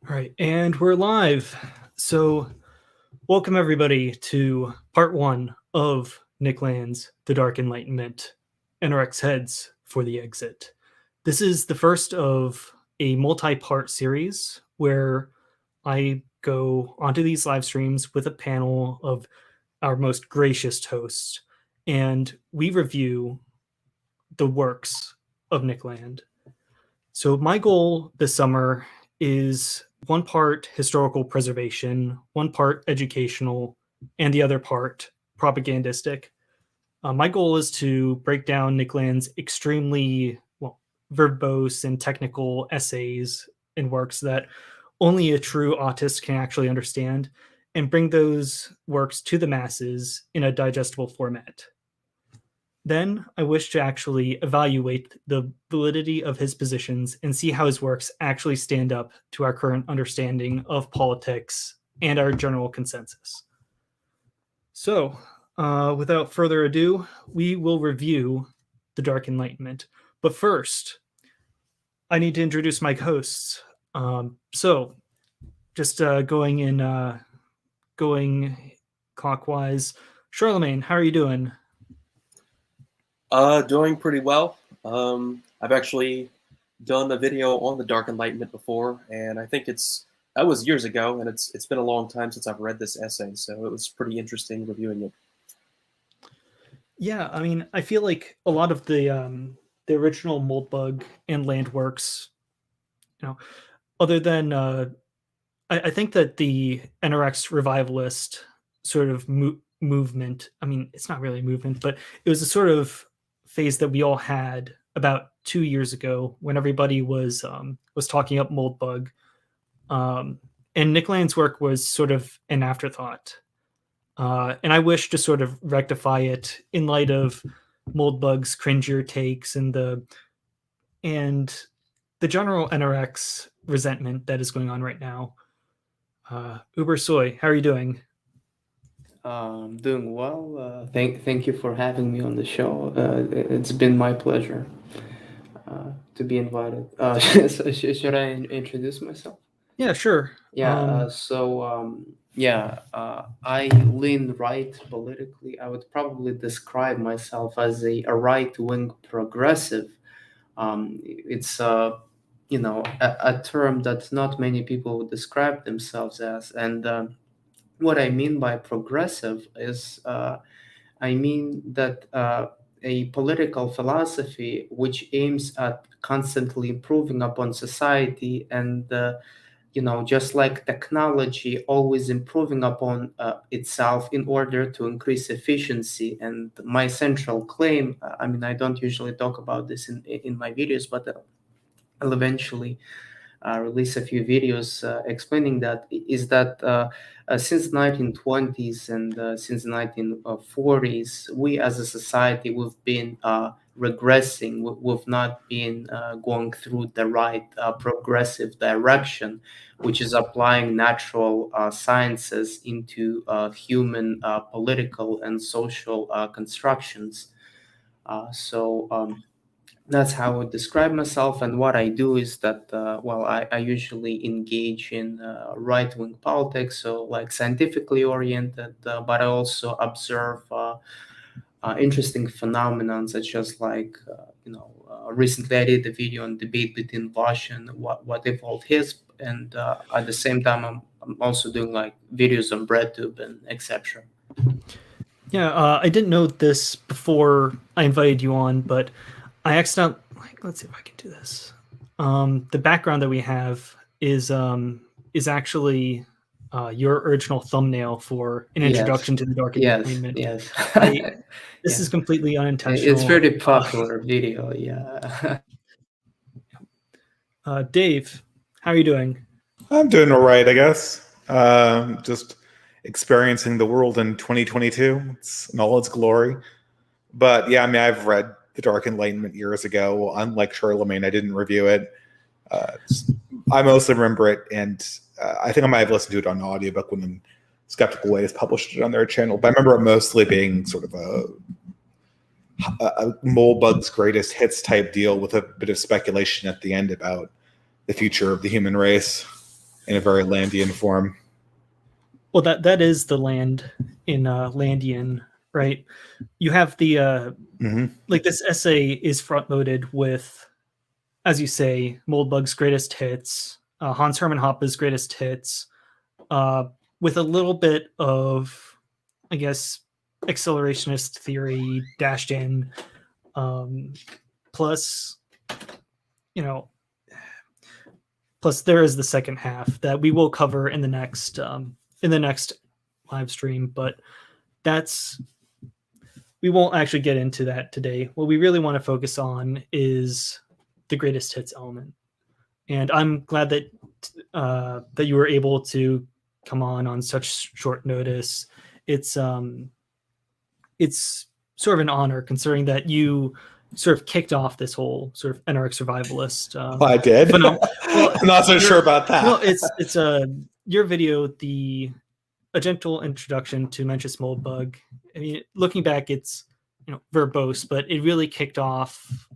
All right, and we're live. So, welcome everybody to part one of Nick Land's The Dark Enlightenment, NRX Heads for the Exit. This is the first of a multi-part series where I go onto these live streams with a panel of our most gracious hosts, and we review the works of Nick Land. So my goal this summer is one part historical preservation, one part educational, and the other part propagandistic. My goal is to break down Nick Land's extremely verbose and technical essays and works that only a true autist can actually understand, and bring those works to the masses in a digestible format. Then I wish to actually evaluate the validity of his positions and see how his works actually stand up to our current understanding of politics and our general consensus. So, without further ado, we will review The Dark Enlightenment. But first, I need to introduce my hosts. Just going clockwise. Charlemagne, how are you doing? Doing pretty well. I've actually done a video on the Dark Enlightenment before, and I think that was years ago, and it's been a long time since I've read this essay, so it was pretty interesting reviewing it. Yeah, I mean, I feel like a lot of the original Moldbug and Land works, other than I think that the NRX revivalist sort of movement. I mean, it's not really a movement, but it was a sort of phase that we all had about 2 years ago when everybody was talking up Moldbug, and Nick Land's work was sort of an afterthought. And I wish to sort of rectify it in light of Moldbug's cringier takes and the general NRX resentment that is going on right now. Ubersoy, how are you doing? Doing well. Thank you for having me on the show. It's been my pleasure to be invited. So should I introduce myself? Yeah, sure. Yeah. I lean right politically. I would probably describe myself as a right-wing progressive. It's a term that not many people would describe themselves as, and what I mean by progressive is I mean that a political philosophy which aims at constantly improving upon society and just like technology, always improving upon itself in order to increase efficiency. And my central claim, I mean, I don't usually talk about this in my videos, but I'll eventually release a few videos explaining that, is that since 1920s and since 1940s, we as a society, we've been regressing. We've not been going through the right progressive direction, which is applying natural sciences into human political and social constructions. That's how I would describe myself. And what I do is that, I usually engage in right-wing politics, so like scientifically oriented, but I also observe interesting phenomena, such as recently I did a video on debate between Bosch and what evolved his, and at the same time I'm also doing like videos on BreadTube and etc. Yeah, I didn't know this before I invited you on, but I accidentally, let's see if I can do this. The background that we have is actually your original thumbnail for an introduction to the Dark Enlightenment. Yes. This is completely unintentional. It's very popular video, yeah. Dave, how are you doing? I'm doing all right, I guess. Just experiencing the world in 2022. It's in all its glory. But yeah, I mean, I've read The Dark Enlightenment years ago. Unlike Charlemagne, I didn't review it. I mostly remember it, and I think I might have listened to it on audiobook when Skeptical Ways published it on their channel. But I remember it mostly being sort of a Moldbug's greatest hits type deal with a bit of speculation at the end about the future of the human race. in a very Landian form. Well, that is the land in Landian, right? You have the like this essay is front loaded with, as you say, Moldbug's greatest hits, Hans Hermann Hoppe's greatest hits, with a little bit of, I guess, accelerationist theory dashed in, plus, you know, plus there is the second half that we will cover in the next live stream, but we won't actually get into that today. What we really want to focus on is the greatest hits element, and I'm glad that that you were able to come on such short notice. It's sort of an honor, considering that you sort of kicked off this whole sort of NRX survivalist. I did. Well, I'm not so sure about that. No, it's your video, a gentle introduction to Mencius Moldbug. I mean, looking back, it's verbose, but it really kicked off.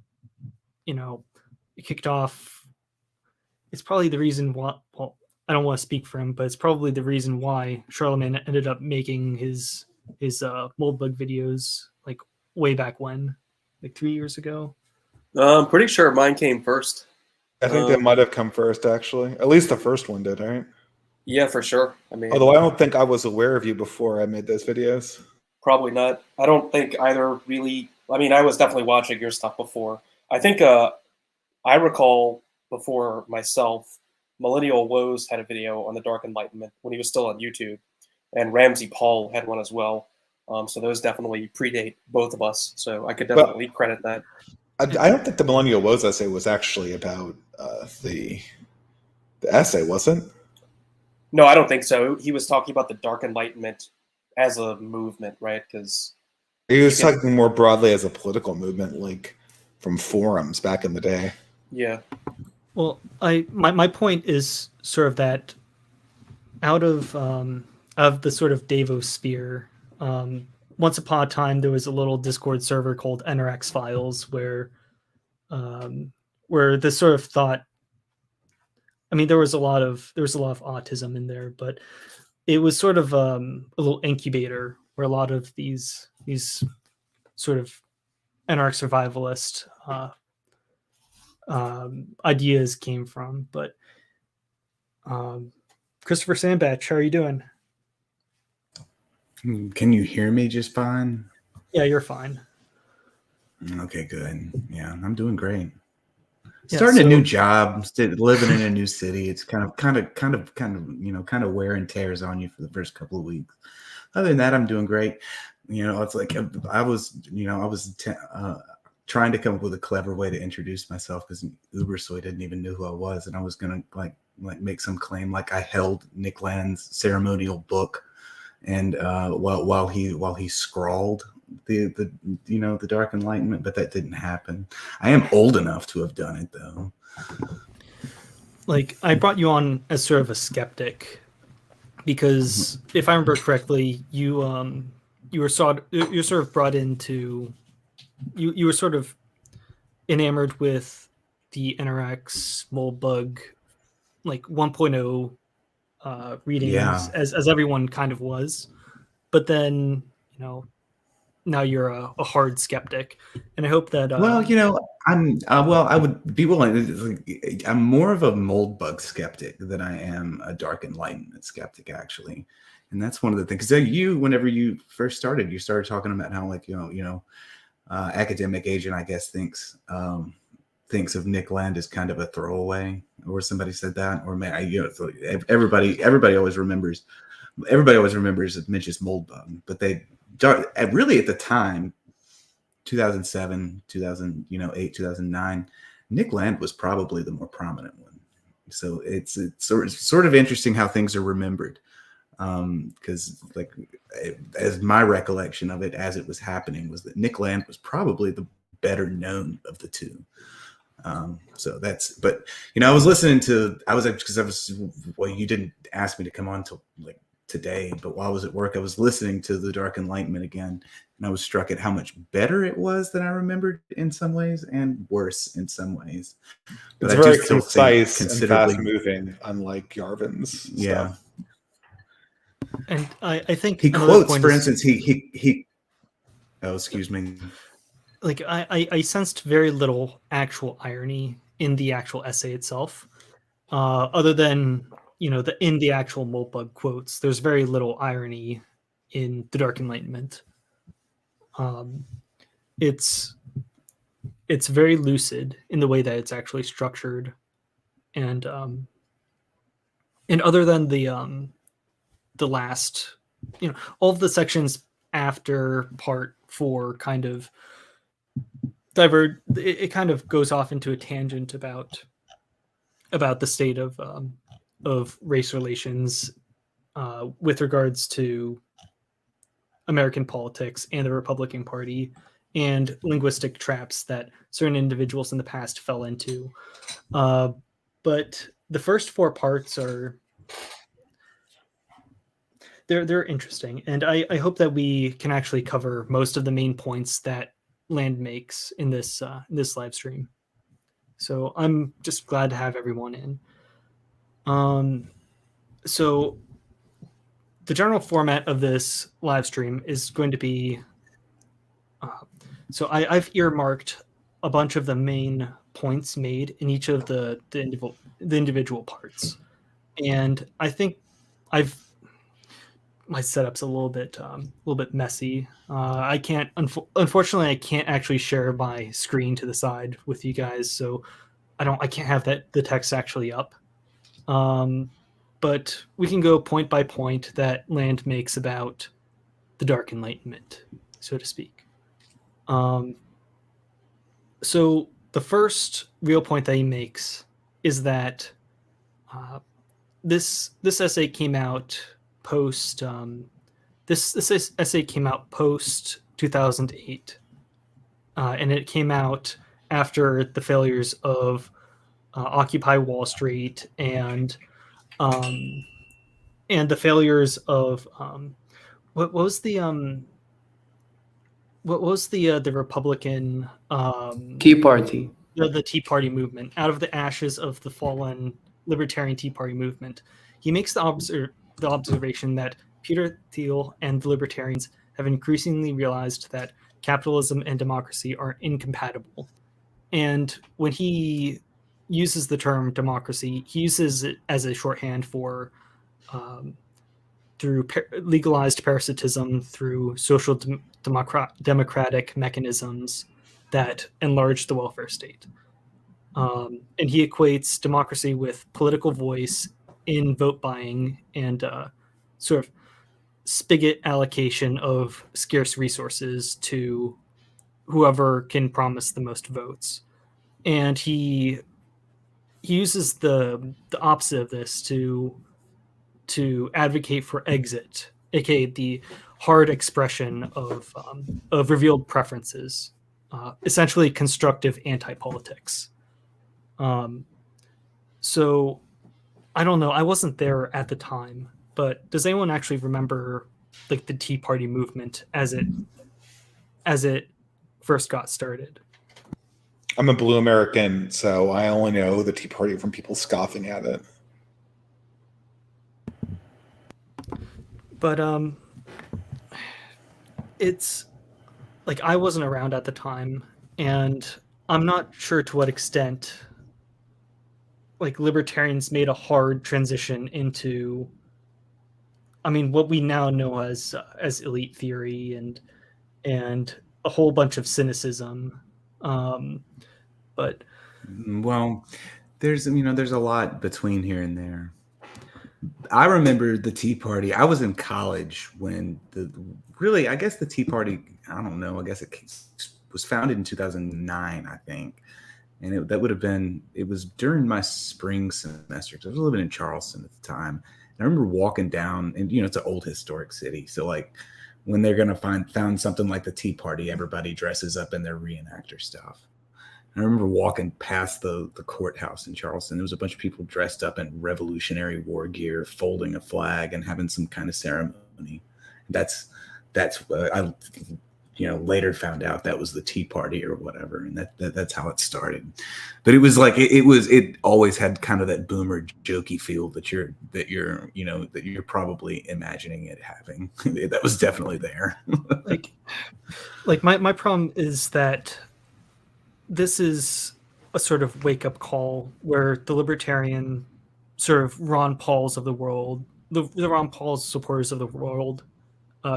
It's probably the reason why. Well, I don't want to speak for him, but it's probably the reason why Charlemagne ended up making his Moldbug videos like way back when, like 3 years ago. I'm pretty sure mine came first. I think that might have come first, actually. At least the first one did, right? Yeah, for sure. I mean, although I don't think I was aware of you before I made those videos. Probably not. I don't think either really. I mean, I was definitely watching your stuff before. I think I recall before myself, Millennial Woes had a video on the Dark Enlightenment when he was still on YouTube, and Ramsey Paul had one as well. So those definitely predate both of us. So I could definitely credit that. I don't think the Millennial Woes essay was actually about the essay, was it? No, I don't think so. He was talking about the Dark Enlightenment as a movement, right? Because he was talking more broadly as a political movement, like from forums back in the day. Yeah. Well, my point is sort of that out of the sort of Davos sphere. Once upon a time, there was a little Discord server called NRX Files where this sort of thought. I mean, there was a lot of autism in there, but it was sort of a little incubator where a lot of these sort of NRX survivalist ideas came from. But Christopher Sandbach, how are you doing? Can you hear me just fine? Yeah, you're fine. Okay, good. Yeah, I'm doing great. Yeah, Starting a new job, living in a new city. It's kind of wear and tears on you for the first couple of weeks. Other than that, I'm doing great. It's like I was trying to come up with a clever way to introduce myself because Ubersoy didn't even know who I was, and I was gonna like make some claim like I held Nick Land's ceremonial book, and while he scrawled the Dark Enlightenment, but that didn't happen. I am old enough to have done it though. Like, I brought you on as sort of a skeptic because if I remember correctly, you were sort of brought into you were sort of enamored with the NRX Moldbug like 1.0 readings as everyone kind of was, but then now you're a hard skeptic, and I hope that I would be willing. I'm more of a Moldbug skeptic than I am a Dark Enlightenment skeptic, actually, and that's one of the things. Because whenever you first started, you started talking about how academic agent, I guess, thinks of Nick Land as kind of a throwaway, or somebody said that, or everybody always remembers Mencius Moldbug, but really at the time, 2007, 2008, 2009, Nick Land was probably the more prominent one. So it's sort of interesting how things are remembered, because as my recollection of it as it was happening was that Nick Land was probably the better known of the two. I was listening to, you didn't ask me to come on till today, but while I was at work, I was listening to the Dark Enlightenment again, and I was struck at how much better it was than I remembered in some ways, and worse in some ways. But It's I do very still think concise and considerably, fast moving, unlike Yarvin's yeah. stuff. And I think He another quotes, point for is, instance, he. Oh, excuse me. like I sensed very little actual irony in the actual essay itself, other than in the actual Moltbug quotes. There's very little irony in the Dark Enlightenment. It's very lucid in the way that it's actually structured, and other than the last, all of the sections after part 4 kind of it kind of goes off into a tangent about the state of race relations with regards to American politics and the Republican Party, and linguistic traps that certain individuals in the past fell into. But the first 4 parts are they're interesting, and I hope that we can actually cover most of the main points that Land makes in this live stream. So I'm just glad to have everyone in. So the general format of this live stream is going to be, so I've earmarked a bunch of the main points made in each of the individual parts, and I think my setup's a little bit messy. I can't, unfortunately, I can't actually share my screen to the side with you guys, so I can't have the text actually up. But we can go point by point that Land makes about the Dark Enlightenment, so to speak. So the first real point that he makes is that this essay came out post this essay came out post 2008, and it came out after the failures of Occupy Wall Street and the failures of what was the Republican Tea Party. the Tea Party movement, out of the ashes of the fallen Libertarian Tea Party movement. He makes the observation that Peter Thiel and the Libertarians have increasingly realized that capitalism and democracy are incompatible. And when he uses the term democracy, he uses it as a shorthand for through legalized parasitism, through social democratic mechanisms that enlarge the welfare state. And he equates democracy with political voice in vote buying and sort of spigot allocation of scarce resources to whoever can promise the most votes. And he uses the opposite of this to advocate for exit, aka the hard expression of revealed preferences, essentially constructive anti-politics. So I don't know, I wasn't there at the time, but does anyone actually remember like the Tea Party movement as it first got started? I'm a blue American, so I only know the Tea Party from people scoffing at it. But it's like I wasn't around at the time, and I'm not sure to what extent like libertarians made a hard transition into, I mean, what we now know as elite theory and a whole bunch of cynicism. But Well, there's a lot between here and there. I remember the Tea Party. I was in college when I guess the Tea Party, I don't know, I guess it was founded in 2009, I think. And it was during my spring semester, because I was living in Charleston at the time. And I remember walking down, and it's an old historic city. So like when they're going to found something like the Tea Party, everybody dresses up in their reenactor stuff. I remember walking past the courthouse in Charleston. There was a bunch of people dressed up in Revolutionary War gear, folding a flag and having some kind of ceremony. That's I later found out that was the Tea Party or whatever, and that's how it started. But it was like it always had kind of that boomer jokey feel that you're probably imagining it having. That was definitely there. like my problem is that this is a sort of wake-up call where the libertarian sort of Ron Pauls of the world, the Ron Paul's supporters of the world,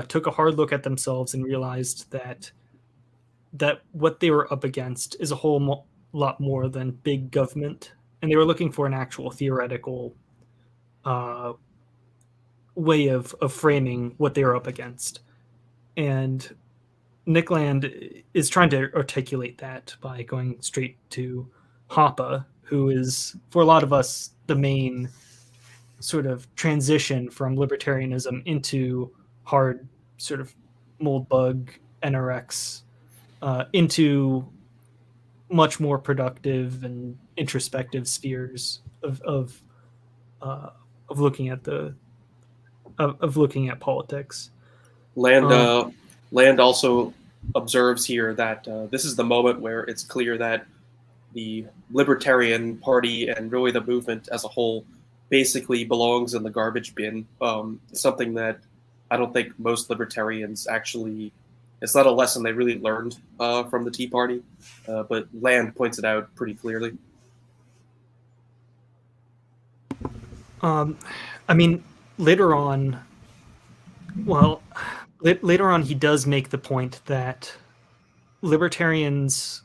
took a hard look at themselves and realized that what they were up against is a whole lot more than big government, and they were looking for an actual theoretical way of framing what they were up against. And Nick Land is trying to articulate that by going straight to Hoppe, who is, for a lot of us, the main sort of transition from libertarianism into hard sort of mold bug NRX into much more productive and introspective spheres of looking at looking at politics. Land also observes here that this is the moment where it's clear that the Libertarian Party and really the movement as a whole basically belongs in the garbage bin. Something that I don't think most libertarians actually, it's not a lesson they really learned from the Tea Party, but Land points it out pretty clearly. I mean, later on he does make the point that libertarians,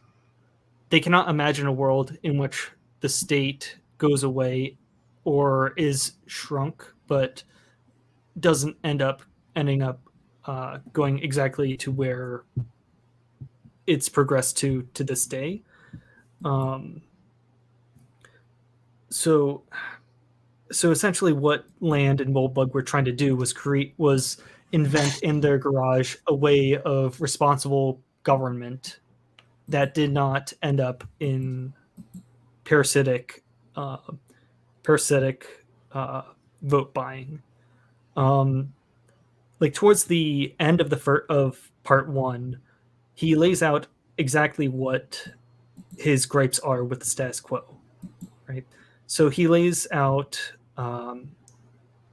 they cannot imagine a world in which the state goes away or is shrunk, but doesn't ending up going exactly to where it's progressed to this day. So essentially what Land and Moldbug were trying to do was invent in their garage a way of responsible government that did not end up in parasitic vote buying. Like towards the end of part one, he lays out exactly what his gripes are with the status quo, right? So he lays out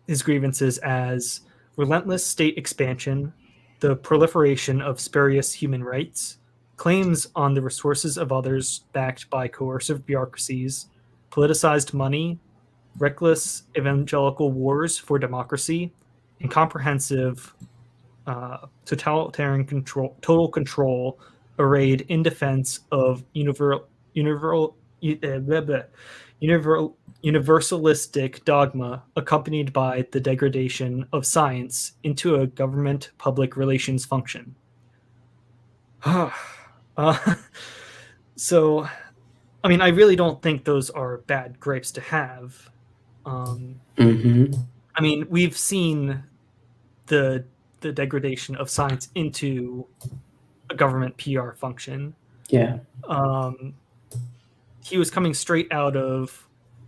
his grievances as relentless state expansion, the proliferation of spurious human rights, claims on the resources of others backed by coercive bureaucracies, politicized money, reckless evangelical wars for democracy, and comprehensive totalitarian total control arrayed in defense of universalistic dogma accompanied by the degradation of science into a government public relations function. So, I mean, I really don't think those are bad gripes to have. I mean, we've seen the degradation of science into a government PR function. Yeah. He was coming straight out of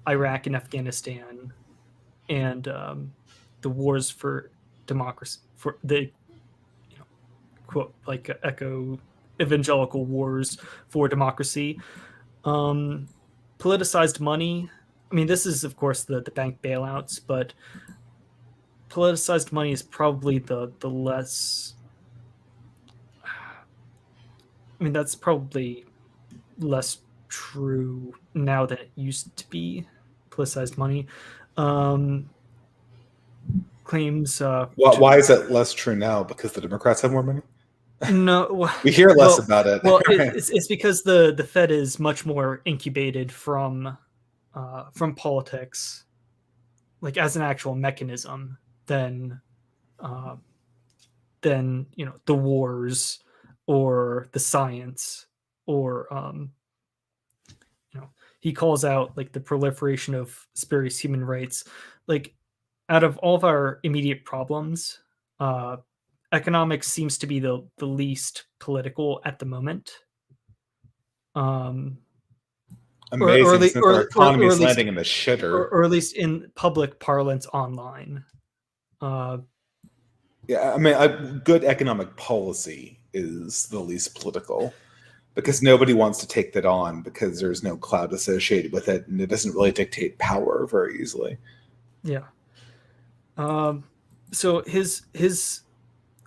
Iraq and Afghanistan and the wars for democracy, for the quote like echo evangelical wars for democracy, politicized money. I mean, this is of course the bank bailouts, but politicized money is probably the less. I mean, that's probably less true now than it used to be. Politicized money claims. Why is that less true now? Because the Democrats have more money? No, we hear less about it. Well, it's because the Fed is much more incubated from politics, like as an actual mechanism, than the wars or the science or he calls out like the proliferation of spurious human rights. Like out of all of our immediate problems, economics seems to be the least political at the moment. amazing since our economy is at least- landing in the shitter. or at least in public parlance online. Yeah, I mean, a good economic policy is the least political because nobody wants to take that on because there's no clout associated with it, and it doesn't really dictate power very easily. Yeah. So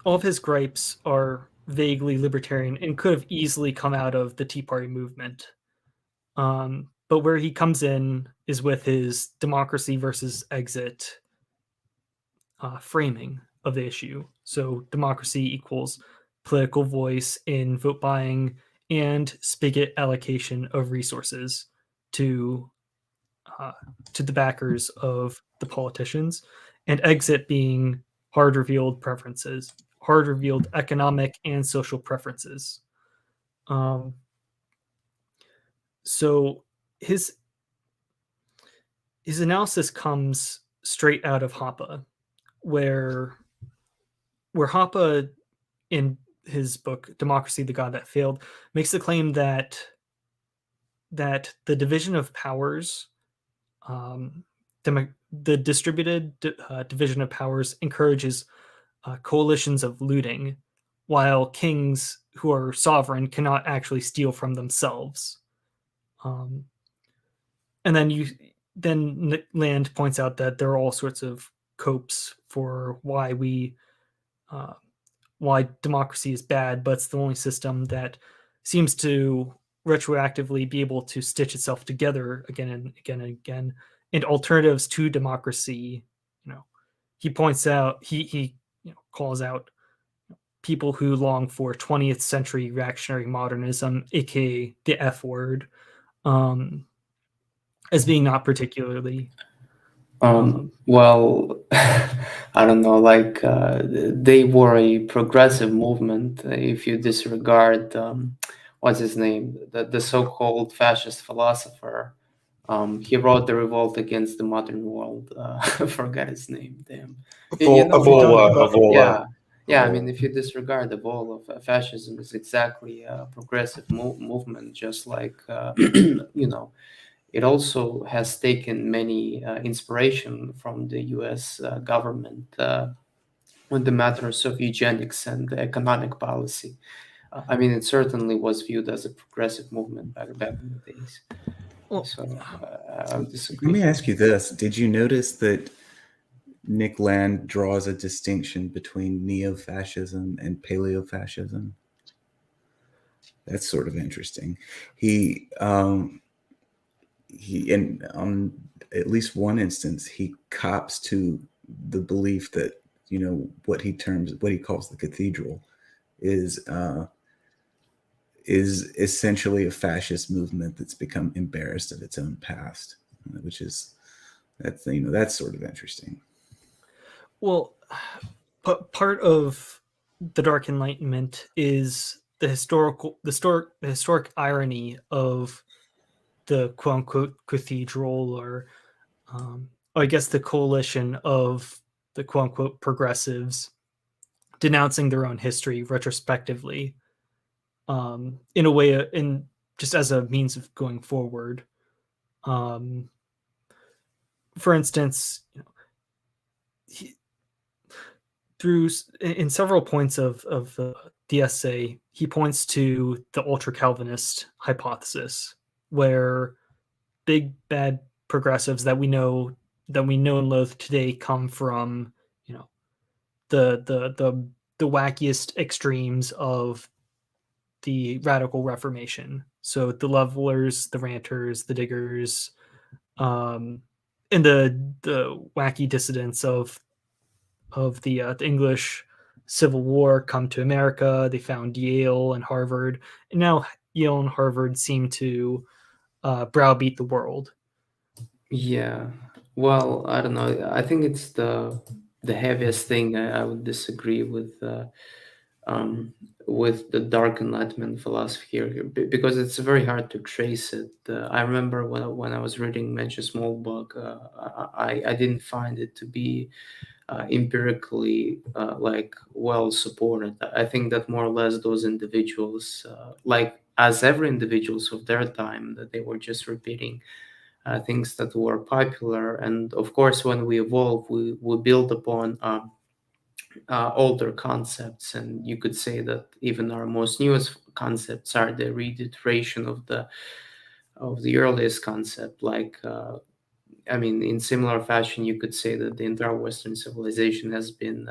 all of his gripes are vaguely libertarian and could have easily come out of the Tea Party movement. But where he comes in is with his democracy versus exit framing of the issue. So democracy equals political voice in vote buying and spigot allocation of resources to the backers of the politicians, and exit being hard revealed preferences, hard revealed economic and social preferences. So his analysis comes straight out of Hoppe, where Hoppe, in his book Democracy, the God That Failed, makes the claim that the division of powers, the distributed division of powers, encourages coalitions of looting, while kings who are sovereign cannot actually steal from themselves. And then Land points out that there are all sorts of copes for why democracy is bad, but it's the only system that seems to retroactively be able to stitch itself together again and again and again. And alternatives to democracy, he points out, he calls out people who long for 20th century reactionary modernism, aka the F word, as being not particularly. Well, I don't know, like they were a progressive movement. If you disregard, what's his name, the so-called fascist philosopher, he wrote The Revolt Against the Modern World. I forgot his name, damn. Evola. Yeah, I mean, if you disregard the whole of fascism is exactly a progressive movement, just like, it also has taken many inspiration from the U.S. Government on the matters of eugenics and economic policy. I mean, it certainly was viewed as a progressive movement back in the days. Well, So I would disagree. Let me ask you this. Did you notice that Nick Land draws a distinction between neo-fascism and paleo-fascism? That's sort of interesting. He in on at least one instance, he cops to the belief that, what he calls the cathedral is essentially a fascist movement that's become embarrassed of its own past, that's sort of interesting. Well, but part of the Dark Enlightenment is the historic irony of the quote unquote cathedral, or I guess the coalition of the quote unquote progressives denouncing their own history retrospectively, in a way, in just as a means of going forward. For instance, in several points of the essay, he points to the ultra Calvinist hypothesis, where big bad progressives that we know and loathe today come from, the wackiest extremes of the radical Reformation. So the levelers, the ranters, the diggers, and the wacky dissidents of the English Civil War come to America. They found Yale and Harvard, and now Yale and Harvard seem to browbeat the world. Yeah, well, I don't know. I think it's the heaviest thing. I would disagree with the Dark Enlightenment philosophy here, because it's very hard to trace it. I remember when I was reading Mencius Moldbug, I didn't find it to be empirically well supported. I think that more or less those individuals, like as every individuals of their time, that they were just repeating things that were popular. And of course, when we evolve, we build upon older concepts, and you could say that even our most newest concepts are the reiteration of the earliest concept. Like, I mean, in similar fashion, you could say that the entire Western civilization has been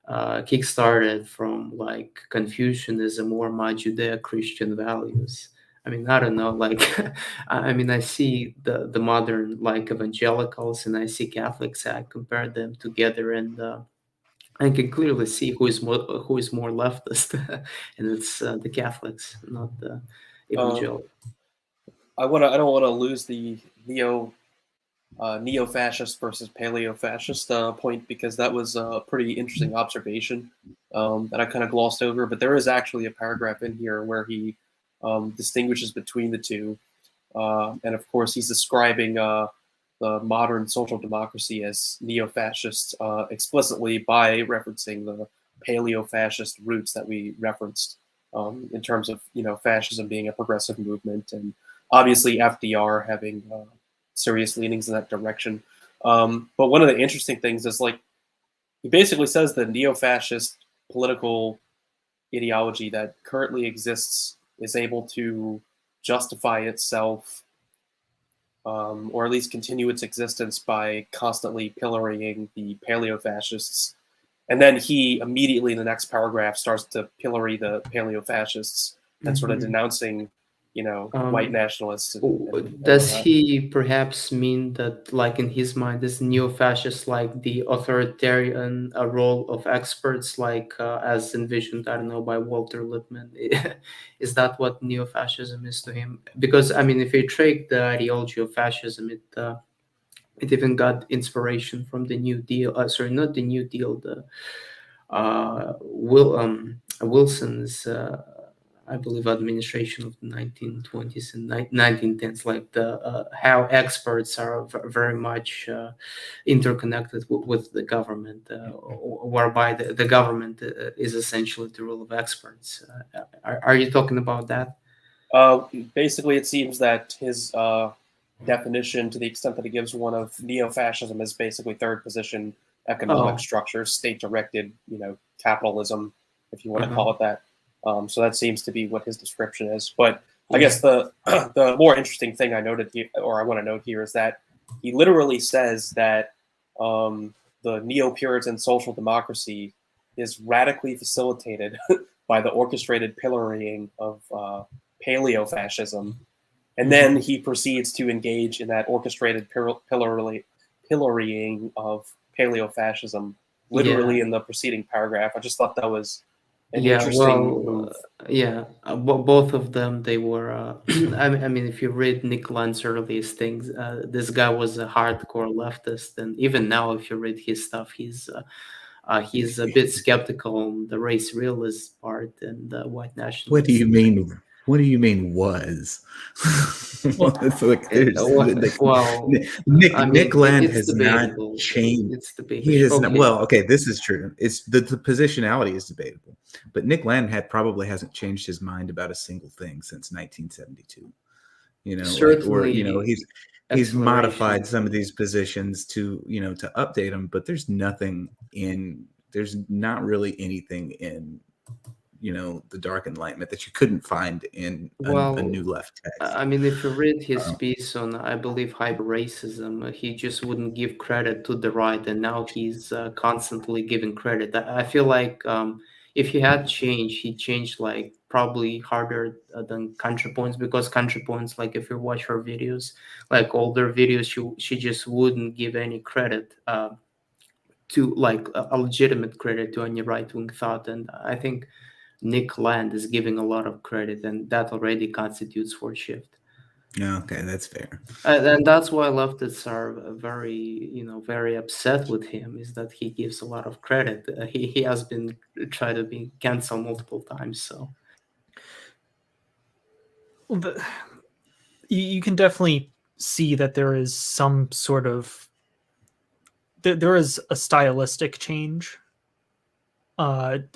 kickstarted from like Confucianism or my Judeo-Christian values. I mean, I don't know, like, I mean, I see the modern like evangelicals and I see Catholics. I compare them together, and I can clearly see who is more leftist, and it's the Catholics, not the evangelical. I don't want to lose the neo-fascist versus paleo-fascist point, because that was a pretty interesting observation that I kind of glossed over. But there is actually a paragraph in here where he distinguishes between the two, and of course he's describing the modern social democracy as neo-fascist explicitly by referencing the paleo-fascist roots that we referenced, in terms of fascism being a progressive movement, and obviously FDR having serious leanings in that direction. But one of the interesting things is, like, he basically says the neo-fascist political ideology that currently exists is able to justify itself, or at least continue its existence, by constantly pillorying the paleo-fascists. And then he immediately in the next paragraph starts to pillory the paleo-fascists and sort of denouncing white nationalists. Does he perhaps mean that, like, in his mind, is neo-fascist like the authoritarian role of experts, like as envisioned, I don't know, by Walter Lippmann? Is that what neo-fascism is to him? Because I mean, if you take the ideology of fascism, it even got inspiration from the New Deal. Sorry, not the New Deal. The Wilson's. I believe administration of the 1920s and 1910s, like the how experts are very much interconnected with the government, whereby the government is essentially the role of experts. Are you talking about that? Basically, it seems that his definition, to the extent that he gives one, of neo-fascism is basically third position economic structures, state-directed, capitalism, if you want to call it that. So that seems to be what his description is. But I guess the more interesting thing I noted here, or I want to note here, is that he literally says that the neo-Puritan social democracy is radically facilitated by the orchestrated pillorying of paleo-fascism. And then he proceeds to engage in that orchestrated pillorying of paleo-fascism, literally in the preceding paragraph. I just thought that was an interesting move. Both of them, they were. I mean, if you read Nick Land's earliest things, this guy was a hardcore leftist, and even now, if you read his stuff, he's a bit skeptical on the race realist part and the white nationalist. What do you mean? What do you mean was? Nick Land has debatable. Not changed. It's debatable. He has not. Well, okay, this is true. It's the positionality is debatable, but Nick Land probably hasn't changed his mind about a single thing since 1972. Certainly, he's modified some of these positions to to update them, but there's not really anything in the Dark Enlightenment that you couldn't find in a New Left text. I mean, if you read his piece on, I believe, hyper racism, he just wouldn't give credit to the right, and now he's constantly giving credit. I feel like if he had changed, he changed like probably harder than ContraPoints, because ContraPoints, like if you watch her videos, like older videos, she just wouldn't give any credit to like a legitimate credit to any right-wing thought, and I think Nick Land is giving a lot of credit, and that already constitutes for shift. Okay, that's fair. And that's why leftists are very upset with him, is that he gives a lot of credit. He has been tried to be canceled multiple times. So you can definitely see that there is some sort of there is a stylistic change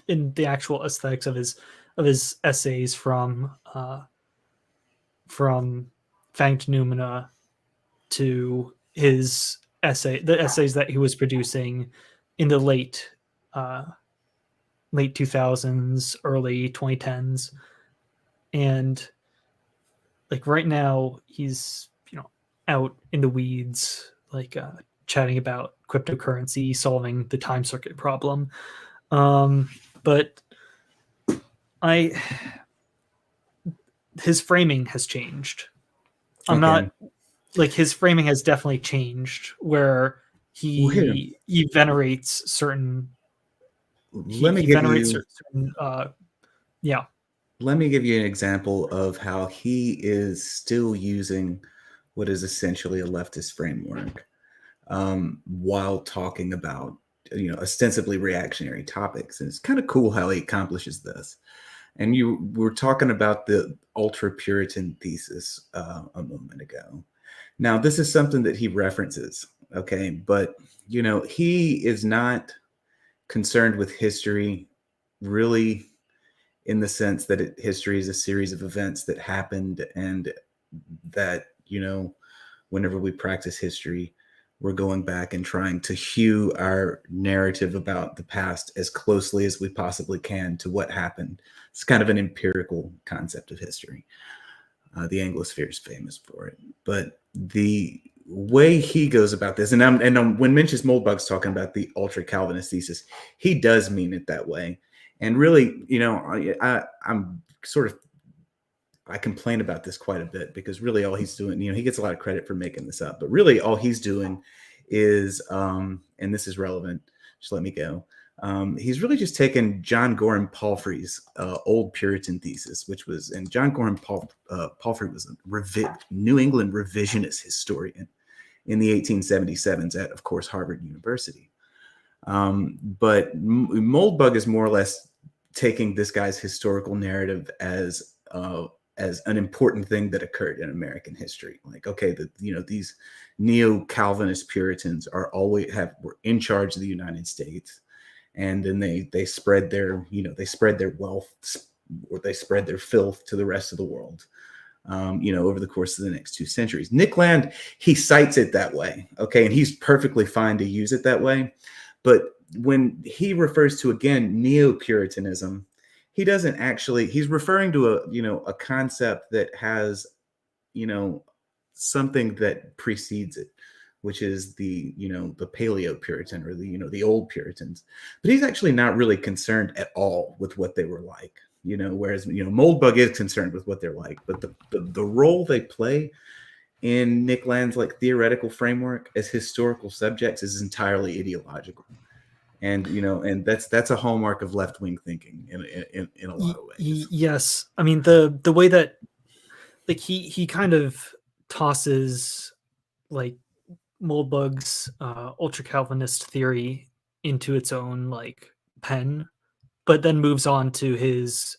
in the actual aesthetics of his his essays from Fanged Noumena to the essays that he was producing in the late 2000s, early 2010s. And like right now he's, out in the weeds, like chatting about cryptocurrency, solving the time circuit problem. But his framing has changed. I'm not like, his framing has definitely changed where he venerates certain. Let me he give venerates you certain. Yeah. Let me give you an example of how he is still using what is essentially a leftist framework while talking about, ostensibly reactionary topics. And it's kind of cool how he accomplishes this. And you were talking about the ultra Puritan thesis a moment ago. Now, this is something that he references, okay? But, he is not concerned with history really in the sense that history is a series of events that happened, and that, whenever we practice history, we're going back and trying to hew our narrative about the past as closely as we possibly can to what happened. It's kind of an empirical concept of history. The Anglosphere is famous for it. But the way he goes about this, and when Mencius Moldbug's talking about the ultra Calvinist thesis, he does mean it that way. And really, I complain about this quite a bit, because really all he's doing, he gets a lot of credit for making this up, but really all he's doing is, and this is relevant, just let me go. He's really just taken John Gorham Palfrey's old Puritan thesis, and John Gorham Palfrey was a New England revisionist historian in the 1877s at, of course, Harvard University. But Moldbug is more or less taking this guy's historical narrative as an important thing that occurred in American history. Like, okay, these neo-Calvinist Puritans were in charge of the United States, and then they spread their wealth, or they spread their filth to the rest of the world. Over the course of the next 2 centuries. Nick Land, he cites it that way, okay, and he's perfectly fine to use it that way. But when he refers to, again, neo-Puritanism, he's referring to a concept that has, something that precedes it, which is the paleo-Puritan, or the old Puritans. But he's actually not really concerned at all with what they were like, whereas, Moldbug is concerned with what they're like. But the role they play in Nick Land's theoretical framework as historical subjects is entirely ideological. And and that's a hallmark of left-wing thinking in a lot of ways. Yes, I mean the way that he kind of tosses Moldbug's ultra Calvinist theory into its own pen, but then moves on to his.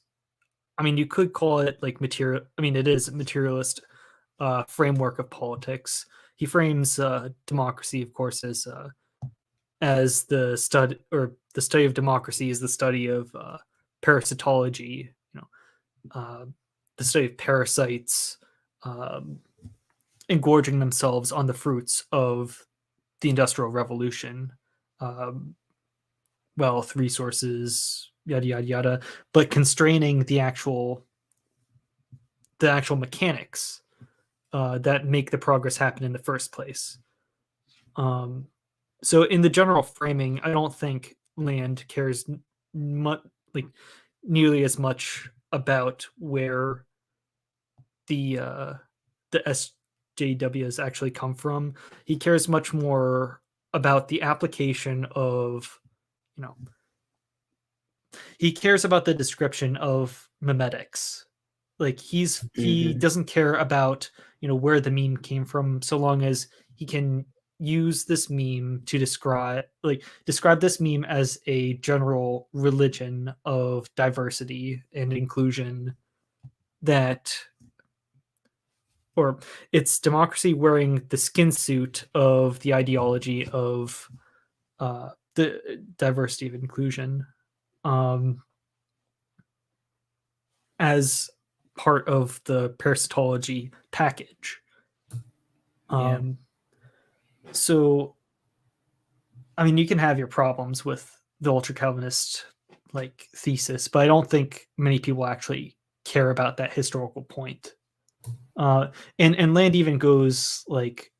I mean, you could call it material. I mean, it is a materialist framework of politics. He frames democracy, of course, as the study of democracy is the study of parasitology. The study of parasites engorging themselves on the fruits of the Industrial Revolution, wealth, resources, yada yada yada, but constraining the actual mechanics that make the progress happen in the first place. So in the general framing, I don't think Land cares nearly as much about where the SJWs actually come from. He cares much more about the application of, he cares about the description of memetics. He doesn't care about where the meme came from, so long as he can use this meme to describe this meme as a general religion of diversity and inclusion, or it's democracy wearing the skin suit of the ideology of the diversity of inclusion. as part of the parasitology package. Yeah. So, I mean, you can have your problems with the ultra Calvinist like thesis, but I don't think many people actually care about that historical point. And Land even goes like,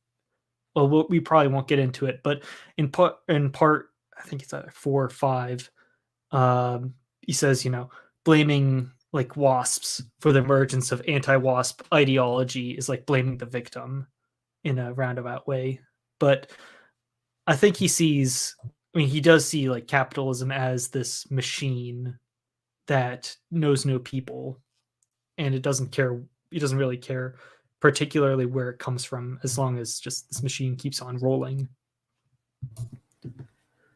well, we probably won't get into it, but in part, I think it's 4 or 5. He says, blaming like wasps for the emergence of anti-wasp ideology is like blaming the victim in a roundabout way. But I think he does see like capitalism as this machine that knows no people, and it doesn't care. He doesn't really care particularly where it comes from, as long as just this machine keeps on rolling.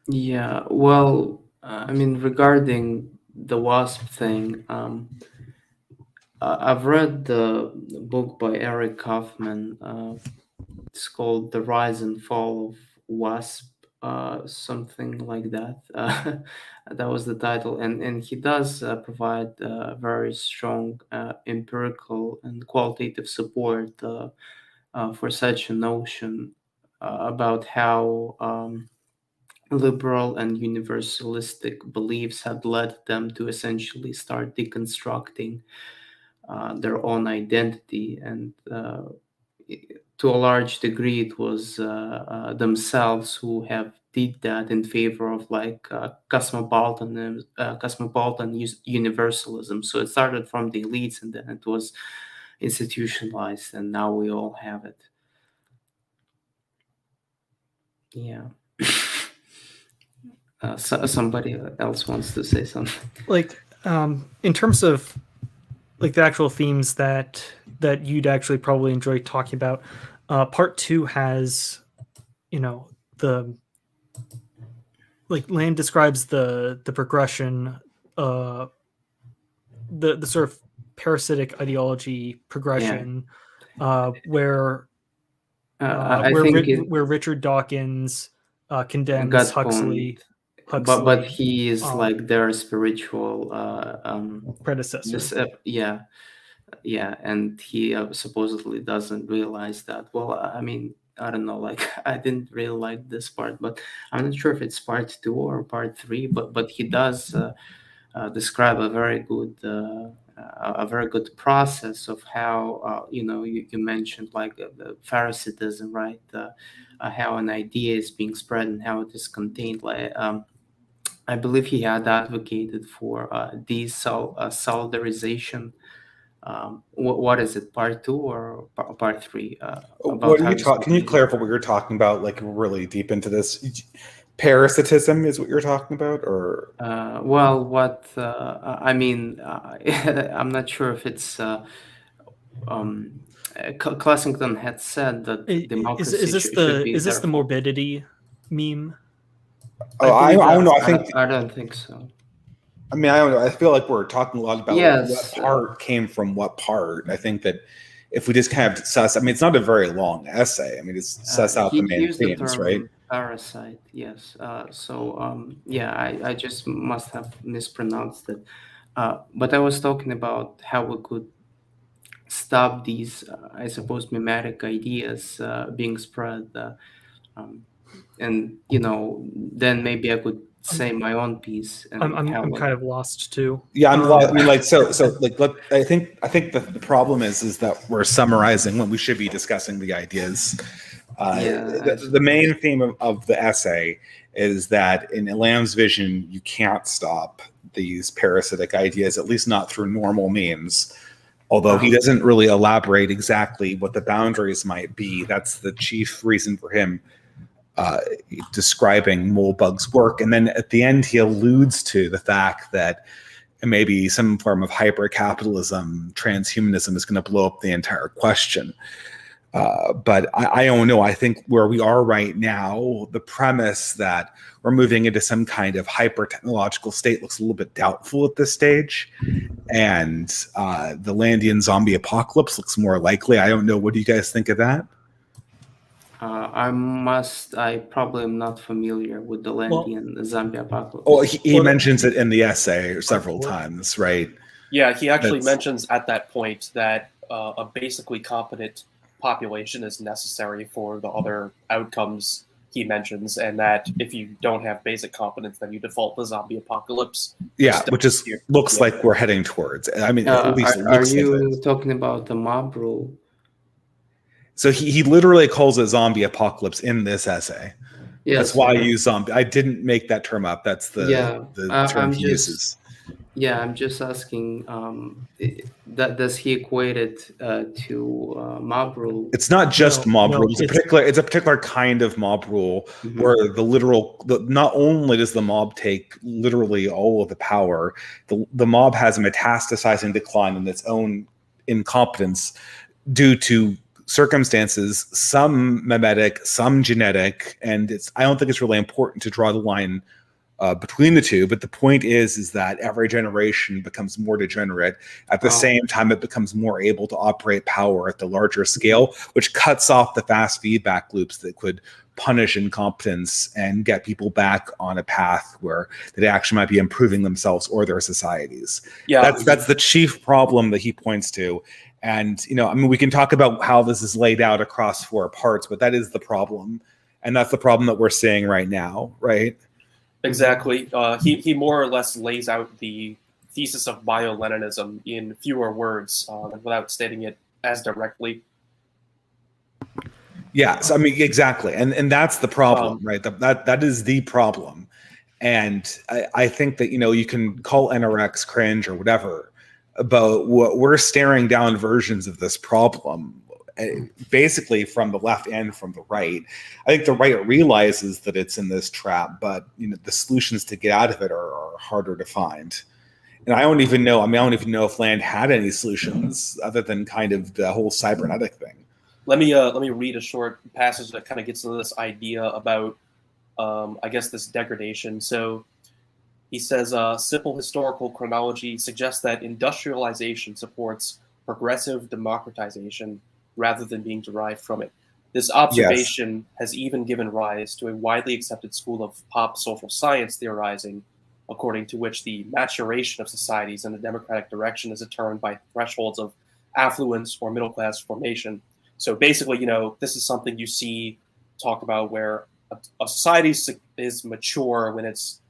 Yeah, well, I mean, regarding the WASP thing, I've read the book by Eric Kaufman. It's called The Rise and Fall of WASP, something like that. That was the title. And he does provide very strong empirical and qualitative support for such a notion about how liberal and universalistic beliefs had led them to essentially start deconstructing their own identity, and to a large degree it was themselves who have did that in favor of like cosmopolitan universalism. So it started from the elites, and then it was institutionalized, and now we all have it. Yeah. Somebody else wants to say something. Like, in terms of like the actual themes that you'd actually probably enjoy talking about, part 2 has, the like Land describes the progression, the sort of parasitic ideology progression, where Richard Dawkins condemns Huxley. But he is like their spiritual predecessor. And he supposedly doesn't realize that. Well, I mean, I don't know, like I didn't really like this part, but I'm not sure if it's part 2 or part 3, but he does describe a very good process of how you mentioned like the parasitism, right? How an idea is being spread and how it is contained. Like I believe he had advocated for desolidarization. What is it, part 2 or part 3? What are you talking? Can you clarify what you're talking about? Like really deep into this, parasitism is what you're talking about, or? Well, what I mean, I'm not sure if it's. Classington had said that democracy is this should the morbidity meme? Oh, I don't know. I don't think so. I mean, I don't know. I feel like we're talking a lot about what part came from what part. I think that if we just kind of suss, I mean, it's not a very long essay. I mean, it's suss out the main themes, right? Parasite, yes. I just must have mispronounced it. But I was talking about how we could stop these, I suppose, mimetic ideas being spread. And then maybe I could say my own piece. And I'm kind of lost too. Yeah, I'm lost. I mean, like so like I think the problem is that we're summarizing when we should be discussing the ideas. The main theme of the essay is that in Lamb's vision, you can't stop these parasitic ideas, at least not through normal means. Although he doesn't really elaborate exactly what the boundaries might be. That's the chief reason for him describing Mohlbug's work. And then at the end, he alludes to the fact that maybe some form of hyper-capitalism, transhumanism is going to blow up the entire question. But I don't know. I think where we are right now, the premise that we're moving into some kind of hyper-technological state looks a little bit doubtful at this stage. And the Landian zombie apocalypse looks more likely. I don't know. What do you guys think of that? I probably am not familiar with the Landian zombie apocalypse. Oh, he mentions it in the essay several times, right? Yeah, he actually That's- mentions at that point that a basically competent population is necessary for the other outcomes he mentions, and that if you don't have basic competence, then you default to zombie apocalypse. Yeah, which is looks Yeah. like we're heading towards. I mean, at least it Are looks like you it. talking about the mob rule? So he literally calls it zombie apocalypse in this essay. Yes, That's why I use zombie. I didn't make that term up. That's the term I'm he just uses. I'm just asking. That does he equate it to mob rule? It's not just mob no, rule. It's a particular kind of mob rule Mhm. where not only does the mob take literally all of the power, the mob has a metastasizing decline in its own incompetence due to circumstances, some mimetic, some genetic, and I don't think it's really important to draw the line between the two, but the point is that every generation becomes more degenerate. At the same time, it becomes more able to operate power at the larger scale, which cuts off the fast feedback loops that could punish incompetence and get people back on a path where they actually might be improving themselves or their societies. Yeah, That's the chief problem that he points to. And, I mean, we can talk about how this is laid out across 4 parts, but that is the problem. And that's the problem that we're seeing right now, right? exactly. He more or less lays out the thesis of bio-Leninism in fewer words without stating it as directly. Yes, I mean, exactly. And that's the problem, right? That is the problem. And I think that, you can call NRX cringe or whatever, but we're staring down versions of this problem, basically from the left and from the right. I think the right realizes that it's in this trap, but the solutions to get out of it are harder to find. And I don't even know if Land had any solutions other than kind of the whole cybernetic thing. Let me read a short passage that kind of gets into this idea about, I guess, this degradation. So he says, simple historical chronology suggests that industrialization supports progressive democratization rather than being derived from it. This observation has even given rise to a widely accepted school of pop social science theorizing, according to which the maturation of societies in a democratic direction is determined by thresholds of affluence or middle class formation. So basically, this is something you see talked about where a society is mature when it's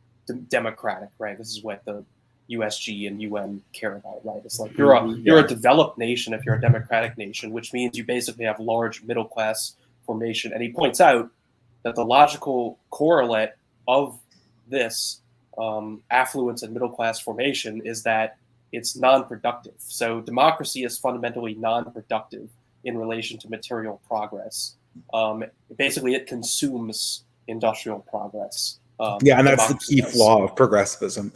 democratic, right? This is what the USG and UN care about, right? It's like you're a developed nation if you're a democratic nation, which means you basically have large middle class formation. And he points out that the logical correlate of this affluence and middle class formation is that it's non-productive. So democracy is fundamentally non-productive in relation to material progress. Basically, it consumes industrial progress. And that's the key flaw of progressivism.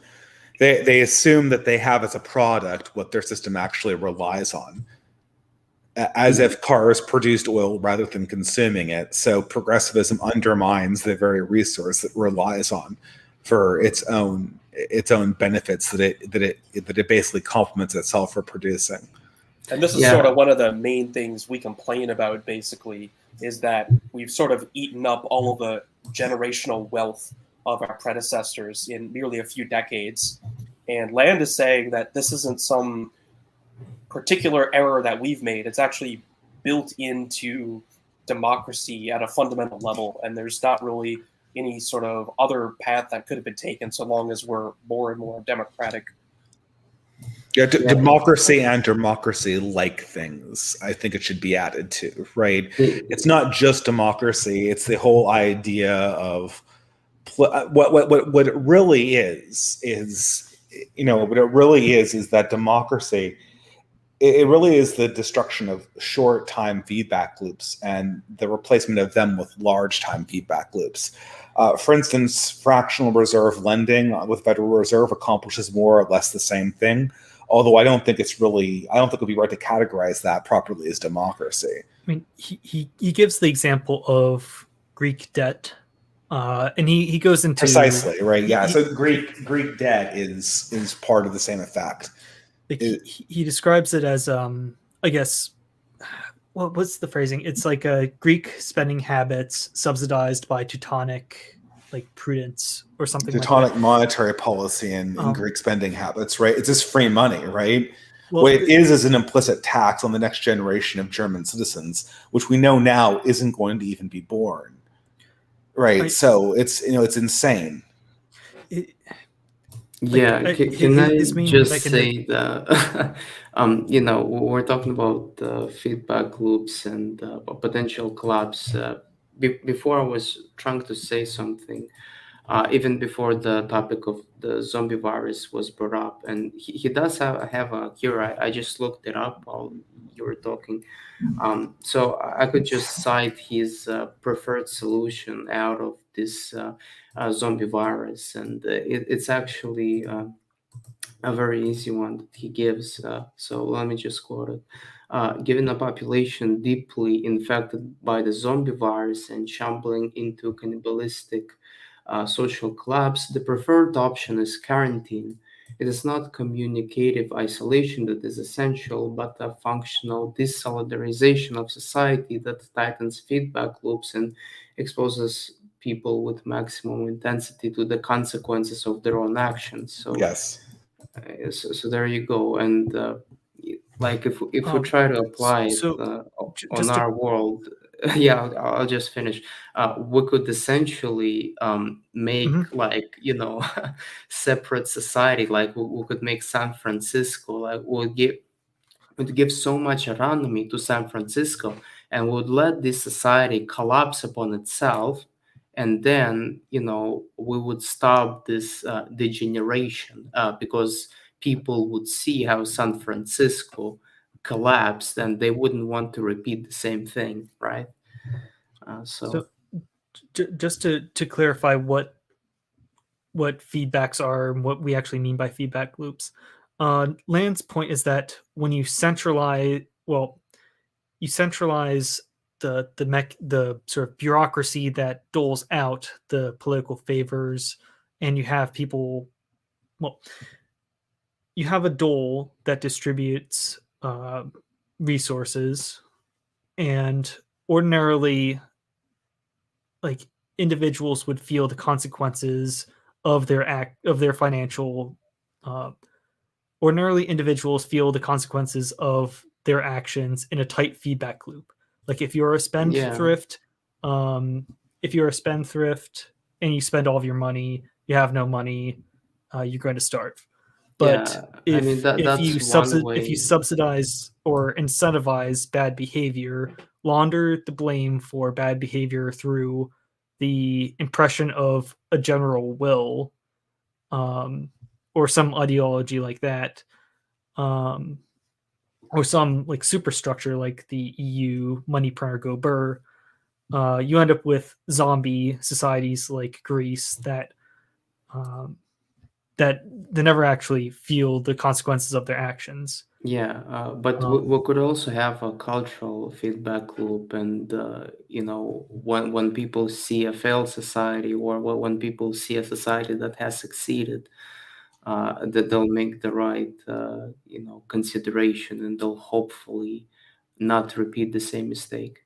They assume that they have as a product what their system actually relies on, as if cars produced oil rather than consuming it. So progressivism undermines the very resource it relies on for its own benefits that it basically complements itself for producing. And this is sort of one of the main things we complain about, basically, is that we've sort of eaten up all of the generational wealth of our predecessors in merely a few decades. And Land is saying that this isn't some particular error that we've made. It's actually built into democracy at a fundamental level. And there's not really any sort of other path that could have been taken so long as we're more and more democratic. Democracy and democracy-like things, I think it should be added to, right? It's not just democracy; it's the whole idea of what it really is that democracy. It really is the destruction of short-time feedback loops and the replacement of them with large-time feedback loops. For instance, fractional reserve lending with Federal Reserve accomplishes more or less the same thing. Although I don't think it would be right to categorize that properly as democracy. I mean, he gives the example of Greek debt, and he goes into precisely right. Yeah, so Greek debt is part of the same effect. Like he describes it as I guess, what's the phrasing? It's like Greek spending habits subsidized by Teutonic like prudence or something Teutonic like that. monetary policy and Greek spending habits, right? It's just free money, right? Well, what it is an implicit tax on the next generation of German citizens, which we know now isn't going to even be born, right? So it's it's insane. Yeah, can I his main, just like, say that we're talking about feedback loops and potential collapse. Before I was trying to say something, even before the topic of the zombie virus was brought up, and he does have a cure. I just looked it up while you were talking. So I could just cite his preferred solution out of this zombie virus, and it's actually a very easy one that he gives. So let me just quote it. Given a population deeply infected by the zombie virus and shambling into cannibalistic social collapse, the preferred option is quarantine. It is not communicative isolation that is essential, but a functional desolidarization of society that tightens feedback loops and exposes people with maximum intensity to the consequences of their own actions. So, yes. So there you go. And like if we try to apply it on our world, yeah, I'll just finish. We could essentially make like separate society. Like we could make San Francisco. Like would give so much autonomy to San Francisco and would let this society collapse upon itself. And then, we would stop this degeneration because people would see how San Francisco collapsed and they wouldn't want to repeat the same thing, right? So just to clarify what feedbacks are and what we actually mean by feedback loops. Land's point is that when you centralize the sort of bureaucracy that doles out the political favors, and you have people, you have a dole that distributes resources, and ordinarily, like, individuals would feel the consequences of their financial. Ordinarily, individuals feel the consequences of their actions in a tight feedback loop. Like if you're a spendthrift, and you spend all of your money, you have no money, you're going to starve. But if you subsidize or incentivize bad behavior, launder the blame for bad behavior through the impression of a general will, or some ideology like that, or some like superstructure like the EU money printer go burr, you end up with zombie societies like Greece that they never actually feel the consequences of their actions. Yeah, but we could also have a cultural feedback loop, and when people see a failed society, or when people see a society that has succeeded, that they'll make the right consideration, and they'll hopefully not repeat the same mistake.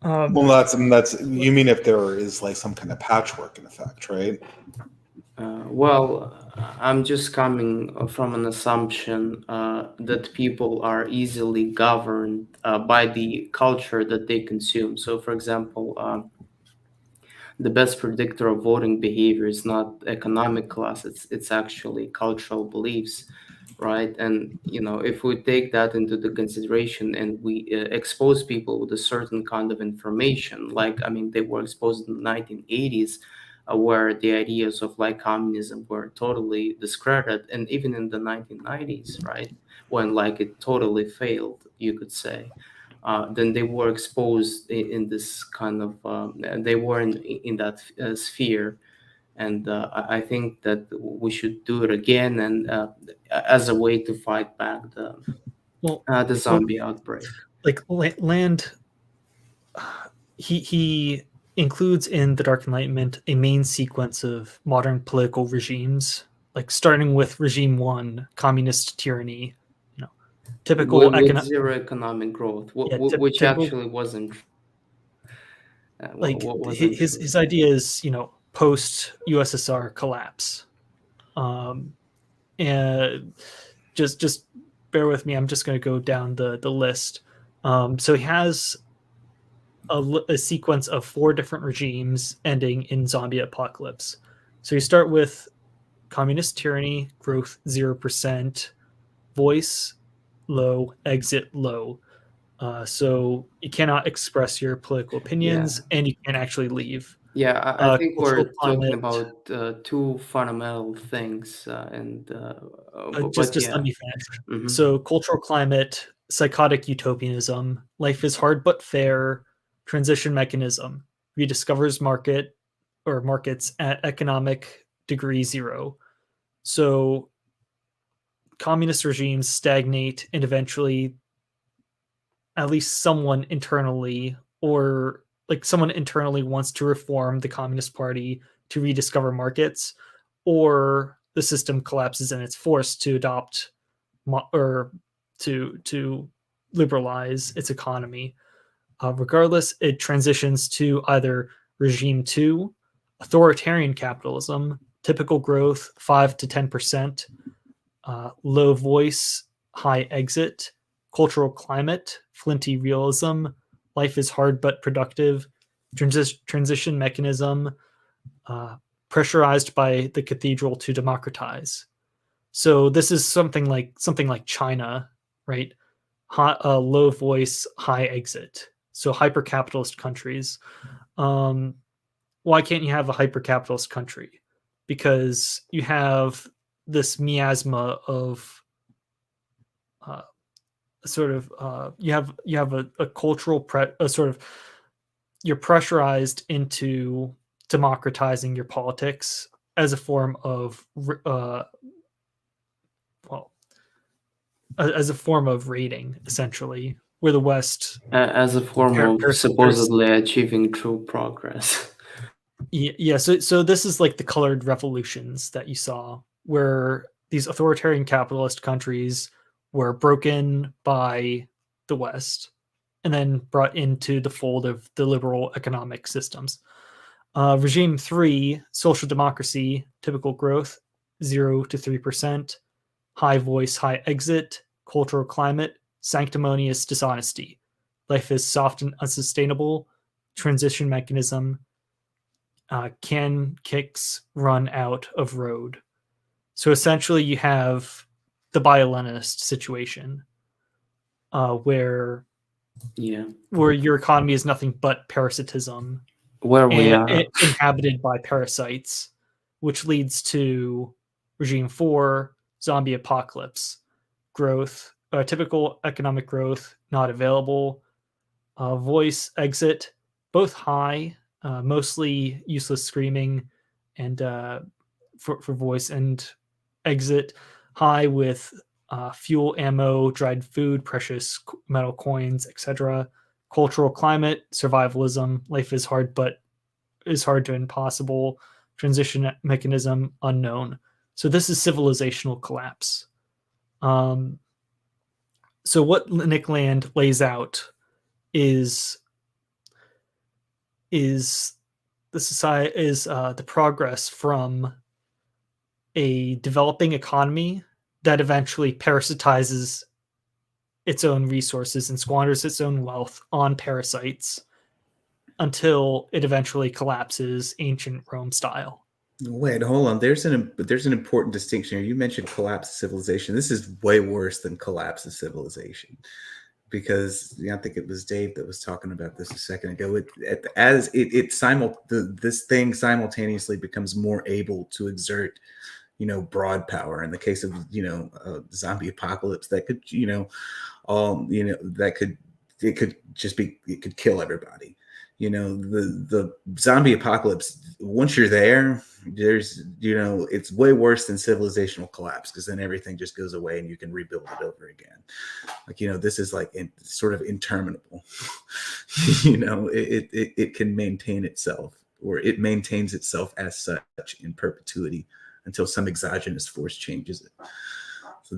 Well, that's you mean if there is like some kind of patchwork in effect, right? Well, I'm just coming from an assumption that people are easily governed by the culture that they consume. So, for example, the best predictor of voting behavior is not economic class; it's actually cultural beliefs, right? And if we take that into the consideration and we expose people with a certain kind of information, like they were exposed in the 1980s. Where the ideas of like communism were totally discredited, and even in the 1990s, right, when like it totally failed, you could say, then they were exposed in this kind of, they were in that sphere, and I think that we should do it again, and as a way to fight back the zombie outbreak. Like Land, he includes in the Dark Enlightenment a main sequence of modern political regimes, like starting with regime 1, communist tyranny, typical with zero economic growth, which typical, actually wasn't. like what wasn't true. his idea is, you know, post USSR collapse. And just bear with me. I'm just going to go down the list. So he has a sequence of 4 different regimes ending in zombie apocalypse. So you start with communist tyranny, growth 0%, voice low, exit low. So you cannot express your political opinions, and you can't actually leave. Yeah, I think Cultural we're talking climate. about 2 fundamental things, and Just yeah. let me finish. Mhm. So cultural climate, psychotic utopianism, life is hard but fair, transition mechanism, rediscovers markets at economic degree 0. So communist regimes stagnate, and eventually at least someone internally, or like someone internally wants to reform the Communist Party to rediscover markets, or the system collapses and it's forced to adopt or to liberalize its economy. Regardless, it transitions to either regime 2, authoritarian capitalism, typical growth 5 to 10%, low voice, high exit, cultural climate, flinty realism, life is hard but productive, transition mechanism, pressurized by the cathedral to democratize. So this is something like China, right? Low voice, high exit. So hyper-capitalist countries. Why can't you have a hyper-capitalist country? Because you have this miasma of you have a cultural sort of, you're pressurized into democratizing your politics as a form of as a form of rating, essentially, where the West As a form of supposedly achieving true progress. Yeah, so this is like the colored revolutions that you saw, where these authoritarian capitalist countries were broken by the West and then brought into the fold of the liberal economic systems. Regime 3, social democracy, typical growth 0 to 3%, high voice, high exit, cultural climate, sanctimonious dishonesty. Life is soft and unsustainable, transition mechanism, can kicks run out of road. So essentially, you have the bio-Leninist situation, where your economy is nothing but parasitism, where we are inhabited by parasites, which leads to regime 4, zombie apocalypse, growth, typical economic growth not available, voice exit, both high, mostly useless screaming, and for voice, and exit high with fuel, ammo, dried food, precious metal coins, etc. Cultural climate, survivalism, life is hard to impossible, transition mechanism unknown. So this is civilizational collapse. So what Nick Land lays out is the society is the progress from a developing economy that eventually parasitizes its own resources and squanders its own wealth on parasites until it eventually collapses ancient Rome style. Wait, hold on. There's an important distinction here. You mentioned collapse of civilization. This is way worse than collapse of civilization, because I think it was Dave that was talking about this a second ago. This thing simultaneously becomes more able to exert, broad power. In the case of zombie apocalypse, that could it could kill everybody. The zombie apocalypse, once you're there, it's way worse than civilizational collapse, because then everything just goes away and you can rebuild it over again. This is sort of interminable. It can maintain itself, or it maintains itself as such in perpetuity until some exogenous force changes it.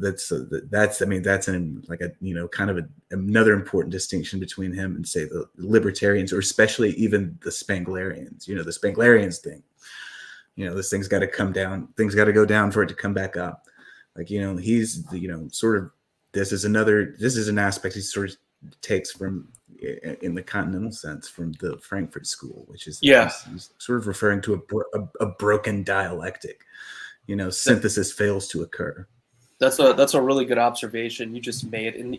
that's I mean that's like a kind of another important distinction between him and say the libertarians, or especially even the Spenglerians. The Spenglerians think, this thing's got to come down, things got to go down for it to come back up. Like, he's sort of, this is an aspect he sort of takes from, in the continental sense, from the Frankfurt School, which is he's sort of referring to a broken dialectic. Synthesis fails to occur. That's a really good observation you just made. And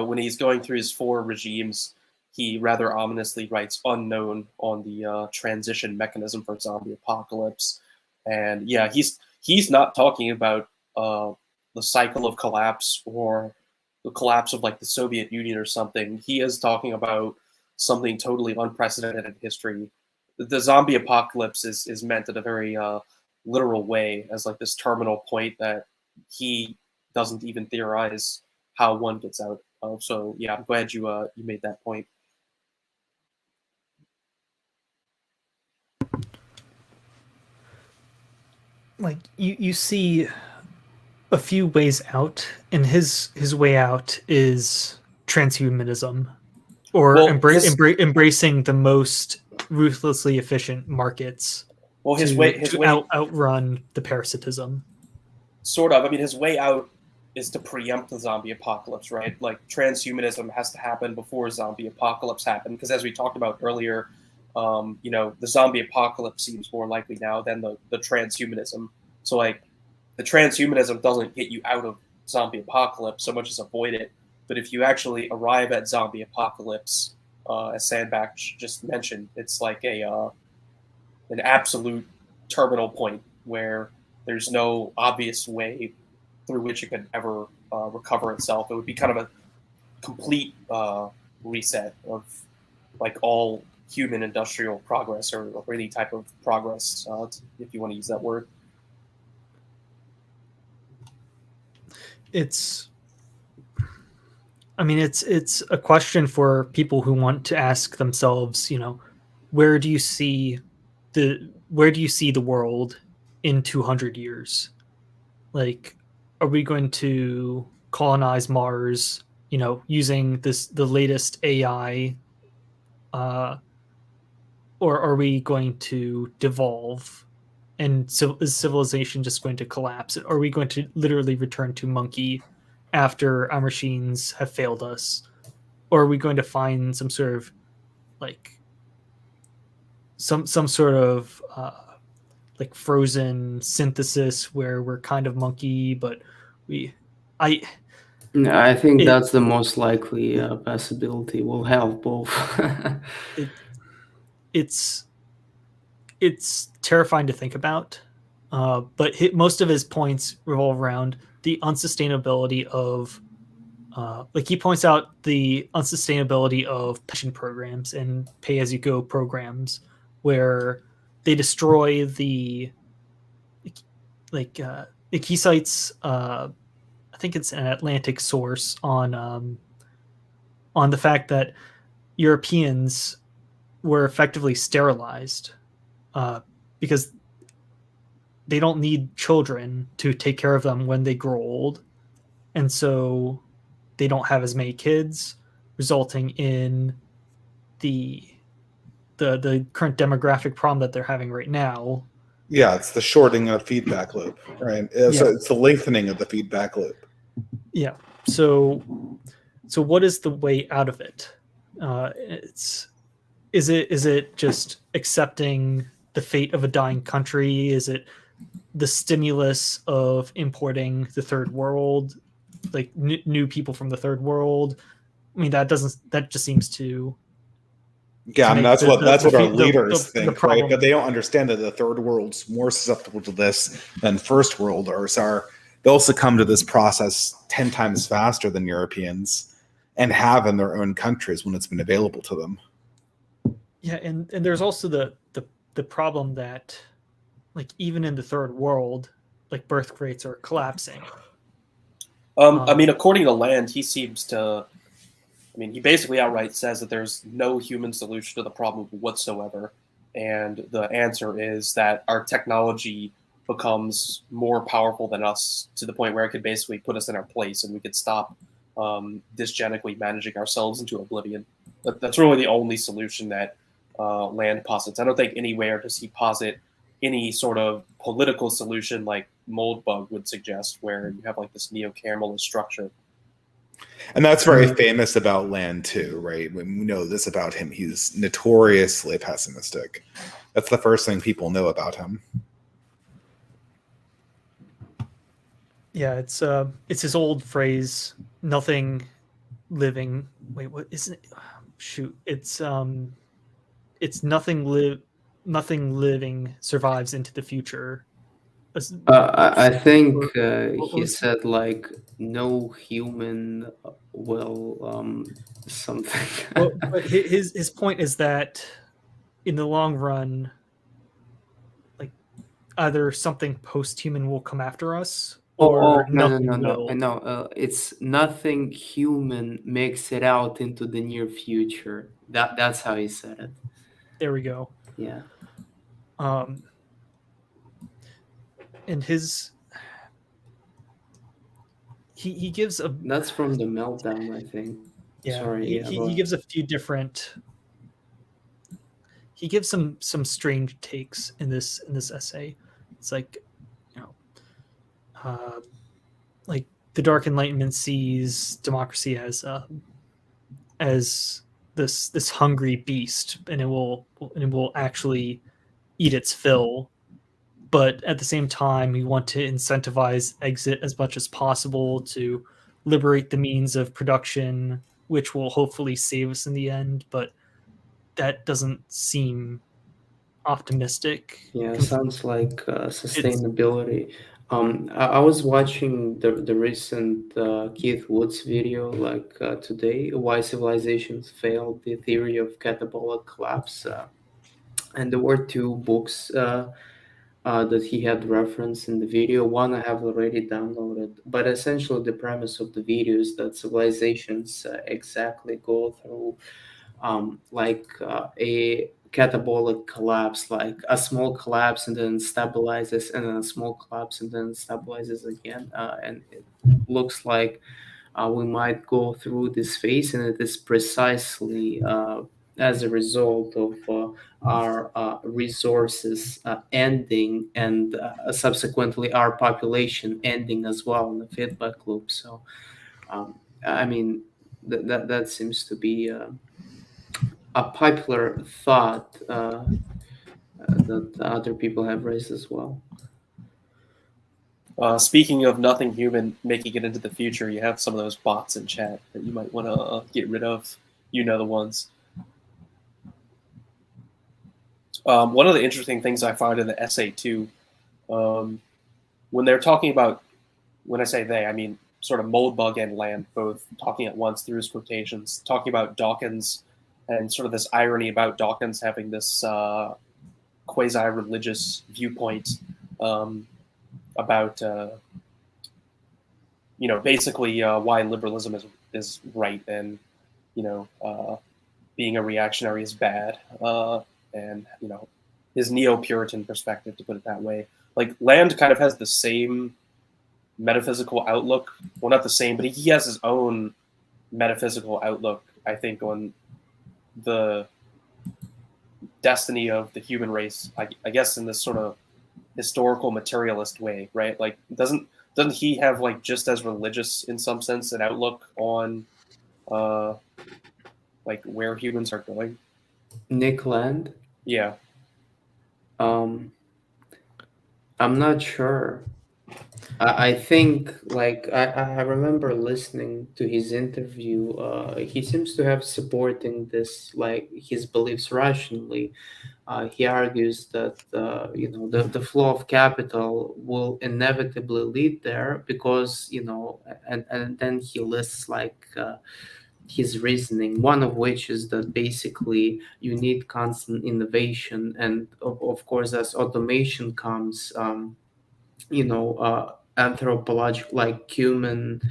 when he's going through his 4 regimes, he rather ominously writes unknown on the transition mechanism for zombie apocalypse. And yeah, he's not talking about the cycle of collapse or the collapse of like the Soviet Union or something. He is talking about something totally unprecedented in history. The zombie apocalypse is meant in a very literal way, as like this terminal point that he doesn't even theorize how one gets out of. So yeah, I'm glad you made that point. Like you see a few ways out, and his way out is transhumanism, or embracing the most ruthlessly efficient markets. Well, his to way outrun the parasitism. Sort of. I mean, his way out is to preempt the zombie apocalypse, right? Like transhumanism has to happen before zombie apocalypse happen, because as we talked about earlier, the zombie apocalypse seems more likely now than the transhumanism. So like the transhumanism doesn't get you out of zombie apocalypse so much as avoid it. But if you actually arrive at zombie apocalypse, as Sandbach just mentioned, it's like an absolute terminal point where there's no obvious way through which it could ever recover itself. It would be kind of a complete reset of like all human industrial progress or any type of progress, if you want to use that word. It's a question for people who want to ask themselves, where do you see the world in 200 years? Like, are we going to colonize Mars, using the latest AI, or are we going to devolve? And so is civilization just going to collapse? Are we going to literally return to monkey after our machines have failed us? Or are we going to find some sort of like some sort of like frozen synthesis where we're kind of monkey, but I think that's the most likely possibility. We'll have both. It's terrifying to think about, but most of his points revolve around the unsustainability of, like he points out the unsustainability of pension programs and pay-as-you-go programs, where they destroy the, like he cites, I think it's an Atlantic source on the fact that Europeans were effectively sterilized. Because they don't need children to take care of them when they grow old. And so they don't have as many kids, resulting in the current demographic problem that they're having right now. Yeah, it's the shorting of feedback loop, right? It's the lengthening of the feedback loop. Yeah. So what is the way out of it? Is it just accepting the fate of a dying country? Is it the stimulus of importing the third world, like new people from the third world? I mean, that just seems to. Yeah, I mean, that's what our leaders think, right? problem. But they don't understand that the third world's more susceptible to this than first worlders are. They'll succumb to this process 10 times faster than Europeans, and have in their own countries when it's been available to them. Yeah, and there's also the problem that, like, even in the third world, like, birth rates are collapsing. I mean, according to Land, he seems to. I mean, he basically outright says that there's no human solution to the problem whatsoever, and the answer is that our technology becomes more powerful than us to the point where it could basically put us in our place and we could stop dysgenically managing ourselves into oblivion. That's really the only solution that Land posits. I don't think anywhere does he posit any sort of political solution like Moldbug would suggest, where you have like this neo-cameralist structure. And that's very famous about Land too, right? When we know this about him, he's notoriously pessimistic. That's the first thing people know about him. Yeah, it's his old phrase, nothing living. Wait, what isn't it? Shoot, it's nothing living survives into the future. I think What he was- said like no human will something. Well, but his point is that in the long run, like either something post-human will come after us, or no, nothing will. no. It's nothing human makes it out into the near future. That's how he said it. There we go. Yeah. And he gives a That's from the Meltdown, I think. yeah. Sorry, he, yeah, he, go he ahead. gives a few different. He gives some strange takes in this essay. It's like, like the Dark Enlightenment sees democracy as this hungry beast, and it will actually eat its fill. But at the same time, we want to incentivize exit as much as possible to liberate the means of production, which will hopefully save us in the end. But that doesn't seem optimistic. Yeah, sounds like sustainability. I was watching the recent Keith Woods video today, Why Civilizations Failed, the Theory of Catabolic Collapse. And there were two books that he had referenced in the video. One I have already downloaded, but essentially the premise of the video is that civilizations exactly go through a catabolic collapse, like a small collapse and then stabilizes, and then a small collapse and then stabilizes again. And it looks like we might go through this phase, and it is precisely as a result of our resources ending, and subsequently our population ending as well in the feedback loop. So, I mean, that seems to be a popular thought that other people have raised as well. Speaking of nothing human making it into the future, you have some of those bots in chat that you might want to get rid of. You know the ones. One of the interesting things I found in the essay too, when they're talking about, when I say they, I mean sort of Moldbug and Land both talking at once through his quotations, talking about Dawkins and sort of this irony about Dawkins having this quasi-religious viewpoint about basically why liberalism is right, and being a reactionary is bad, and his neo-Puritan perspective, to put it that way. Like Land kind of has the same metaphysical outlook. Well, not the same, but he has his own metaphysical outlook, I think, on the destiny of the human race, I guess, in this sort of historical materialist way, right? Like, doesn't he have like just as religious in some sense an outlook on like where humans are going? Nick Land? Yeah. I'm not sure. I think I remember listening to his interview. He seems to have supporting this, like his beliefs rationally. He argues that the flow of capital will inevitably lead there because and then he lists his reasoning, one of which is that basically you need constant innovation, and of course as automation comes, anthropological, like human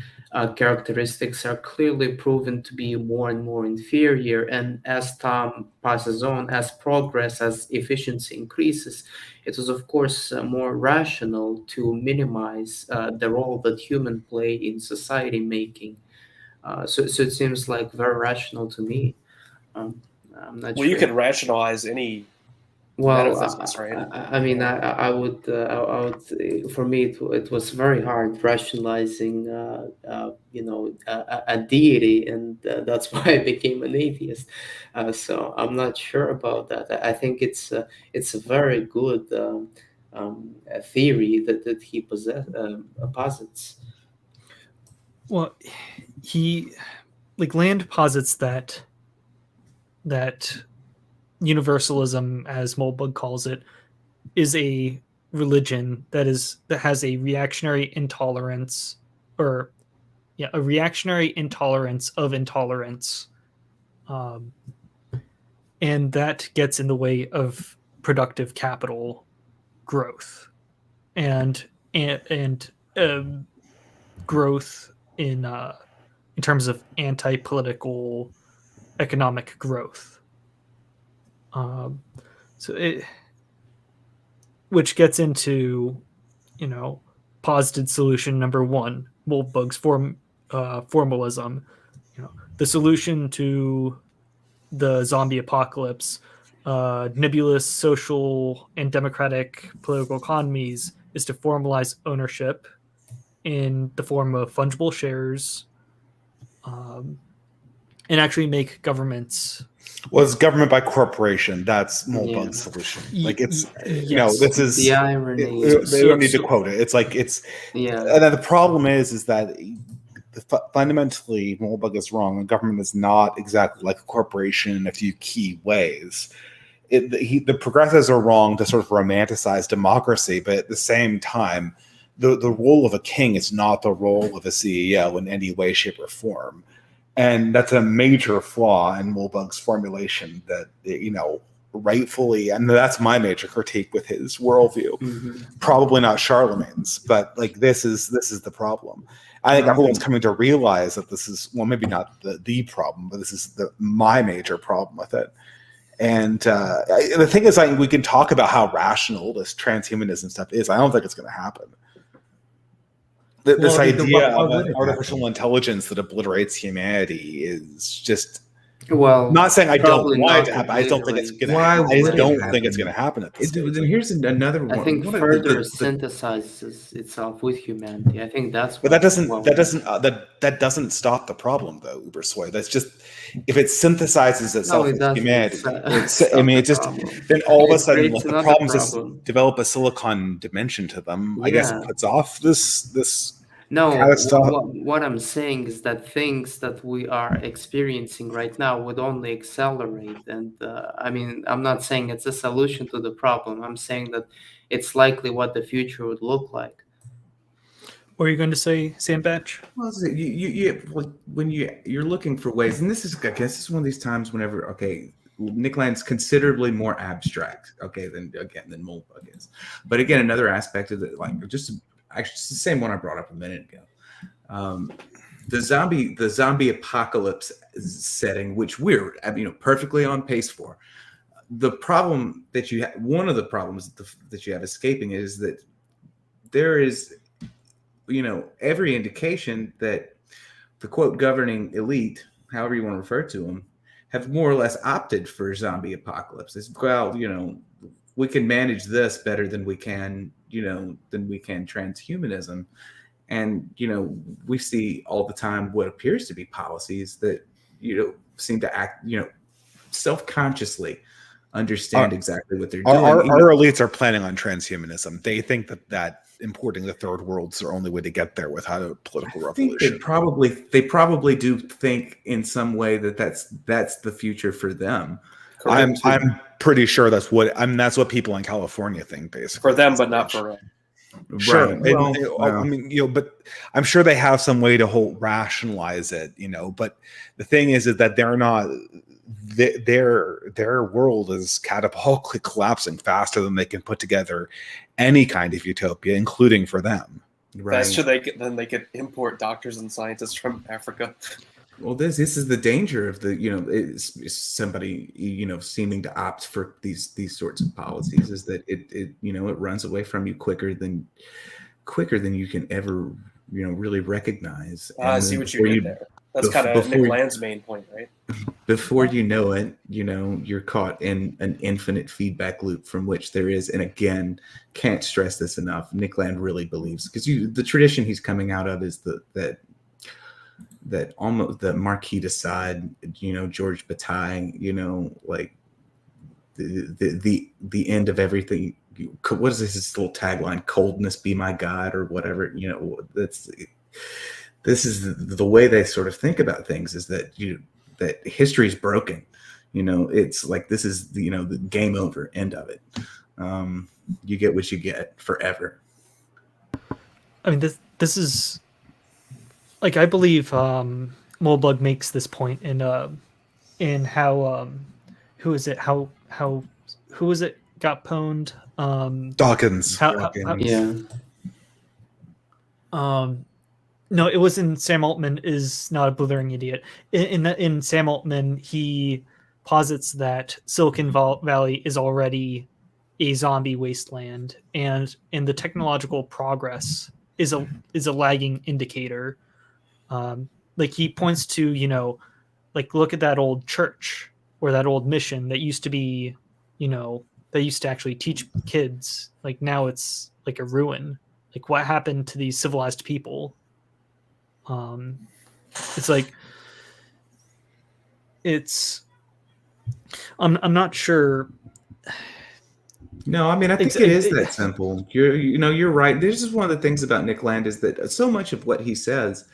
characteristics are clearly proven to be more and more inferior. And as time passes on, as progress, as efficiency increases, it is of course more rational to minimize the role that human play in society making. So it seems like very rational to me. I'm not Well, sure. you can rationalize any Well, metaphysics, right? I mean, I would, for me, it was very hard rationalizing, a deity, and that's why I became an atheist. So I'm not sure about that. I think it's a very good theory that he posits. Well, he Land posits that universalism, as Moldbug calls it, is a religion that has a reactionary intolerance, a reactionary intolerance of intolerance, and that gets in the way of productive capital growth and growth in terms of anti-political economic growth. Which gets into, posited solution number one, Moldbug's formalism. The solution to the zombie apocalypse, nebulous social and democratic political economies, is to formalize ownership in the form of fungible shares, and actually make governments. Was government by corporation. That's Moldbug's solution. Like it's, this is the irony. They don't need to quote it. It's like it's. Yeah. And then the problem is that fundamentally Moldbug is wrong. The government is not exactly like a corporation in a few key ways. The progressives are wrong to sort of romanticize democracy, but at the same time, the role of a king is not the role of a CEO in any way, shape, or form. And that's a major flaw in Moldbug's formulation that, rightfully, and that's my major critique with his worldview. Mm-hmm. Probably not Charlemagne's, but this is the problem. I think everyone's coming to realize that this is, well, maybe not the problem, but this is my major problem with it. And the thing is, we can talk about how rational this transhumanism stuff is. I don't think it's going to happen. This idea of an artificial intelligence that obliterates humanity is just. Well, not saying I don't want it to happen. I just don't think completely. it's going to happen. I just don't think it's going to happen at this stage. Then here's another one. I think further synthesizes itself with humanity. I think that's. But that doesn't stop the problem, though, Ubersoy. That's just if it synthesizes itself with humanity. Then all of a sudden, the problems just develop a silicon dimension to them. I guess it puts off this. No, what I'm saying is that things that we are experiencing right now would only accelerate. And I'm not saying it's a solution to the problem. I'm saying that it's likely what the future would look like. What are you going to say, Sam Batch? Well, when you're looking for ways, and this is one of these times whenever, Nick Land's considerably more abstract, than Moldbug is. But again, another aspect of it, actually, it's the same one I brought up a minute ago. The zombie apocalypse setting, which we're perfectly on pace for. The problem that you have, one of the problems that you have escaping is that there is, every indication that the quote governing elite, however you want to refer to them, have more or less opted for zombie apocalypse. It's, we can manage this better than we can transhumanism. And, we see all the time what appears to be policies that, seem to act, self-consciously understand exactly what they're doing. Our elites are planning on transhumanism. They think that importing the third world's the only way to get there without a political revolution. They probably do think in some way that's the future for them. I'm pretty sure that's what people in California think, basically. For them, but not for us. Sure. Right. But I'm sure they have some way to rationalize it, but the thing is that they're not, their world is catabolic collapsing faster than they can put together any kind of utopia, including for them. Right. Faster than they could import doctors and scientists from Africa. Well, this is the danger of the it's somebody seeming to opt for these sorts of policies, is that it runs away from you quicker than you can ever really recognize. I see what you did there. That's kind of Nick Land's main point, right? Before you know it, you're caught in an infinite feedback loop from which there is, and again, can't stress this enough, Nick Land really believes, because the tradition he's coming out of is that almost the Marquis de Sade, George Bataille, like the end of everything. What is this little tagline? Coldness be my God, or whatever. This is the way they sort of think about things, is that that history is broken. It's like, this is the game over, end of it. You get what you get forever. I mean, this is, like, I believe Moldbug makes this point in how who is it got pwned? Dawkins. Yeah. No, it was in Sam Altman is Not a Blithering Idiot. In Sam Altman, he posits that Silicon Valley is already a zombie wasteland, and the technological progress is a lagging indicator. Like, he points to, like, look at that old church or that old mission that used to be, that used to actually teach kids. Like, now it's like a ruin. Like, what happened to these civilized people? It's like, I'm not sure. No, I mean, I think it is that simple. You're right. This is one of the things about Nick Land, is that so much of what he says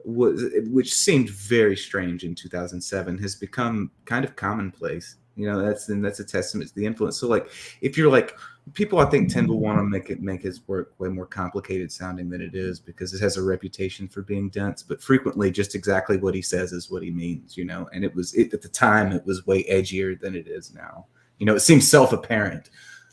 which seemed very strange in 2007, has become kind of commonplace. That's a testament to the influence. So, like, if you're like, people, I think, tend to want to make his work way more complicated sounding than it is, because it has a reputation for being dense, but frequently just exactly what he says is what he means, and at the time it was way edgier than it is now. It seems self-apparent.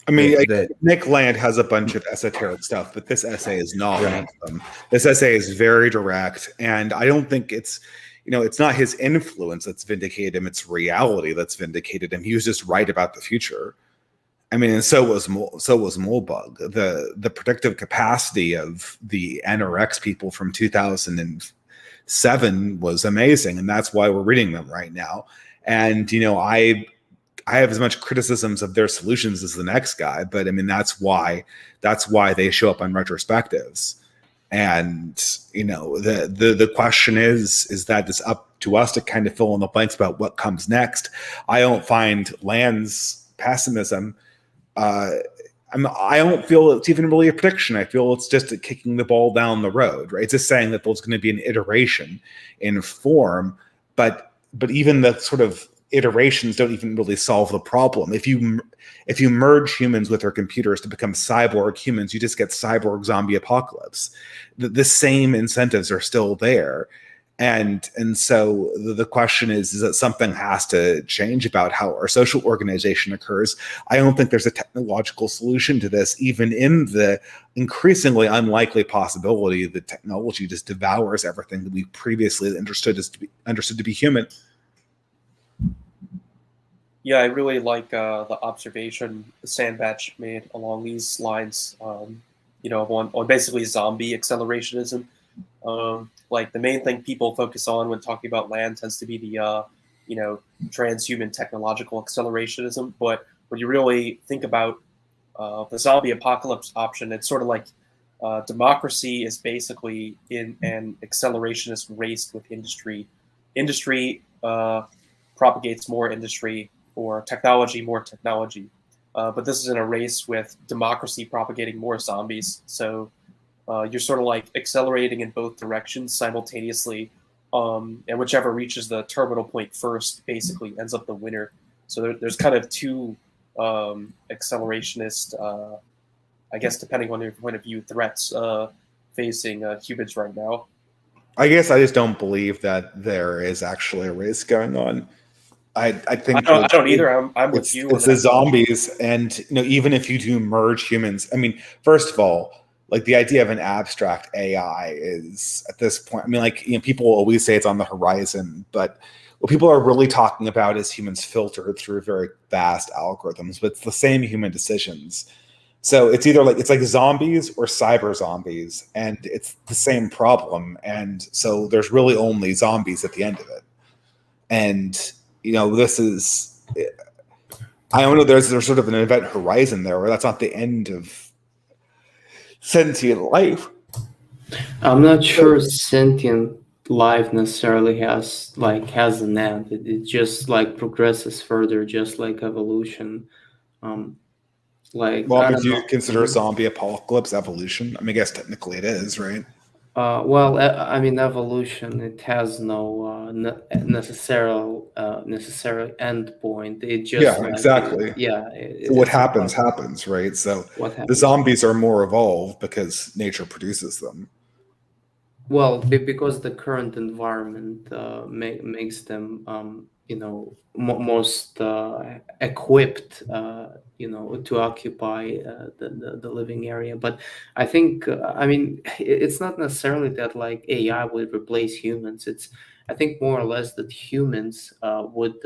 I mean, Nick Land has a bunch of esoteric stuff, but this essay is not one of them. This essay is very direct, and I don't think it's, it's not his influence that's vindicated him. It's reality that's vindicated him. He was just right about the future. I mean, and so was Moldbug. The predictive capacity of the NRX people from 2007 was amazing, and that's why we're reading them right now. And I have as much criticisms of their solutions as the next guy, but I mean, that's why they show up on retrospectives. And the question is that it's up to us to kind of fill in the blanks about what comes next. I don't find Land's pessimism. I don't feel it's even really a prediction. I feel it's just kicking the ball down the road, right? It's just saying that there's going to be an iteration in form, but even the sort of iterations don't even really solve the problem. If you merge humans with their computers to become cyborg humans, you just get cyborg zombie apocalypse. The same incentives are still there. And so the question is that something has to change about how our social organization occurs. I don't think there's a technological solution to this, even in the increasingly unlikely possibility that technology just devours everything that we previously understood to be human. Yeah, I really like the observation Sandbach made along these lines, on basically zombie accelerationism. Like, the main thing people focus on when talking about Land tends to be the, transhuman technological accelerationism. But when you really think about the zombie apocalypse option, it's sort of like democracy is basically in an accelerationist race with industry. Industry propagates more industry, or technology more technology. But this is in a race with democracy propagating more zombies. So you're sort of like accelerating in both directions simultaneously, and whichever reaches the terminal point first basically ends up the winner. So there's kind of two accelerationist, I guess, depending on your point of view, threats facing humans right now. I guess I just don't believe that there is actually a race going on. I think I don't either. I'm with you. It's the zombies, and even if you do merge humans, I mean, first of all, like the idea of an abstract AI is at this point, I mean, like, people always say it's on the horizon, but what people are really talking about is humans filtered through very vast algorithms, but it's the same human decisions. So it's either like, it's like zombies or cyber zombies, and it's the same problem. And so there's really only zombies at the end of it. And, this is, I don't know, there's sort of an event horizon there where that's not the end of sentient life. I'm not sure sentient life necessarily has an end. It just like progresses further, just like evolution. Well, I do don't you know. consider zombie apocalypse evolution? I mean, I guess technically it is, right? Well, I mean, evolution, it has no necessary end point. It just Yeah, exactly. So what happens, right? So what the happens. zombies are more evolved because nature produces them. Well, because the current environment makes them, most equipped, to occupy the living area. But I think, I mean, it's not necessarily that like AI would replace humans. I think more or less that humans would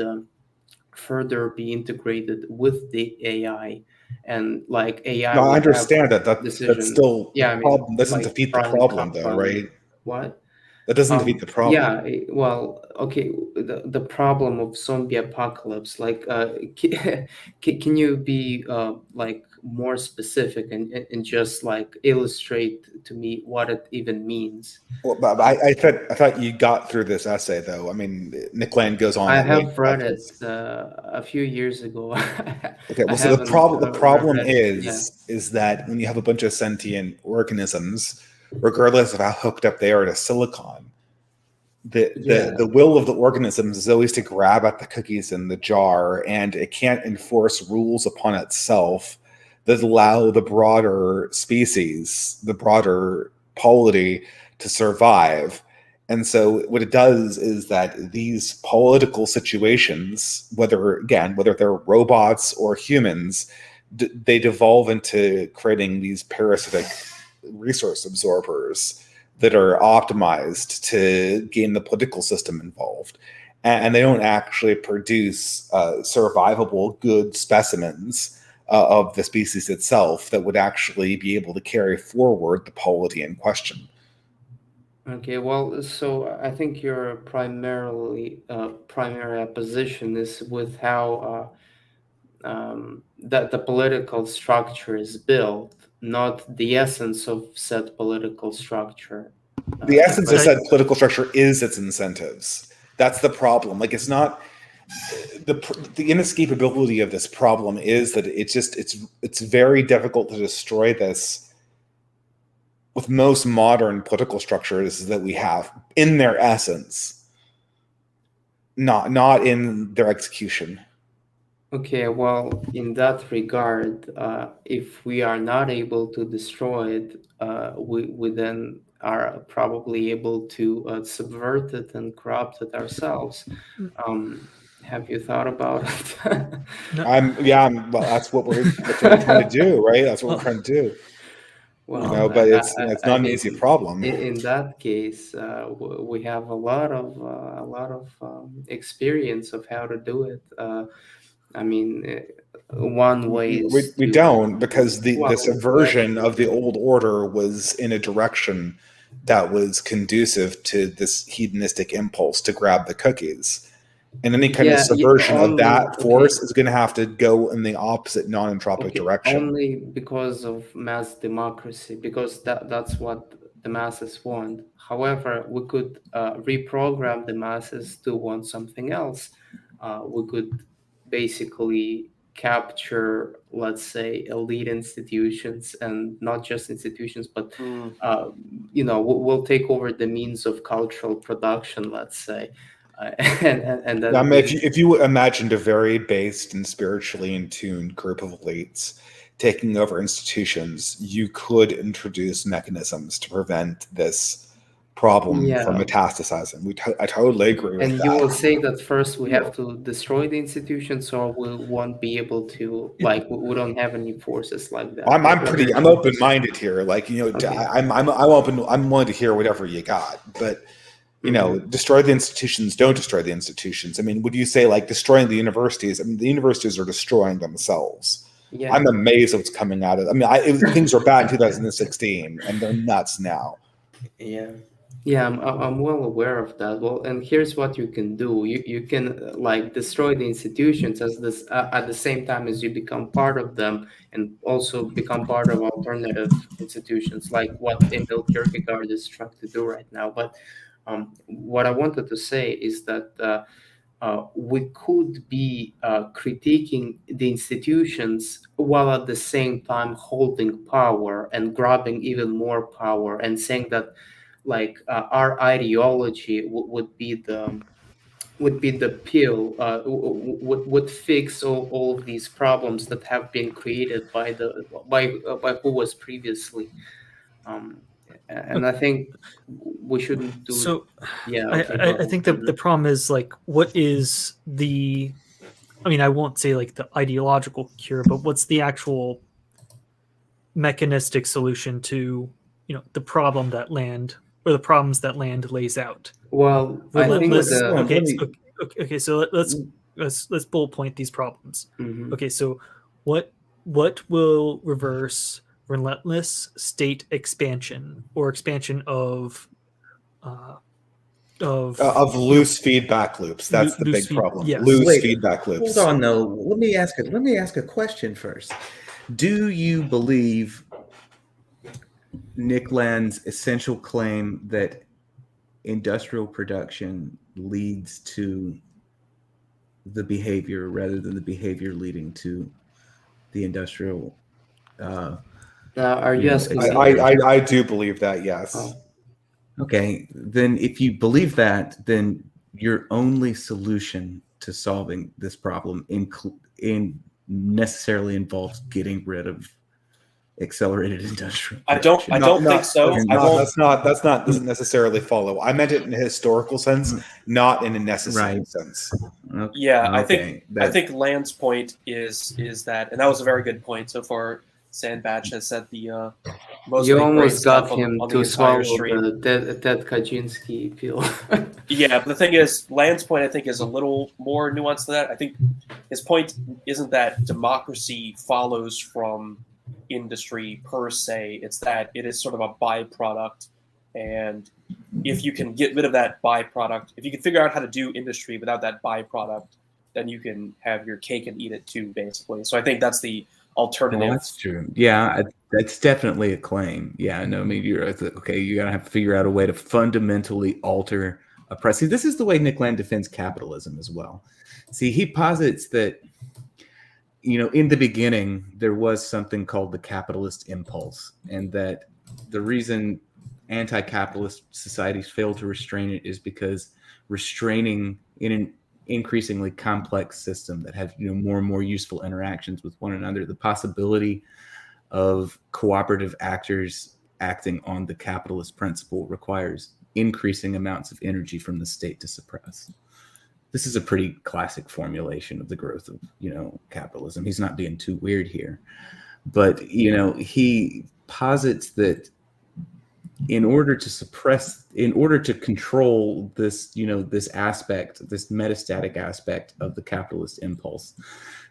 further be integrated with the AI, and like AI No, I would have understand that. That's decision. still the Yeah, I mean, problem. Doesn't like defeat the pro and problem, though, con. right? What? That doesn't defeat the problem. Yeah, well, okay, the problem of zombie apocalypse, like, can you be like more specific and just like illustrate to me what it even means? Well, but I thought you got through this essay, though. I mean, Nick Land goes on. I at length have about read it this. a few years ago. Okay, I well, so haven't the problem read it. Yeah. is that when you have a bunch of sentient organisms, regardless of how hooked up they are to silicon, the will of the organisms is always to grab at the cookies in the jar, and it can't enforce rules upon itself that allow the broader species, the broader polity, to survive. And so what it does is that these political situations, whether they're robots or humans, they devolve into creating these parasitic resource absorbers that are optimized to gain the political system involved. And they don't actually produce survivable, good specimens of the species itself that would actually be able to carry forward the polity in question. Okay, well, so I think your primary opposition is with how that the political structure is built, not the essence of said political structure. The essence of But said political structure is its incentives. That's the problem. Like, it's not the inescapability of this problem is that it's very difficult to destroy this with most modern political structures that we have in their essence, not in their execution. Okay, well, in that regard, if we are not able to destroy it, we then are probably able to subvert it and corrupt it ourselves. Have you thought about it? no, Well, that's what we're trying to do, right? That's what we're trying to do. Well, But it's not an easy problem. in that case, we have a lot of experience of how to do it. I mean, one way is We to, don't, because the well, subversion of the actually, old order was in a direction that was conducive to this hedonistic impulse to grab the cookies. And any kind of subversion of that force is going to have to go in the opposite non-entropic direction. only because of mass democracy, because that's what the masses want. However, we could reprogram the masses to want something else. We could basically capture, let's say, elite institutions, and not just institutions, but we'll take over the means of cultural production, let's say. And then I mean, if you imagined a very based and spiritually in tune group of elites taking over institutions, you could introduce mechanisms to prevent this problem Yeah. from metastasizing. I totally agree with And that. you will say that first we have to destroy the institutions, or we won't be able to, like, we don't have any forces like that. I'm What- open-minded here. Like, Okay. I'm open. I'm willing to hear whatever you got, but destroy the institutions. Don't destroy the institutions. I mean, would you say like destroying the universities? I mean, the universities are destroying themselves. Yeah. I'm amazed what's coming out of. I mean, things were bad in 2016, and they're nuts now. Yeah, I'm well aware of that. Well, and here's what you can do. You can like destroy the institutions as this at the same time as you become part of them, and also become part of alternative institutions, like what Emil Kierkegaard is trying to do right now. But what I wanted to say is that we could be critiquing the institutions while at the same time holding power and grabbing even more power, and saying that like our ideology would be the pill, would fix all of these problems that have been created by who was previously, and I think we shouldn't do. So Yeah, okay, go I ahead. think the problem is like, what is the, I mean, I won't say like the ideological cure, but what's the actual mechanistic solution to, the problem that land, or the problems that land lays out? Well, I think okay, so let's bullet point these problems. Mhm. Okay, so what will reverse relentless state expansion, or expansion of loose feedback loops? That's the big problem. Yes. Loose feedback loops. Hold on, though. Let me ask a question first. Do you believe Nick Land's essential claim that industrial production leads to the behavior rather than the behavior leading to the industrial? Are you asking? I do believe that, yes. Oh. Okay, then if you believe that, then your only solution to solving this problem necessarily involves getting rid of accelerated industrial production. I don't think so. That doesn't necessarily follow. I meant it in a historical sense, not in a necessary sense. Yeah, Okay, I think Land's point is that, and that was a very good point so far. Sandbach has said the most. You almost got him on to the swallow stream. the Ted Kaczynski pill. Yeah, but the thing is, Land's point, I think, is a little more nuanced than that. I think his point isn't that democracy follows from industry per se. It's that it is sort of a byproduct, and if you can get rid of that byproduct, if you can figure out how to do industry without that byproduct, then you can have your cake and eat it too, basically. So I think that's the alternative. Well, that's true. Yeah, that's definitely a claim. Yeah, no, I mean, you're okay. You gotta have to figure out a way to fundamentally alter oppress. See, this is the way Nick Land defends capitalism as well. See, he posits that, in the beginning there was something called the capitalist impulse, and that the reason anti-capitalist societies fail to restrain it is because restraining in an increasingly complex system that has more and more useful interactions with one another, the possibility of cooperative actors acting on the capitalist principle requires increasing amounts of energy from the state to suppress. This is a pretty classic formulation of the growth of capitalism. He's not being too weird here, but he posits that in order to control this, this aspect, this metastatic aspect of the capitalist impulse,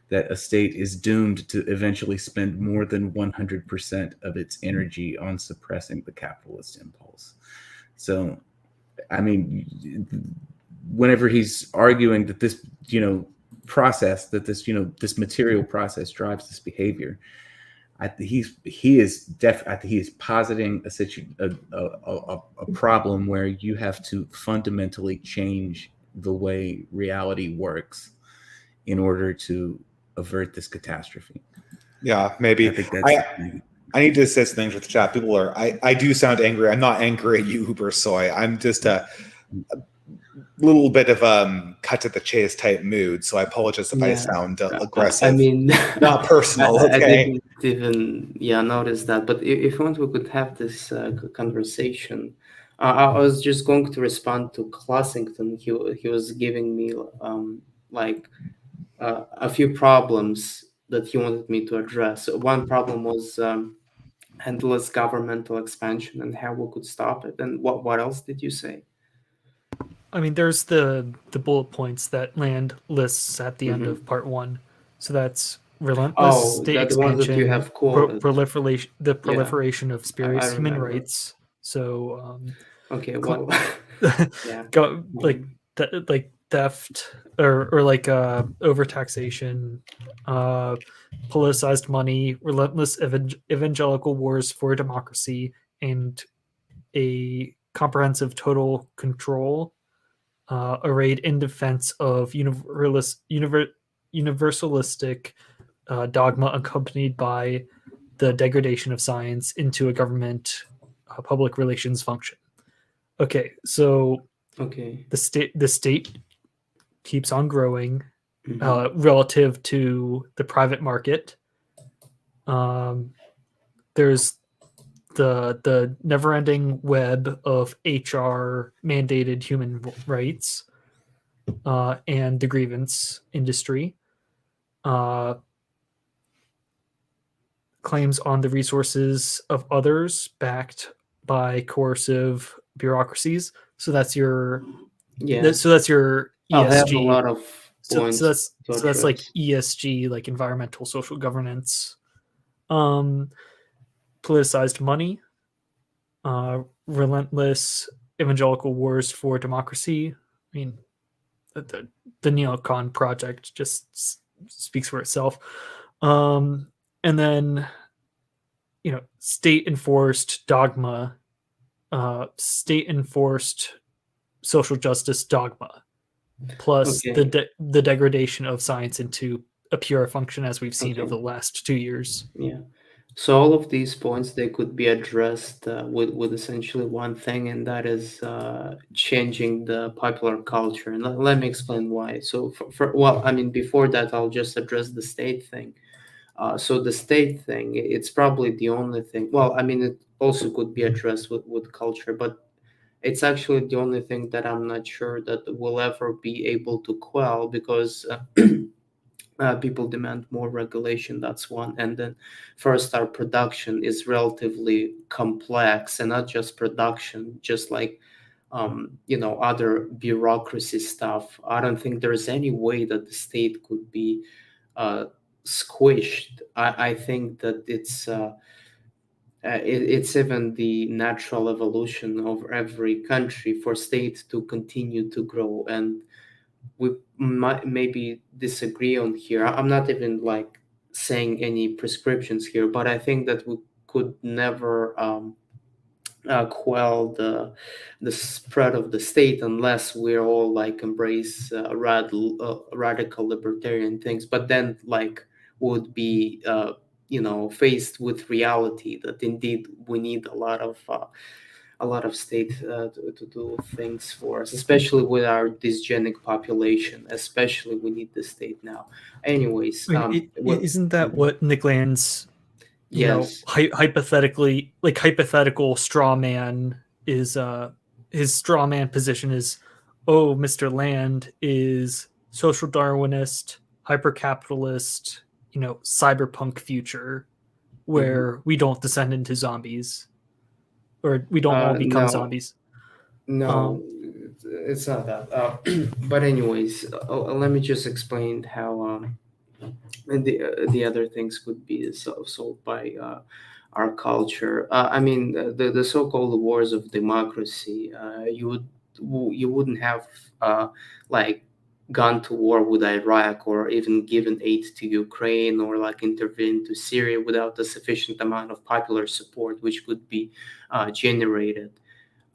that a state is doomed to eventually spend more than 100% of its energy on suppressing the capitalist impulse. So, I mean, whenever he's arguing that this, process, that this, this material process drives this behavior, he is positing a problem where you have to fundamentally change the way reality works in order to avert this catastrophe. Yeah, maybe. I need to assist things with the chat. People are. I do sound angry. I'm not angry at you, Ubersoy. I'm just a little bit of cut to the chase type mood. So I apologize if I sound aggressive. I mean, not personal. I Okay. didn't even notice that. But if you want, we could have this conversation I was just going to respond to Classington. He was giving me like a few problems that he wanted me to address. One problem was endless governmental expansion and how we could stop it. And what else did you say? I mean, there's the bullet points that Land lists at the end Mhm. of part 1. So that's relentless Oh, state the ones that you expansion, have quoted. proliferation of I spurious human remember. rights. So Okay, well, yeah. go like theft or like overtaxation, politicized money, relentless evangelical wars for democracy, and a comprehensive total control arrayed in defense of universalistic dogma accompanied by the degradation of science into a government public relations function. Okay, so Okay. the state keeps on growing Mhm. relative to the private market. There's the never-ending web of HR mandated human rights and the grievance industry. Claims on the resources of others backed by coercive bureaucracies. So that's your Yeah. so that's your I'll have a ESG. lot of So points to that's like address. ESG, like environmental social governance. Politicized money, relentless evangelical wars for democracy. I mean, the neocon project just speaks for itself. And then, state enforced dogma, state enforced social justice dogma, plus Okay. the degradation of science into a pure function, as we've seen Okay. over the last 2 years. Yeah. So all of these points, they could be addressed with essentially one thing, and that is changing the popular culture. And let me explain why. So well, I mean, before that, I'll just address the state thing. So the state thing, it's probably the only thing. Well, I mean, it also could be addressed with culture, but it's actually the only thing that I'm not sure that will ever be able to quell, because people demand more regulation. That's one. And then first, our production is relatively complex, and not just production, just like other bureaucracy stuff. I don't think there's any way that the state could be uh, squished. I think that it's even the natural evolution of every country for state to continue to grow. And we might maybe disagree on here. I'm not even like saying any prescriptions here, but I think that we could never quell the spread of the state unless we're all like embrace radical libertarian things. But then like would be faced with reality that indeed we need a lot of state to do things for us, especially with our dysgenic population. Especially we need the state now. Anyways, I mean, isn't that Mhm. what Nick Land's Yes. hypothetical straw man is? His straw man position is, oh, Mr. Land is social Darwinist, hyper capitalist, cyberpunk future Mhm. where we don't descend into zombies or we don't all become No, zombies. no, it's not that. But anyways, let me just explain how and the other things could be solved by our culture. I mean, the so-called wars of democracy. You wouldn't have like gone to war with Iraq, or even given aid to Ukraine, or like intervened to Syria without a sufficient amount of popular support, which could be generated.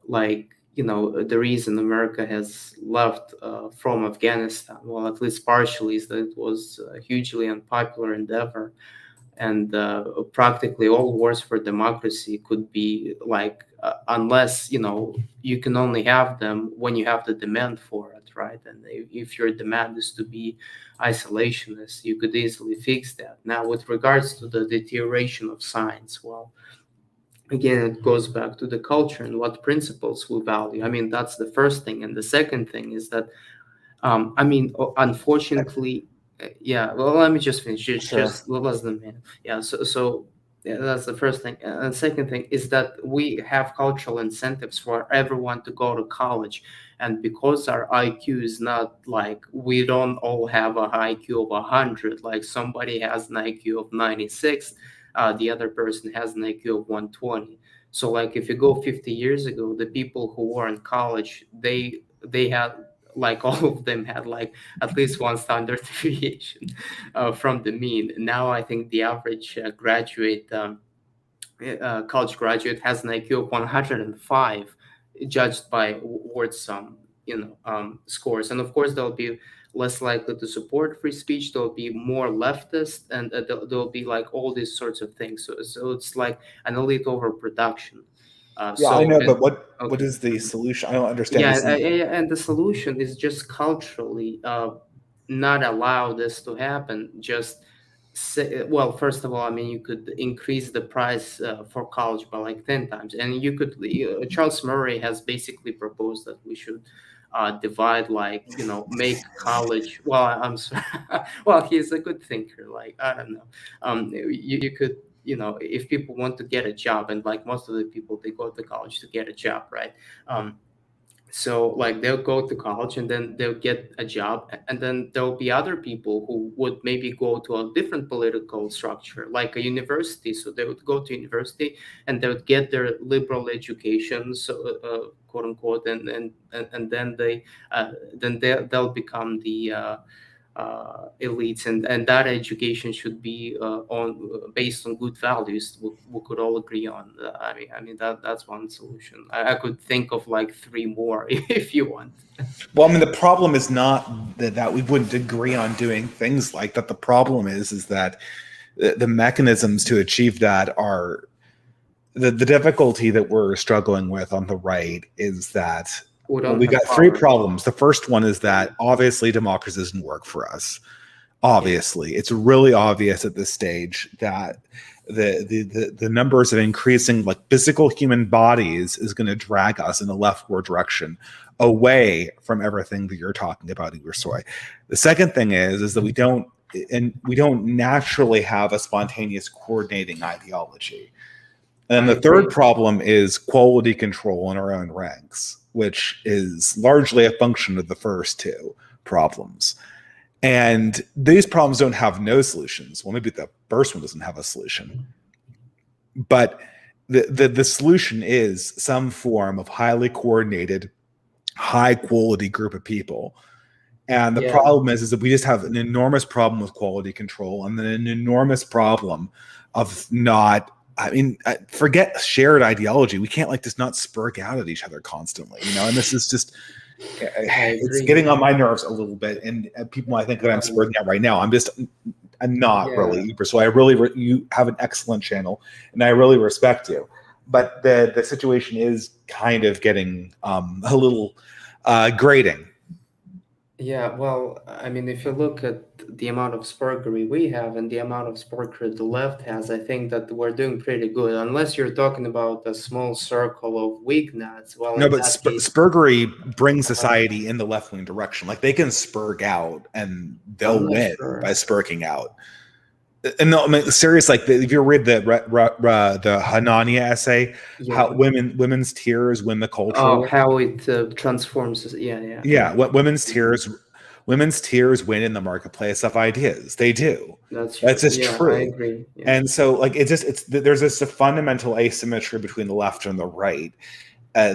Like, the reason America has left from Afghanistan, well, at least partially, is that it was a hugely unpopular endeavor. And practically all wars for democracy could be like, unless you can only have them when you have the demand for it, right? And if your demand is to be isolationist, you could easily fix that. Now, with regards to the deterioration of science, well, again, it goes back to the culture and what principles we value. I mean, that's the first thing. And the second thing is that, I mean, unfortunately, yeah, well, let me just finish. Sure. Just less than a minute. Yeah, so yeah, that's the first thing. And the second thing is that we have cultural incentives for everyone to go to college. And because our IQ is not like, we don't all have a IQ of 100, like somebody has an IQ of 96, the other person has an IQ of 120. So like if you go 50 years ago, the people who were in college, they had, like, all of them had like at least one standard deviation from the mean. Now I think the average college graduate has an IQ of 105, judged by words scores. And of course, they'll be less likely to support free speech. They'll be more leftist, and there'll be like all these sorts of things. So it's like an elite overproduction. Yeah, I know, but what Okay. is the solution? I don't understand Yeah, this. and the solution is just culturally not allow this to happen. Just say, well, first of all, I mean, you could increase the price for college by like 10 times, and you could. Charles Murray has basically proposed that we should divide, like, make college. Well, I'm sorry. Well, he's a good thinker. Like, I don't know. You could. If people want to get a job, and like most of the people, they go to college to get a job, right? So like they'll go to college and then they'll get a job, and then there'll be other people who would maybe go to a different political structure like a university. So they would go to university and they would get their liberal education, so quote unquote, and then they'll become the elites, and that education should be based on good values we could all agree on. I mean that's one solution. I could think of like three more if you want. Well, I mean, the problem is not that we wouldn't agree on doing things like that. The problem is that the mechanisms to achieve that are the difficulty that we're struggling with on the right is that we got three problems. The first one is that obviously democracy doesn't work for us. Obviously, it's really obvious at this stage that the numbers of increasing like physical human bodies is going to drag us in a leftward direction, away from everything that you're talking about, Ubersoy. The second thing is that we don't naturally have a spontaneous coordinating ideology. And the third problem is quality control in our own ranks, which is largely a function of the first two problems. And these problems don't have no solutions. Well, maybe the first one doesn't have a solution. But the solution is some form of highly coordinated, high quality group of people. And the problem is that we just have an enormous problem with quality control, and then an enormous problem of not, I mean, forget shared ideology. We can't like just not spurg out at each other constantly, and this is just, it's getting on my nerves a little bit. And people might think that I'm spurging out right now. I'm not really. So you have an excellent channel and I really respect you. But the situation is kind of getting a little grating. Yeah, well, I mean, if you look at the amount of spurgery we have and the amount of spurgery the left has, I think that we're doing pretty good. Unless you're talking about a small circle of weak nuts. Well, no, but spurgery brings society in the left-wing direction. Like they can spurg out and they'll win by spurging out. And no, I mean, serious. Like if you read the Hanania essay, how women's tears win the culture. Oh, how it transforms. Yeah. Women's tears win in the marketplace of ideas. They do. That's just true. I agree. Yeah. And so, like, there's this a fundamental asymmetry between the left and the right.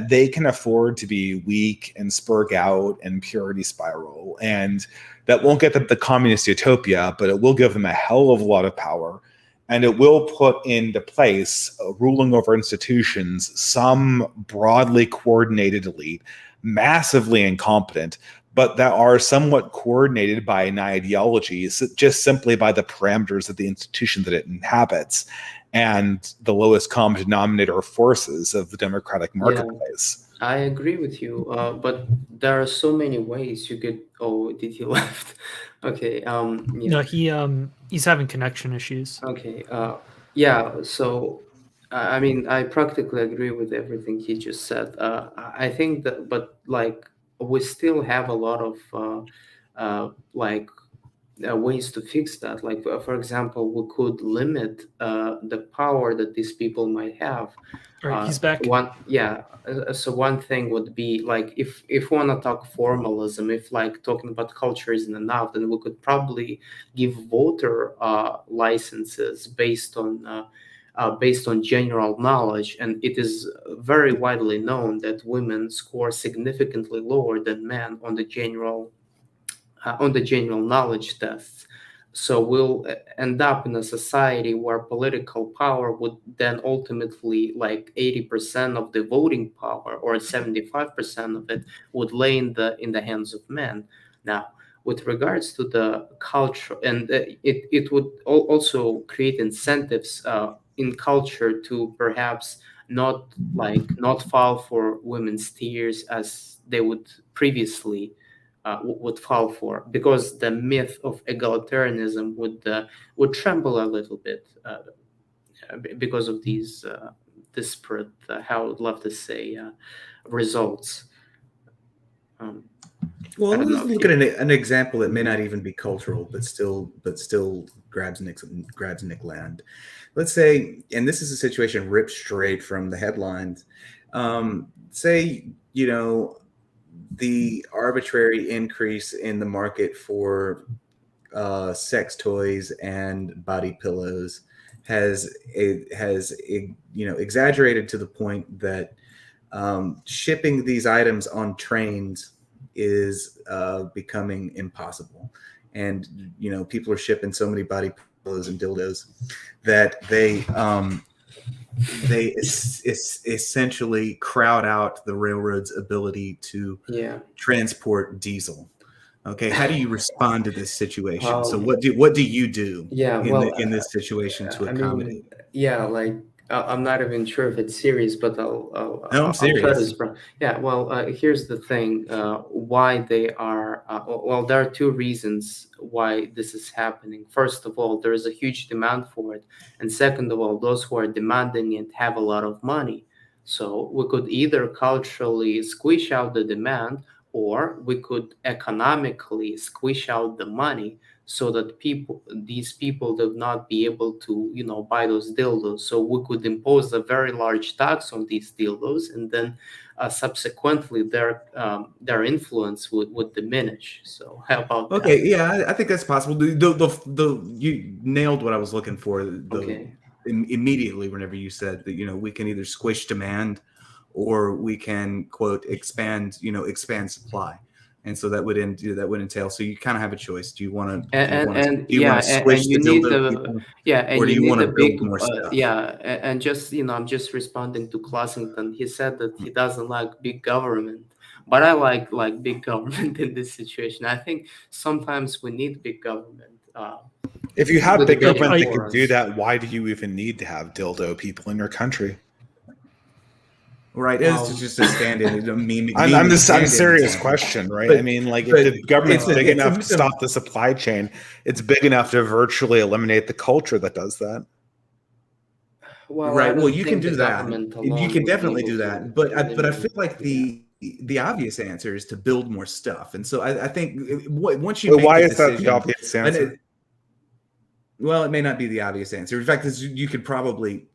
They can afford to be weak and spurg out and purity spiral, and that won't get them the communist utopia, but it will give them a hell of a lot of power, and it will put into place, ruling over institutions, some broadly coordinated elite, massively incompetent, but that are somewhat coordinated by an ideology, just simply by the parameters of the institution that it inhabits and the lowest common denominator forces of the democratic marketplace. I agree with you, but there are so many ways you could. Oh, did he left? Okay. No, he's having connection issues. Okay. So I mean, I practically agree with everything he just said. I think that, but like, we still have a lot of like ways to fix that. Like, for example, we could limit the power that these people might have. All right, he's back. So one thing would be like, if we want to talk formalism, if like talking about culture isn't enough, then we could probably give voter licenses based on general knowledge. And it is very widely known that women score significantly lower than men on the general knowledge tests. So we'll end up in a society where political power would then ultimately, like 80% of the voting power or 75% of it would lay in the hands of men. Now, with regards to the culture, and it would also create incentives in culture to perhaps not fall for women's tears as they would previously would fall for, because the myth of egalitarianism would tremble a little bit because of these disparate, how I would love to say, results. Well, I don't let's know if look you- at an example that may not even be cultural, but still grabs Nick Land. Let's say, and this is a situation ripped straight from the headlines. Say, the arbitrary increase in the market for sex toys and body pillows has exaggerated to the point that shipping these items on trains is becoming impossible, and people are shipping so many body pillows and dildos that they essentially crowd out the railroad's ability to transport diesel. Okay, how do you respond to this situation? So what do you do in this situation to accommodate? I'm not even sure if it's serious, but I'm serious. Here's the thing: why they are. There are two reasons why this is happening. First of all, there is a huge demand for it, and second of all, those who are demanding it have a lot of money. So we could either culturally squish out the demand, or we could economically squish out the money, so that these people would not be able to, buy those dildos. So we could impose a very large tax on these dildos, and then subsequently their influence would diminish. So how about that? Okay, yeah, I think that's possible. You nailed what I was looking for. Immediately, whenever you said that, we can either squish demand, or we can, quote, expand supply. And so that would entail. So you kind of have a choice. Do you want to squish the dildo people? Or do you want to build more stuff? And just I'm just responding to Classington. He said that he doesn't like big government, but I like big government in this situation. I think sometimes we need big government. If you have big government that can do that, why do you even need to have dildo people in your country? Right, it's just a stand-in. I'm serious question, right? But, if the government's big enough to stop the supply chain, it's big enough to virtually eliminate the culture that does that. Well, you can do that. You can definitely do that. But I feel like the obvious answer is to build more stuff. And so I think once you make why the is that decision, the obvious answer? Well, it may not be the obvious answer. In fact, you could probably,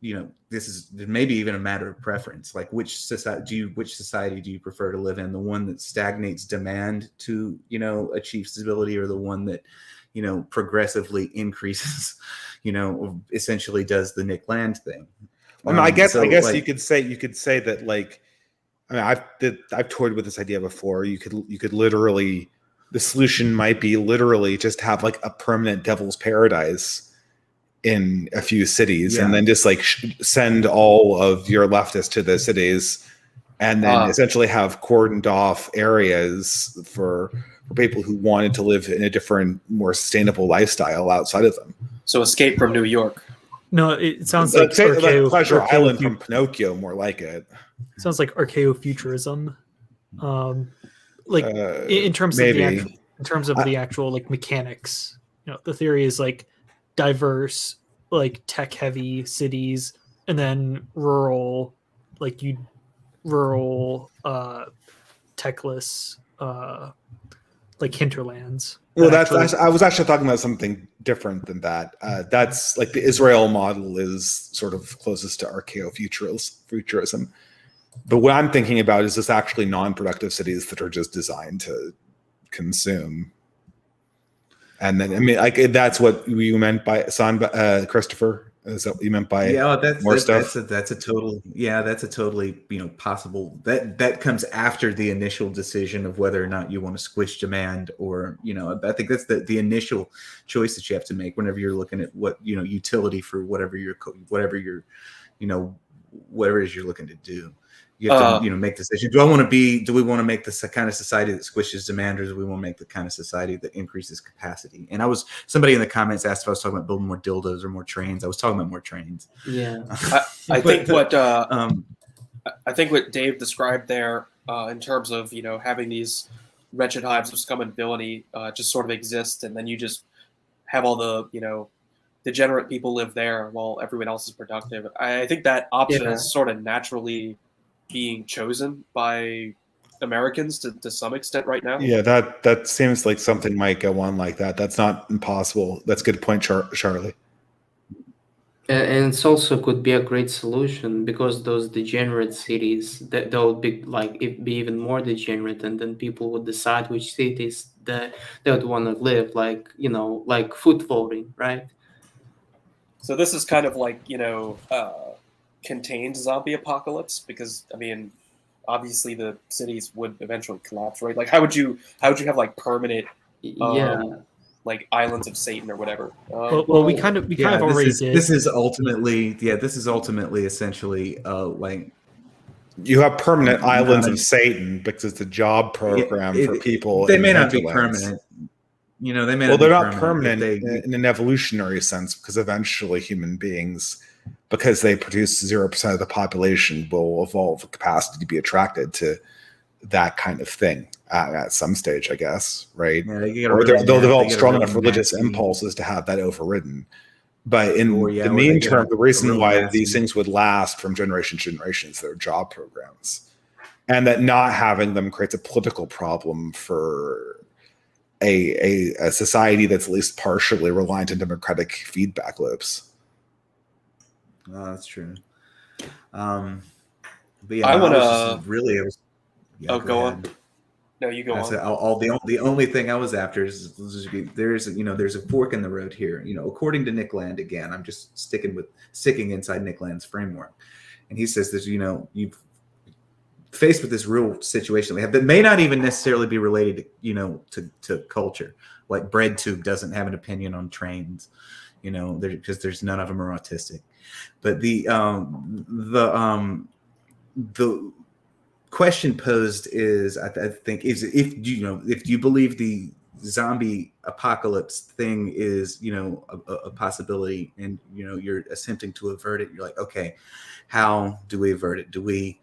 this is maybe even a matter of preference. Like, which society do you prefer to live in? The one that stagnates demand to, achieve stability, or the one that, progressively increases, essentially does the Nick Land thing? I guess you could say that, I've toyed with this idea before. You could literally, the solution might be literally just have like a permanent devil's paradise in a few cities, and then just send all of your leftists to the cities, and then essentially have cordoned off areas for people who wanted to live in a different, more sustainable lifestyle outside of them. So Escape from New York. No, it sounds like Pleasure Island from Pinocchio, more like it. Sounds like archaeofuturism. In terms of the actual mechanics, the theory is diverse, tech heavy cities and then rural, like rural, techless, like hinterlands. Well, that actually- I was actually talking about something different than that. That's like the Israel model is sort of closest to archaeofuturism. But what I'm thinking about is just actually non-productive cities that are just designed to consume. And then, I mean, like that's what you meant by Christopher. Is that what you meant by more stuff? That's a totally possible that comes after the initial decision of whether or not you want to squish demand, or I think that's the initial choice that you have to make whenever you're looking at what utility for whatever it is you're looking to do. You have to make decisions. Do we want to make this kind of society that squishes demand, or do we want to make the kind of society that increases capacity? And somebody in the comments asked if I was talking about building more dildos or more trains. I was talking about more trains. Yeah. I think I think what Dave described there, in terms of having these wretched hives of scum and villainy just sort of exist, and then you just have all the degenerate people live there while everyone else is productive. I think that option is sort of naturally being chosen by Americans to some extent right now. Yeah, that seems like something might go on like that. That's not impossible. That's a good point, Charlie. And it's also could be a great solution, because those degenerate cities, they'll be even more degenerate, and then people would decide which cities they would want to live, like foot voting, right? So this is kind of like contained zombie apocalypse, because I mean, obviously the cities would eventually collapse, right? Like how would you have like permanent like islands of Satan or whatever? Well, we kind of already did. This is ultimately essentially like you have permanent islands of Satan because it's a job program for people. They may not be permanent. They may. Well, they're not permanent in an evolutionary sense, because eventually human beings, because they produce 0% of the population, will evolve a capacity to be attracted to that kind of thing at some stage, I guess, right? Yeah, or they'll develop strong enough religious impulses to have that overridden. But in the mean term, the reason why these things would last from generation to generation is their job programs, and that not having them creates a political problem for a society that's at least partially reliant on democratic feedback loops. Oh, that's true. But yeah, I want to really. Go on. No, you go on. The only thing I was after is there's a fork in the road here. According to Nick Land, again, I'm just sticking inside Nick Land's framework, and he says that you've faced with this real situation we have that may not even necessarily be related to culture. Like BreadTube doesn't have an opinion on trains, because there's none of them are autistic. But the question posed is, I think, is if you believe the zombie apocalypse thing is a possibility, and you're attempting to avert it, you're like, okay, how do we avert it? Do we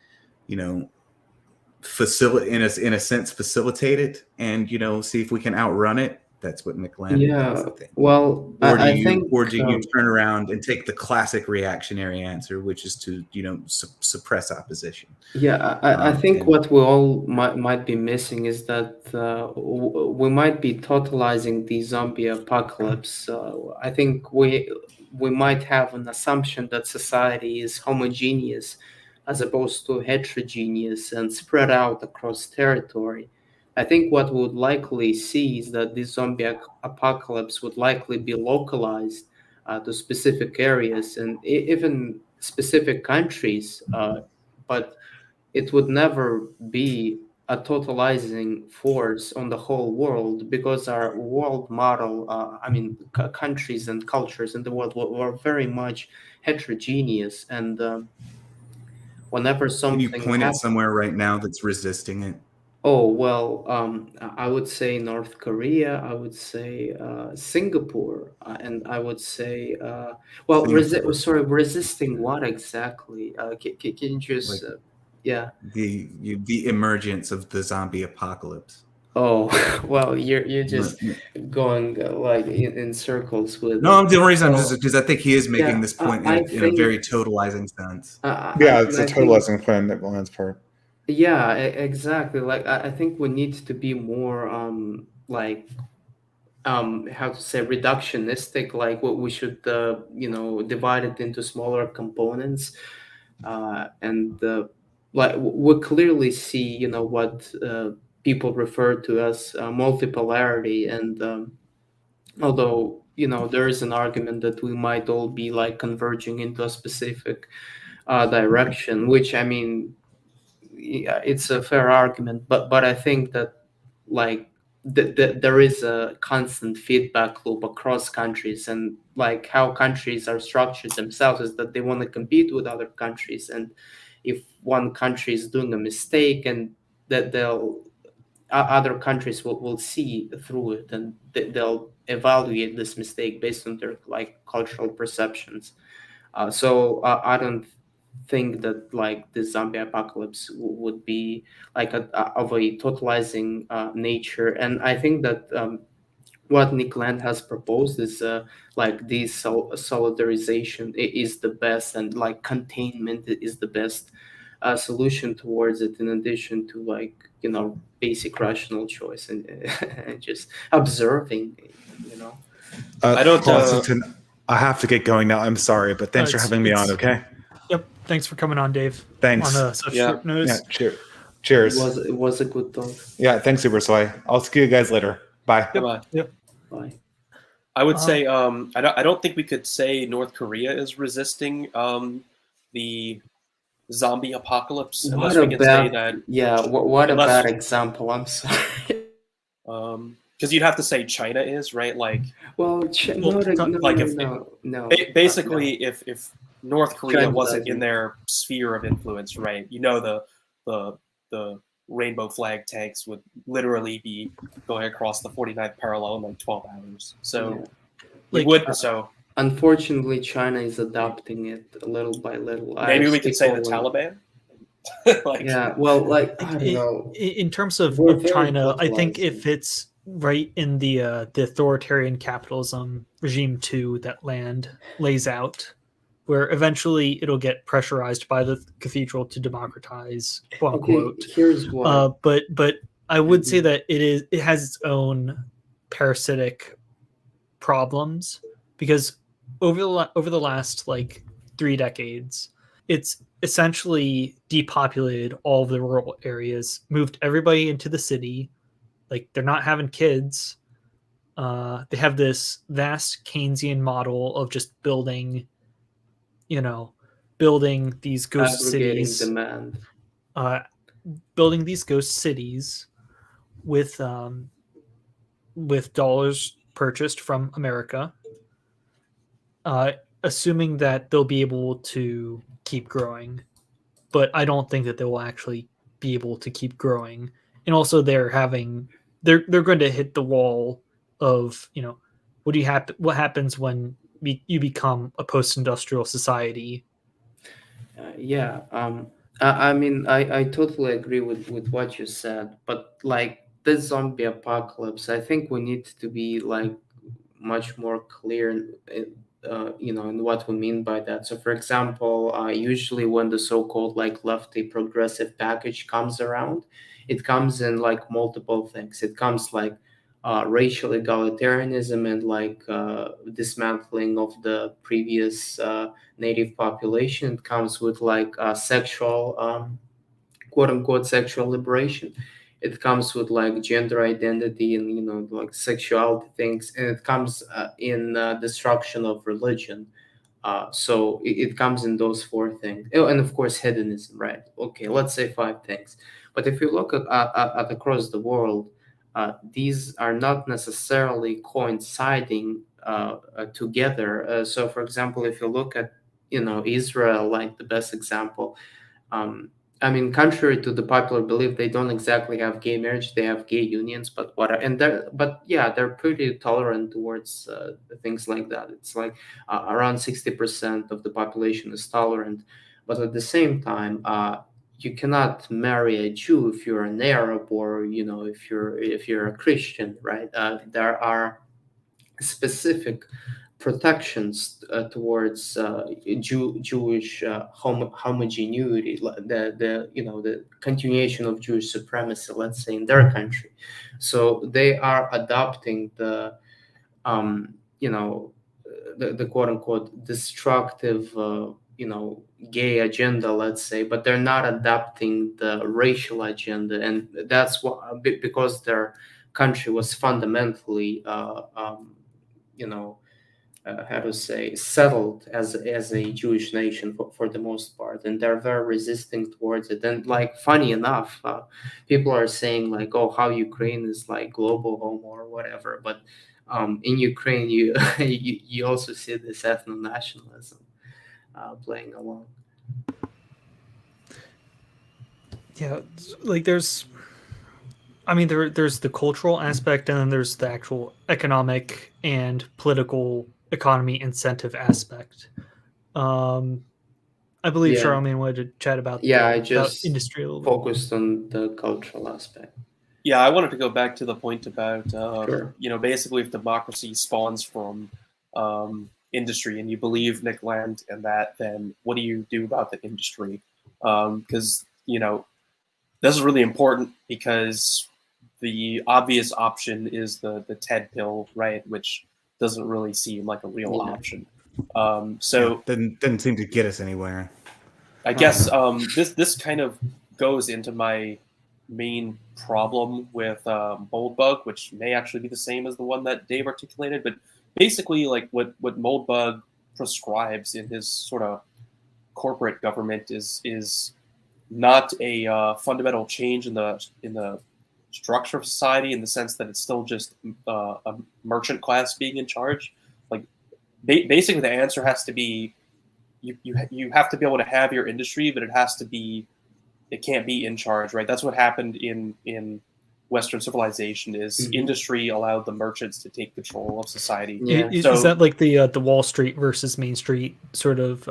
facilitate in a sense it, and see if we can outrun it? That's what Nick Land does, I think. Well, or do you turn around and take the classic reactionary answer, which is to suppress opposition? Yeah, I think what we all might be missing is that we might be totalizing the zombie apocalypse. I think we might have an assumption that society is homogeneous as opposed to heterogeneous and spread out across territory. I think what we would likely see is that this zombie apocalypse would likely be localized to specific areas and even specific countries, but it would never be a totalizing force on the whole world, because our world model, countries and cultures in the world were very much heterogeneous, and whenever something Can you point at somewhere right now that's resisting it? Oh, well, I would say North Korea, I would say Singapore, and I would say, resisting what exactly? Can you just, the emergence of the zombie apocalypse. Oh, well, you're just going like in circles with No, it. the reason I'm So, just because I think he is making yeah, this point I in a very think, totalizing sense. Yeah, and it's a I think, totalizing plan that Milan's part. yeah, exactly. Like I think we need to be more like how to say reductionistic. Like what we should divide it into smaller components, and like we clearly see what people refer to as multipolarity, and although there is an argument that we might all be like converging into a specific direction, which I mean, yeah, it's a fair argument, but I think that like there is a constant feedback loop across countries, and like how countries are structured themselves is that they want to compete with other countries, and if one country is doing a mistake, and that other countries will see through it, and they'll evaluate this mistake based on their like cultural perceptions. So I don't think that like the zombie apocalypse would be like of a totalizing nature, and I think that what Nick Land has proposed is like this solidarization is the best, and like containment is the best solution towards it, in addition to like basic rational choice and, and just observing, you know. I don't, Constantine, I have to get going now. I'm sorry, but thanks for It's- having me on. it's- Okay. Yep. Thanks for coming on, Dave. Thanks. On such Yeah. short notice. Yeah. Cheers. It was a good talk. Yeah. Thanks, Ubersoy. I'll see you guys later. Bye. bye-bye. Yep. Bye. I would say I don't think we could say North Korea is resisting the zombie apocalypse unless we can say that. Yeah, what a unless- bad example. I'm sorry. Because you'd have to say China is, right? Like, Well, no. basically, if North Korea China wasn't in doesn't. their sphere of influence, right? You know, the rainbow flag tanks would literally be going across the 49th parallel in like 12 hours. So Yeah. we Like, would. So Unfortunately, China is adopting it little by little. maybe we could say the Taliban. Like, Yeah, well, like I don't It- know. in terms of We're very China, I think totalizing. it fits right in the authoritarian capitalism regime 2 that Land lays out, where eventually it'll get pressurized by the cathedral to democratize, quote Okay, unquote. here's what. But I would say Mhm. that it has its own parasitic problems, because over the last like 3 decades, it's essentially depopulated all of the rural areas, moved everybody into the city. Like, they're not having kids. They have this vast Keynesian model of just building these ghost Aggregating cities, demand. building these ghost cities with dollars purchased from America, assuming that they'll be able to keep growing. But I don't think that they will actually be able to keep growing. And also, they're going to hit the wall of what happens when you become a post-industrial society. Yeah. I mean, I totally agree with what you said, but like this zombie apocalypse, I think we need to be like much more clear in what we mean by that. So for example, usually when the so-called like lefty progressive package comes around, it comes in like multiple things. It comes like racial egalitarianism and like dismantling of the previous native population. It comes with like sexual quote unquote sexual liberation. It comes with like gender identity and like sexuality things, and it comes in destruction of religion. So it comes in those 4 things. Oh, and of course hedonism, right? Okay, let's say 5 things. But if you look at across the world, these are not necessarily coinciding together. So for example, if you look at Israel, like the best example, I mean, contrary to the popular belief, they don't exactly have gay marriage. They have gay unions, but they're pretty tolerant towards things like that. It's like around 60% of the population is tolerant, but at the same time, you cannot marry a Jew if you're an Arab, or if you're a Christian, right? There are specific protections towards Jewish homogeneity, the continuation of Jewish supremacy, let's say, in their country. So they are adopting the the quote unquote destructive gay agenda, let's say, but they're not adopting the racial agenda, and that's what, because their country was fundamentally how to say, settled as a Jewish nation for the most part, and they're very resisting towards it. And like, funny enough, people are saying like, oh, how Ukraine is like global homo or whatever, but in Ukraine you you also see this ethno-nationalism playing along. Yeah, like there's the cultural aspect, and then there's the actual economic and political economy incentive aspect. I believe Yeah. Charlemagne wanted to chat about I about just industry a little bit. focused on the cultural aspect. Yeah, I wanted to go back to the point about Sure. basically, if democracy spawns from industry, and you believe Nick Land and that, then what do you do about the industry? Because this is really important, because the obvious option is the TED pill, right? Which doesn't really seem like a real option. So didn't seem to get us anywhere. I guess this kind of goes into my main problem with Moldbug, which may actually be the same as the one that Dave articulated. But basically, like what Moldbug prescribes in his sort of corporate government is not a fundamental change in the structure of society, in the sense that it's still just a merchant class being in charge. Like basically, the answer has to be you have to be able to have your industry, but it can't be in charge, right? That's what happened in Western civilization. Is industry allowed the merchants to take control of society? Yeah. Is that like the Wall Street versus Main Street sort of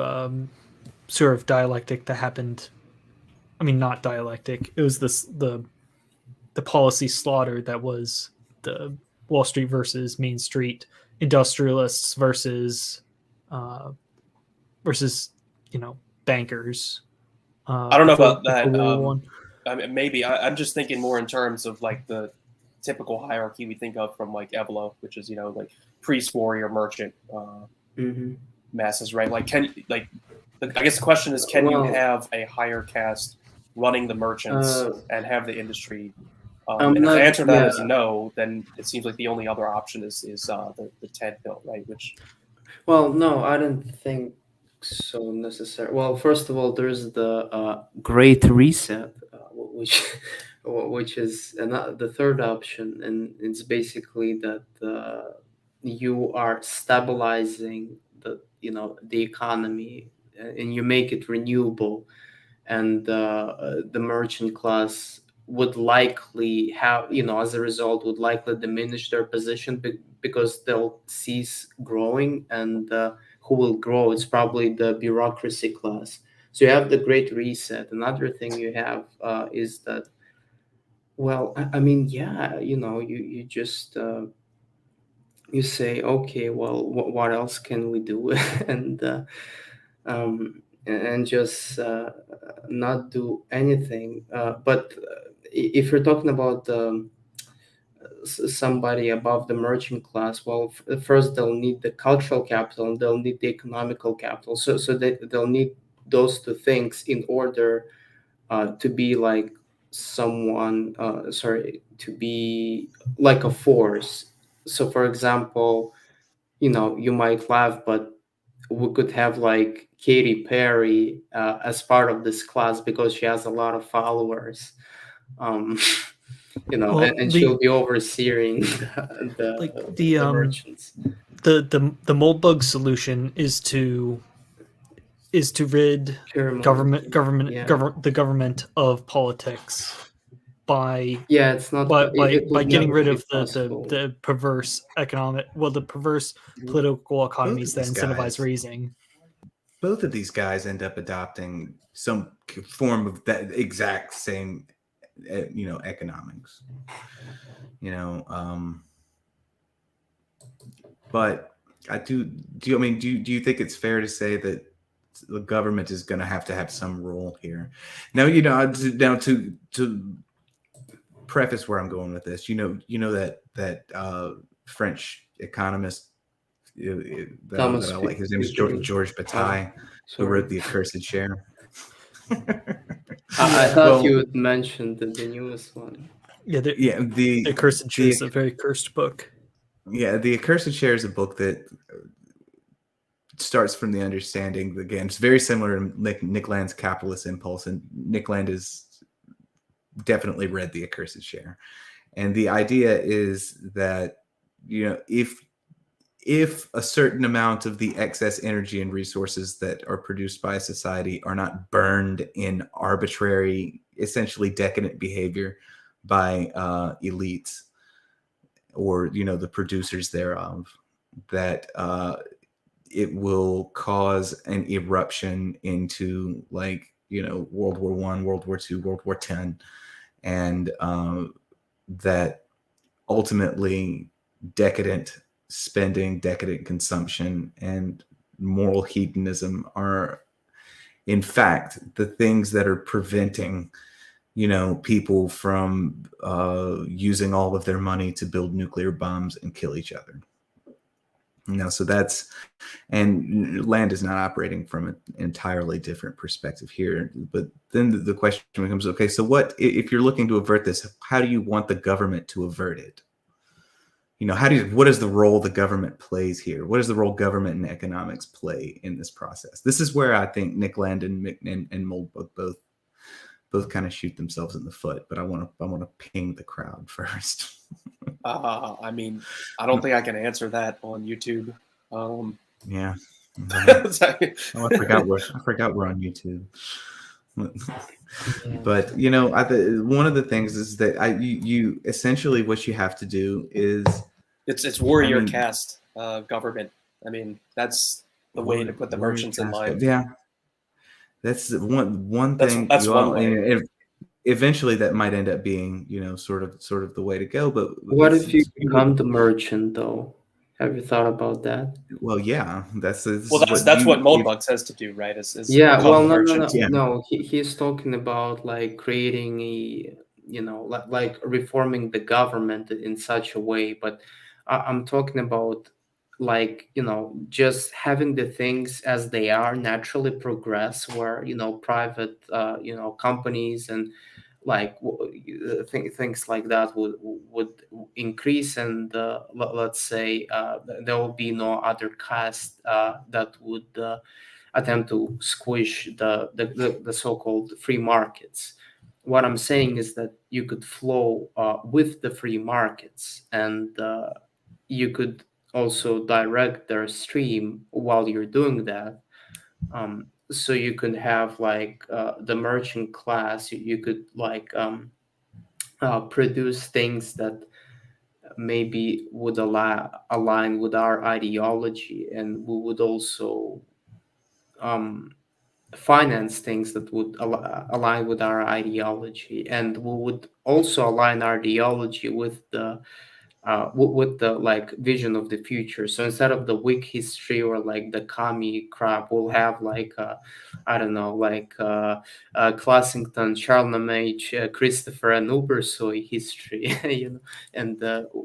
dialectic that happened? I mean, not dialectic. It was the policy slaughter that was the Wall Street versus Main Street, industrialists versus bankers. I don't know about that. One. I mean, maybe I'm just thinking more in terms of like the typical hierarchy we think of from like Evelo, which is like priest, warrior, merchant masses, right? Like I guess the question is, can you have a higher caste running the merchants and have the industry? And if the answer to that is no, then it seems like the only other option is the TED bill, right? Which, well, no, I don't think so necessarily. Well, first of all, there's the Great Reset, which is the third option, and it's basically that you are stabilizing the economy, and you make it renewable, and the merchant class would likely have, as a result, would likely diminish their position because they'll cease growing, and who will grow? It's probably the bureaucracy class. So you have the Great Reset. Another thing you have is that, well, I mean, yeah, you just you say, okay, well, what else can we do? and just not do anything. But if you're talking about somebody above the merchant class, well, first they'll need the cultural capital and they'll need the economical capital. So they'll need those two things in order to be like someone, to be like a force. So, for example, you might laugh, but we could have like Katy Perry as part of this class because she has a lot of followers. And she'll be overseeing the merchants. The Moldbug solution is to rid the government of politics by getting rid of the perverse economic, the perverse political economies that incentivize raising. both of these guys end up adopting some form of that exact same, economics. But do you think it's fair to say that the government is going to have some role here? Now, to preface where I'm going with this, that French economist that I like, his name is Georges Bataille, who wrote The Accursed Share. I thought you would mention the newest one. The Accursed Share is a very cursed book. Yeah, The Accursed Share is a book that starts from the understanding, again, it's very similar to Nick Land's Capitalist Impulse, and Nick Land has definitely read The Accursed Share. And the idea is that, if a certain amount of the excess energy and resources that are produced by a society are not burned in arbitrary, essentially decadent behavior by elites or, the producers thereof, that it will cause an eruption into World War I, World War II, World War X, and that ultimately decadent spending, decadent consumption, and moral hedonism are, in fact, the things that are preventing, people from using all of their money to build nuclear bombs and kill each other. So and Land is not operating from an entirely different perspective here. But then the question becomes, okay, so what, if you're looking to avert this, how do you want the government to avert it? What is the role the government plays here? What is the role government and economics play in this process? This is where I think Nick Land and Moldbug both kind of shoot themselves in the foot. But I want to ping the crowd first. I don't think I can answer that on YouTube. Yeah. I forgot we're on YouTube. But one of the things is that you essentially what you have to do is it's warrior caste government. That's the way to put the merchants in mind. Yeah, that's one thing. That's one way. Eventually, that might end up being sort of the way to go. But what if you become the merchant, though? Have you thought about that? Well, yeah, that's what Moldbug says to do, right? No. He's talking about creating a, reforming the government in such a way. But I'm talking about just having the things as they are naturally progress, where private companies and things like that would increase, and let's say there will be no other caste that would attempt to squish the so-called free markets. What I'm saying is that you could flow with the free markets, and you could also direct their stream while you're doing that. So you could have the merchant class. You could produce things that maybe would align with our ideology, and we would also finance things that would align with our ideology, and we would also align our ideology with the vision of the future. So instead of the weak history or the commie crap, we'll have Classington, Charlemagne, Christopher, and Ubersoy history, and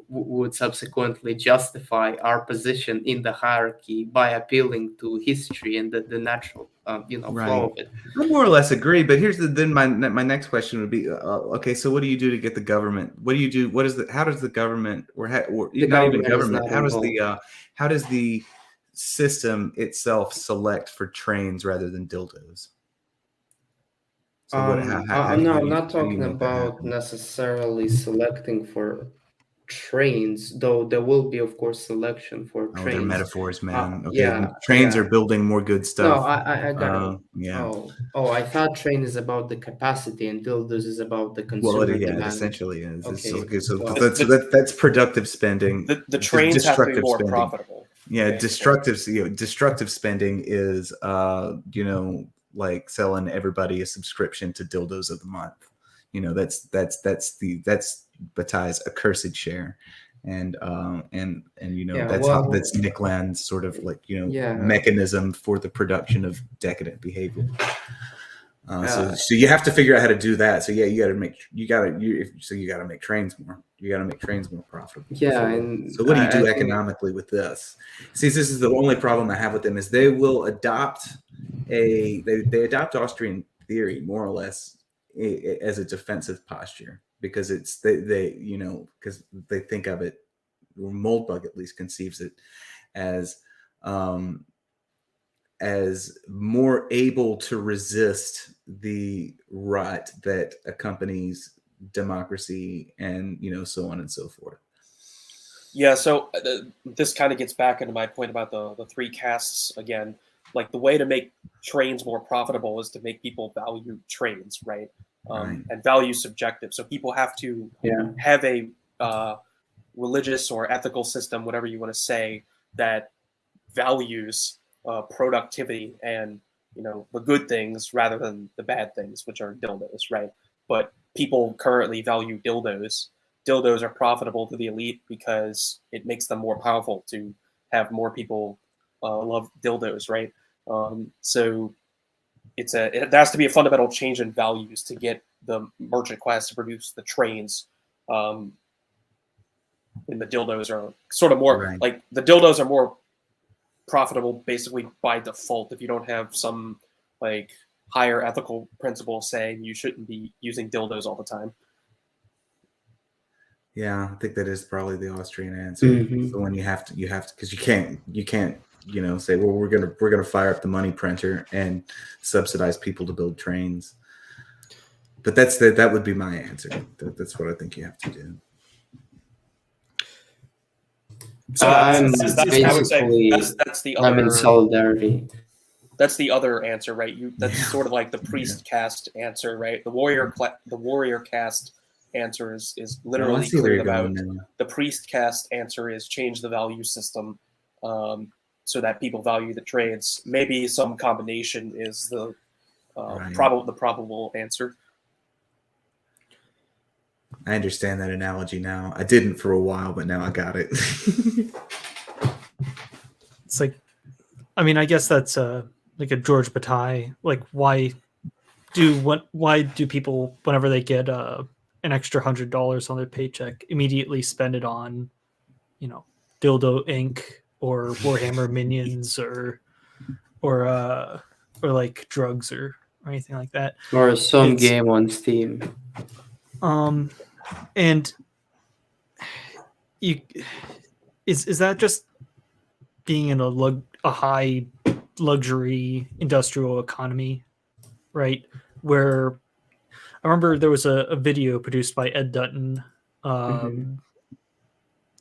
would subsequently justify our position in the hierarchy by appealing to history and the natural flow of it. I more or less agree, but here's my next question would be, okay, so what do you do to get the government? What do you do? How does the government how does the system itself select for trains rather than dildos? So I'm not talking about necessarily selecting for trains, though there will be, of course, selection for trains. They're metaphors, man. Trains are building more good stuff. No, I got it. Yeah. I thought train is about the capacity and dildos is about the consumer demand. It essentially is. Okay. So that's productive spending. The trains have to be more profitable. Yeah, basically. destructive spending is like selling everybody a subscription to dildos of the month. That's Bataille's accursed share. And that's Nick Land's sort of mechanism for the production of decadent behavior. So you have to figure out how to do that. So yeah, you got to make trains more. You got to make trains more profitable. Yeah, so what do you do economically with this? See, this is the only problem I have with them is they will adopt they adopt Austrian theory more or less as a defensive posture because because they think of it, or Moldbug at least conceives it as more able to resist the rot that accompanies democracy and so on and so forth. Yeah, so this kind of gets back into my point about the three castes again. Like the way to make trains more profitable is to make people value trains, right? Right. And value subjective. So people have to have a religious or ethical system, whatever you want to say, that values productivity and the good things rather than the bad things, which are dildos, right? But people currently value dildos. Dildos are profitable to the elite because it makes them more powerful to have more people love dildos, right? So it has to be a fundamental change in values to get the merchant class to produce the trains. And the dildos are sort of more like the dildos are more profitable basically by default if you don't have some like higher ethical principle saying you shouldn't be using dildos all the time. Yeah, I think that is probably the Austrian answer. Mm-hmm. So when you have to because you can't say, well, we're gonna fire up the money printer and subsidize people to build trains. But that would be my answer. That's what I think you have to do. So I'm basically that's the other. I'm in solidarity. That's the other answer, right? That's sort of like the priest caste answer, right? The warrior caste answer is literally clear them out. The priest caste answer is change the value system so that people value the trades. Maybe some combination is the probable answer. I understand that analogy now. I didn't for a while, but now I got it. It's like, I mean, I guess that's like a George Bataille. Like, why do people, whenever they get an extra $100 on their paycheck, immediately spend it on, Dildo Inc. or Warhammer minions or like drugs or anything like that, or some game on Steam. And is that just being in a high luxury industrial economy, right? Where I remember there was a video produced by Ed Dutton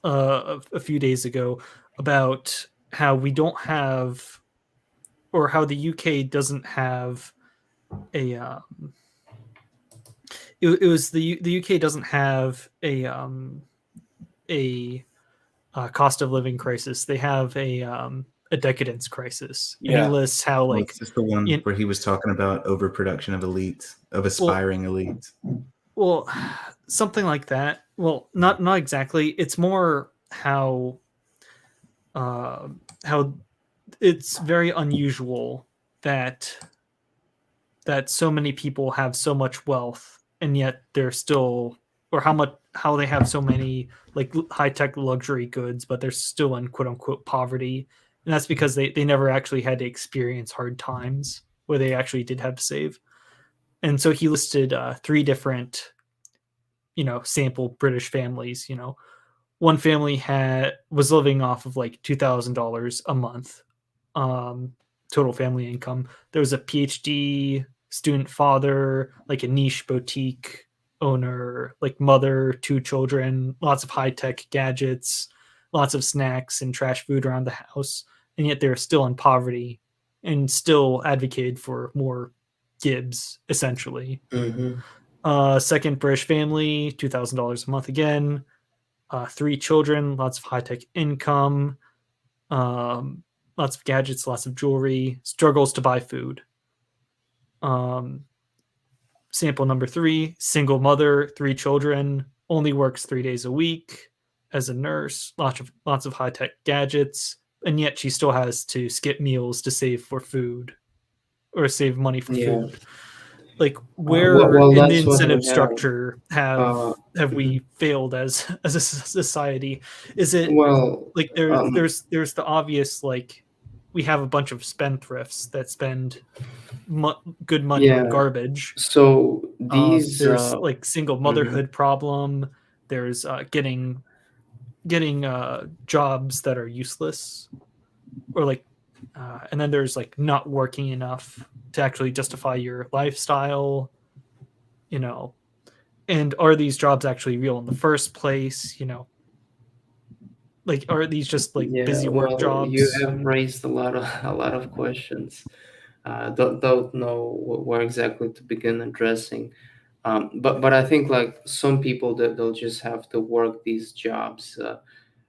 a few days ago about how we don't have, or how the UK doesn't have a it was the UK doesn't have a cost of living crisis. They have a decadence crisis. And he lists how like it's just the one where he was talking about overproduction of aspiring elites. Well, something like that. Well, not exactly. It's more how it's very unusual that so many people have so much wealth and yet they're still, or how they have so many like high-tech luxury goods, but they're still in quote-unquote poverty. And that's because they never actually had to experience hard times where they actually did have to save. And so he listed 3 different, sample British families. One family was living off of like $2,000 a month total family income. There was a PhD student father, like a niche boutique owner, like mother, 2 children, lots of high-tech gadgets, lots of snacks and trash food around the house, and yet they're still in poverty and still advocated for more Gibbs, essentially. Second British family, $2,000 a month again, 3 children, lots of high-tech income, lots of gadgets, lots of jewelry, struggles to buy food. Sample number 3, single mother, 3 children, only works 3 days a week as a nurse, lots of high-tech gadgets, and yet she still has to skip meals to save for food or save money for food. Like, where well, in the that's what we incentive have. structure have we Mhm. failed as a society? Is it Well, like there's the obvious, like, we have a bunch of spendthrifts that spend good money on yeah. garbage. So these There's like single mhm. motherhood problem. There's getting jobs that are useless, or like, and then there's like not working enough to actually justify your lifestyle. You know, and are these jobs actually real in the first place? You know, like, are these just like Yeah, busy work well, you jobs? have raised a lot of a lot of questions. Don't know where exactly to begin addressing. But I think like some people that they'll just have to work these jobs,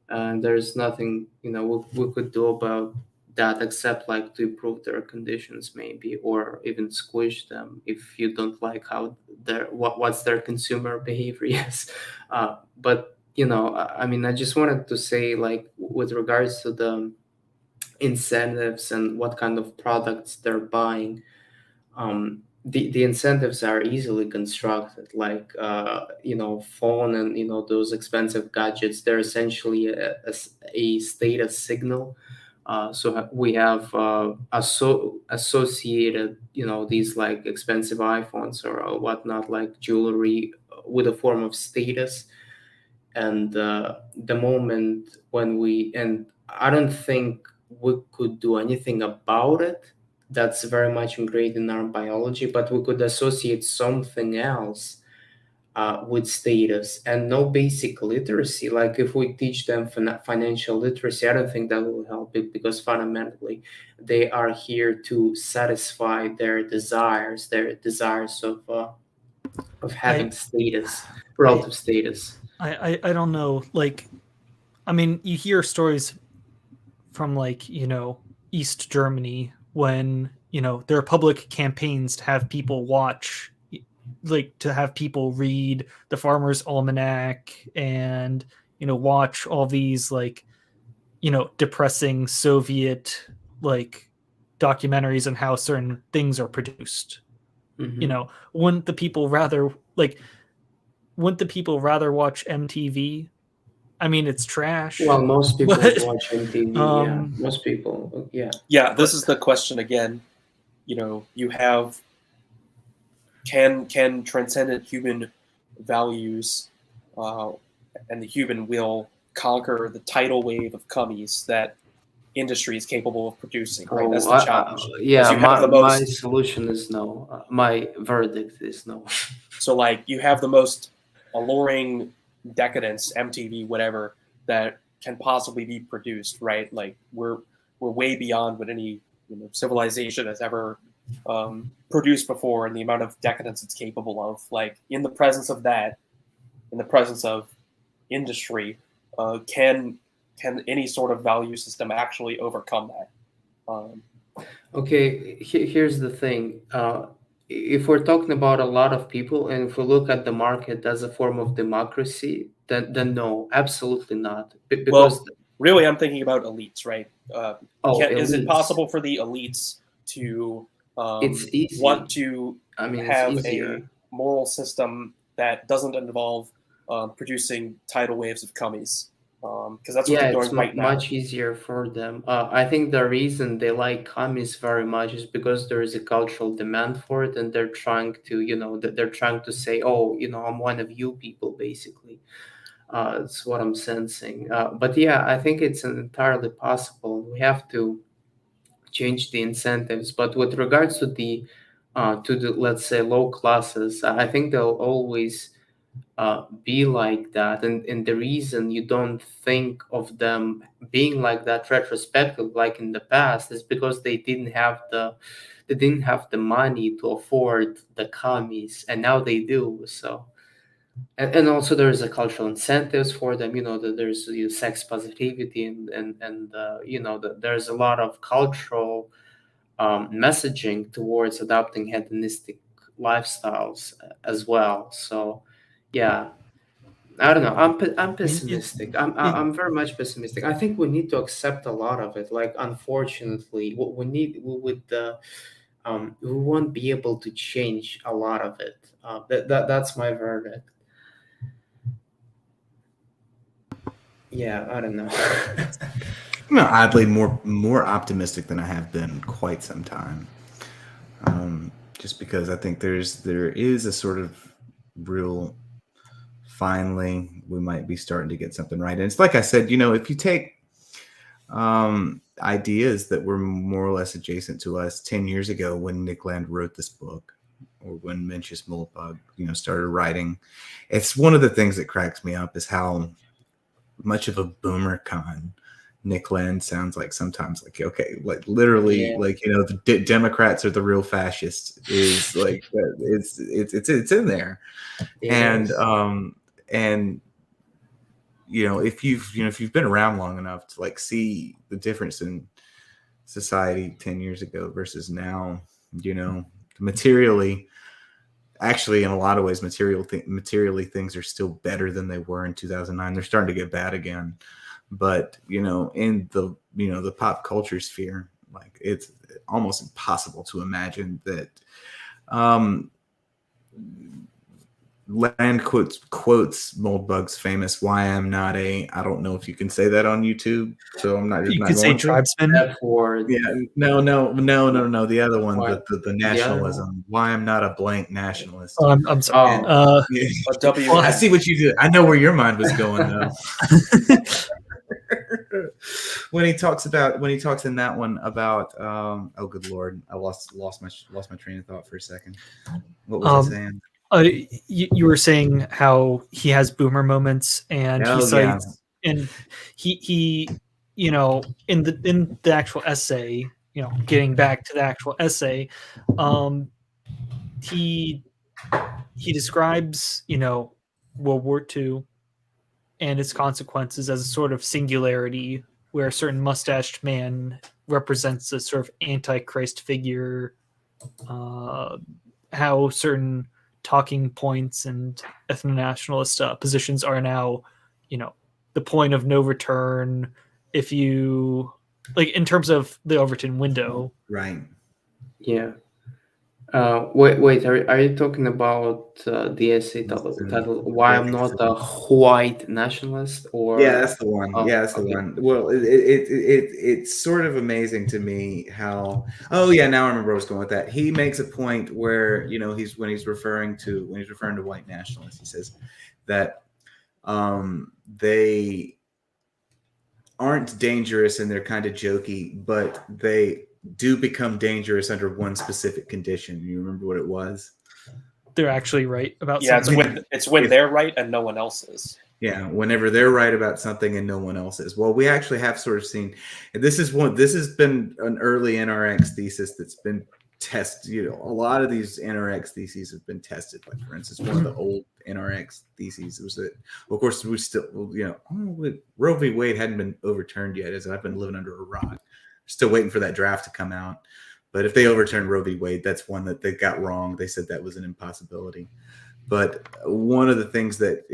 and there's nothing we could do about that except like to improve their conditions maybe, or even squish them if you don't like how what's their consumer behavior is. But I mean, I just wanted to say, like, with regards to the incentives and what kind of products they're buying, the incentives are easily constructed, like phone and those expensive gadgets. They're essentially a status signal. So we have associated these like expensive iPhones or whatnot, like jewelry, with a form of status. And the moment when and I don't think we could do anything about it. That's very much ingrained in our biology, but we could associate something else with status, and no basic literacy. Like if we teach them financial literacy, I don't think that will help it, because fundamentally they are here to satisfy their desires of having status, relative status. I don't know. Like, I mean, you hear stories from, like, East Germany, when there are public campaigns to have people watch, like, to have people read the Farmer's Almanac, and watch all these, like, depressing Soviet, like, documentaries on how certain things are produced. Mhm. Wouldn't the people rather watch MTV? I mean, it's trash, Well, most people would but watch MTV. Yeah, most people. Yeah. Yeah, this is the question again. You have, can transcendent human values and the human will conquer the tidal wave of cummies that industry is capable of producing, right? That's Oh, the challenge. yeah. You have the My most, solution is no. My verdict is no. so like you have the most alluring decadence, MTV, whatever, that can possibly be produced, right? Like we're way beyond what any civilization has ever produced before, and the amount of decadence it's capable of. Like in the presence of that, in the presence of industry, can any sort of value system actually overcome that? Okay, here's the thing. If we're talking about a lot of people, and if we look at the market as a form of democracy, then no, absolutely not. Because Well, really, I'm thinking about elites, right? Is it elites, possible for the elites to it's easy. want to I mean, it's have easier. a moral system that doesn't involve producing tidal waves of cummies? Because that's what Yeah, they're it's doing right now. much easier for them. I think the reason they like commies very much is because there is a cultural demand for it, and they're trying to, they're trying to say, oh, I'm one of you people, basically. It's what I'm sensing. But yeah, I think it's entirely possible. We have to change the incentives. But with regards to the, let's say, low classes, I think they'll always be like that, and the reason you don't think of them being like that retrospective, like in the past, is because they didn't have the money to afford the commies, and now they do. So and also there's a cultural incentives for them. There's sex positivity, and there's a lot of cultural messaging towards adopting hedonistic lifestyles as well. So yeah, I don't know. I'm pessimistic. I'm very much pessimistic. I think we need to accept a lot of it. Like, unfortunately, what we won't be able to change a lot of it. That's my verdict. Yeah, I don't know. I'm oddly more optimistic than I have been in quite some time. Just because I think there is a sort of real, finally we might be starting to get something right. And it's like I said, if you take ideas that were more or less adjacent to us 10 years ago when Nick Land wrote this book, or when Mencius Moldbug, started writing, it's one of the things that cracks me up is how much of a boomer con Nick Land sounds like sometimes. Like, okay, like literally, like, the Democrats are the real fascists is like, it's in there. Yes. And if you've been around long enough to like see the difference in society 10 years ago versus now, materially, actually, in a lot of ways, materially things are still better than they were in 2009. They're starting to get bad again. But, in the pop culture sphere, like, it's almost impossible to imagine that Land quotes Moldbug's famous "Why I'm not a." I don't know if you can say that on YouTube, so I'm not. You could say tribesman. Yeah, no. The other one, the nationalism. Why I'm not a blank nationalist. Oh, I'm sorry. I see what you did. I know where your mind was going though. when he talks in that one about oh good lord, I lost my train of thought for a second. What was I saying? You were saying how he has boomer moments, and he cites, and he in the actual essay, getting back to the actual essay, he describes World War II and its consequences as a sort of singularity where a certain mustached man represents a sort of antichrist figure, how certain talking points and ethno-nationalist positions are now, the point of no return. If you like, in terms of the Overton window, right? Yeah. Wait. Are you talking about the essay title "Why I'm Not a White Nationalist"? Or that's the one. That's the one. Well, it's sort of amazing to me how. Oh yeah, now I remember where I was going with that. He makes a point where when he's referring to white nationalists, he says that they aren't dangerous and they're kind of jokey, but they do become dangerous under one specific condition. You remember what it was? They're actually right about something. It's when they're right and no one else is. Yeah, whenever they're right about something and no one else is. Well, we actually have sort of seen, and this has been an early NRX thesis that's been tested. A lot of these NRX theses have been tested. Like, for instance, one of the old NRX theses was that, of course, we still, Roe v. Wade hadn't been overturned yet, as I've been living under a rock. Still waiting for that draft to come out. But if they overturned Roe v. Wade, that's one that they got wrong. They said that was an impossibility. But one of the things that,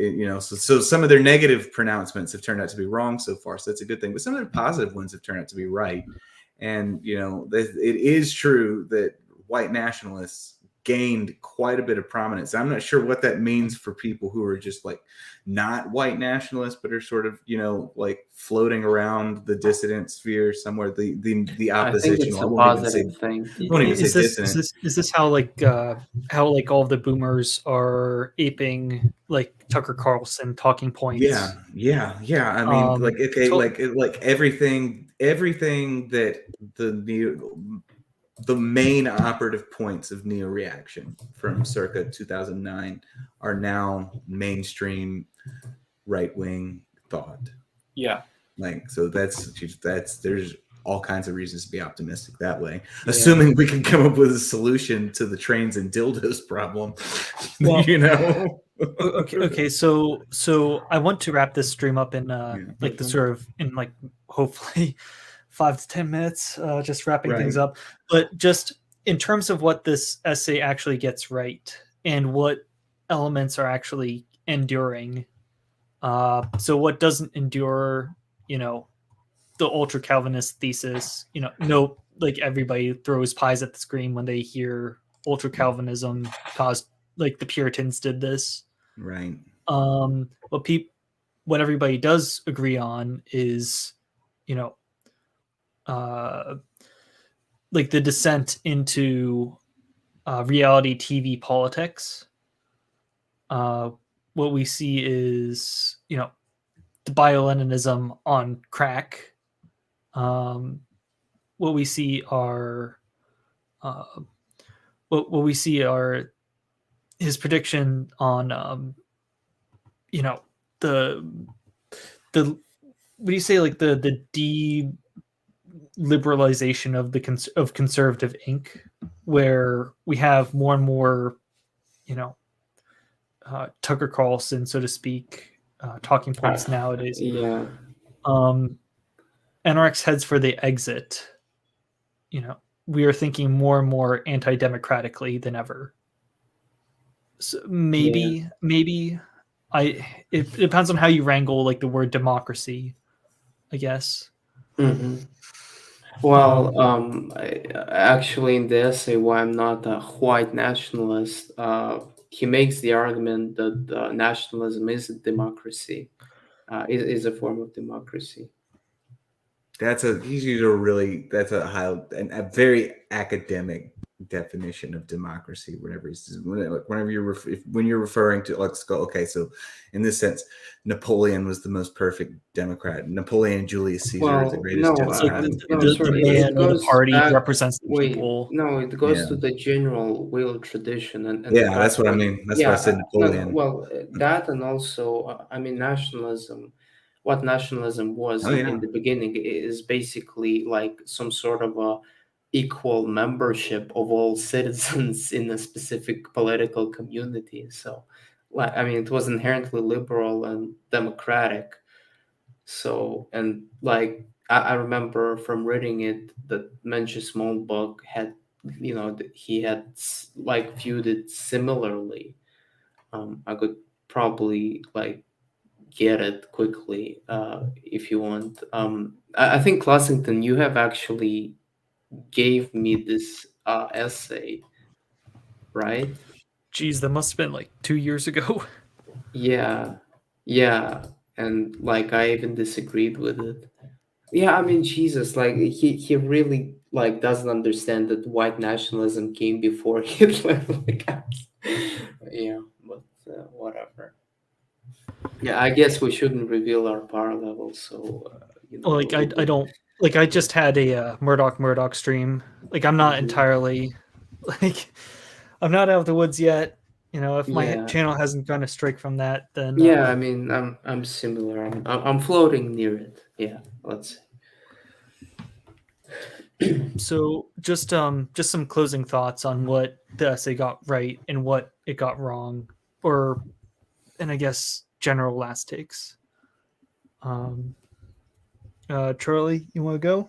so some of their negative pronouncements have turned out to be wrong so far. So that's a good thing. But some of their positive ones have turned out to be right. And, it is true that white nationalists gained quite a bit of prominence. I'm not sure what that means for people who are just like not white nationalists, but are sort of, like floating around the dissident sphere somewhere, the opposition. I think it's a positive thing. Is this how all of the boomers are aping like Tucker Carlson talking points? Yeah. I mean, like everything that the main operative points of neo-reaction from circa 2009 are now mainstream right-wing thought. Yeah. Like, so that's there's all kinds of reasons to be optimistic that way, assuming we can come up with a solution to the trains and dildos problem. Well, Okay. So I want to wrap this stream up in like the sort of in like hopefully 5 to 10 minutes, just wrapping things Right. up. But just in terms of what this essay actually gets right and what elements are actually enduring. So what doesn't endure, the ultra Calvinist thesis, no, like everybody throws pies at the screen when they hear ultra Calvinism caused, like the Puritans did this. Right. What what everybody does agree on is, uh, like the descent into reality TV politics. What we see is, the bio-Leninism on crack. What we see are what we see are his prediction on the what do you say, like the de-liberalization of of conservative ink, where we have more and more Tucker Carlson, so to speak, talking points nowadays. Yeah. NRX heads for the exit. We are thinking more and more anti-democratically than ever. So maybe it depends on how you wrangle like the word democracy, I guess. Mm-hmm. Well, actually, in the essay, why I'm not a white nationalist, he makes the argument that nationalism is a democracy, is a form of democracy. That's a very academic definition of democracy. Whenever when you're referring to, let's go. Okay, so in this sense, Napoleon was the most perfect Democrat. Napoleon and Julius Caesar is the greatest no, Democrat. The man of the party represents the people. No, it goes to the general will tradition, and yeah, that's what I mean. That's why I said Napoleon. That, and also, I mean, nationalism. What nationalism was in the beginning is basically like some sort of a equal membership of all citizens in a specific political community. So, like, I mean, it was inherently liberal and democratic. So, and like, I remember from reading it that Mencius Moldbug had, he had like viewed it similarly. I could probably like get it quickly if you want. I think Classington, you have actually gave me this essay, right? Geez, that must have been like 2 years ago. Yeah, and like I even disagreed with it. Yeah, I mean, Jesus, like he really like doesn't understand that white nationalism came before Hitler. Like, yeah, but whatever. Yeah, I guess we shouldn't reveal our power levels. So, Like I don't, like I just had a Murdoch stream. Like I'm not entirely like I'm not out of the woods yet. If my channel hasn't gone astray from that, then I mean, I'm similar. I'm floating near it. Yeah, let's say. So just some closing thoughts on what the essay got right and what it got wrong, and I guess general last takes. Charlie, you want to go?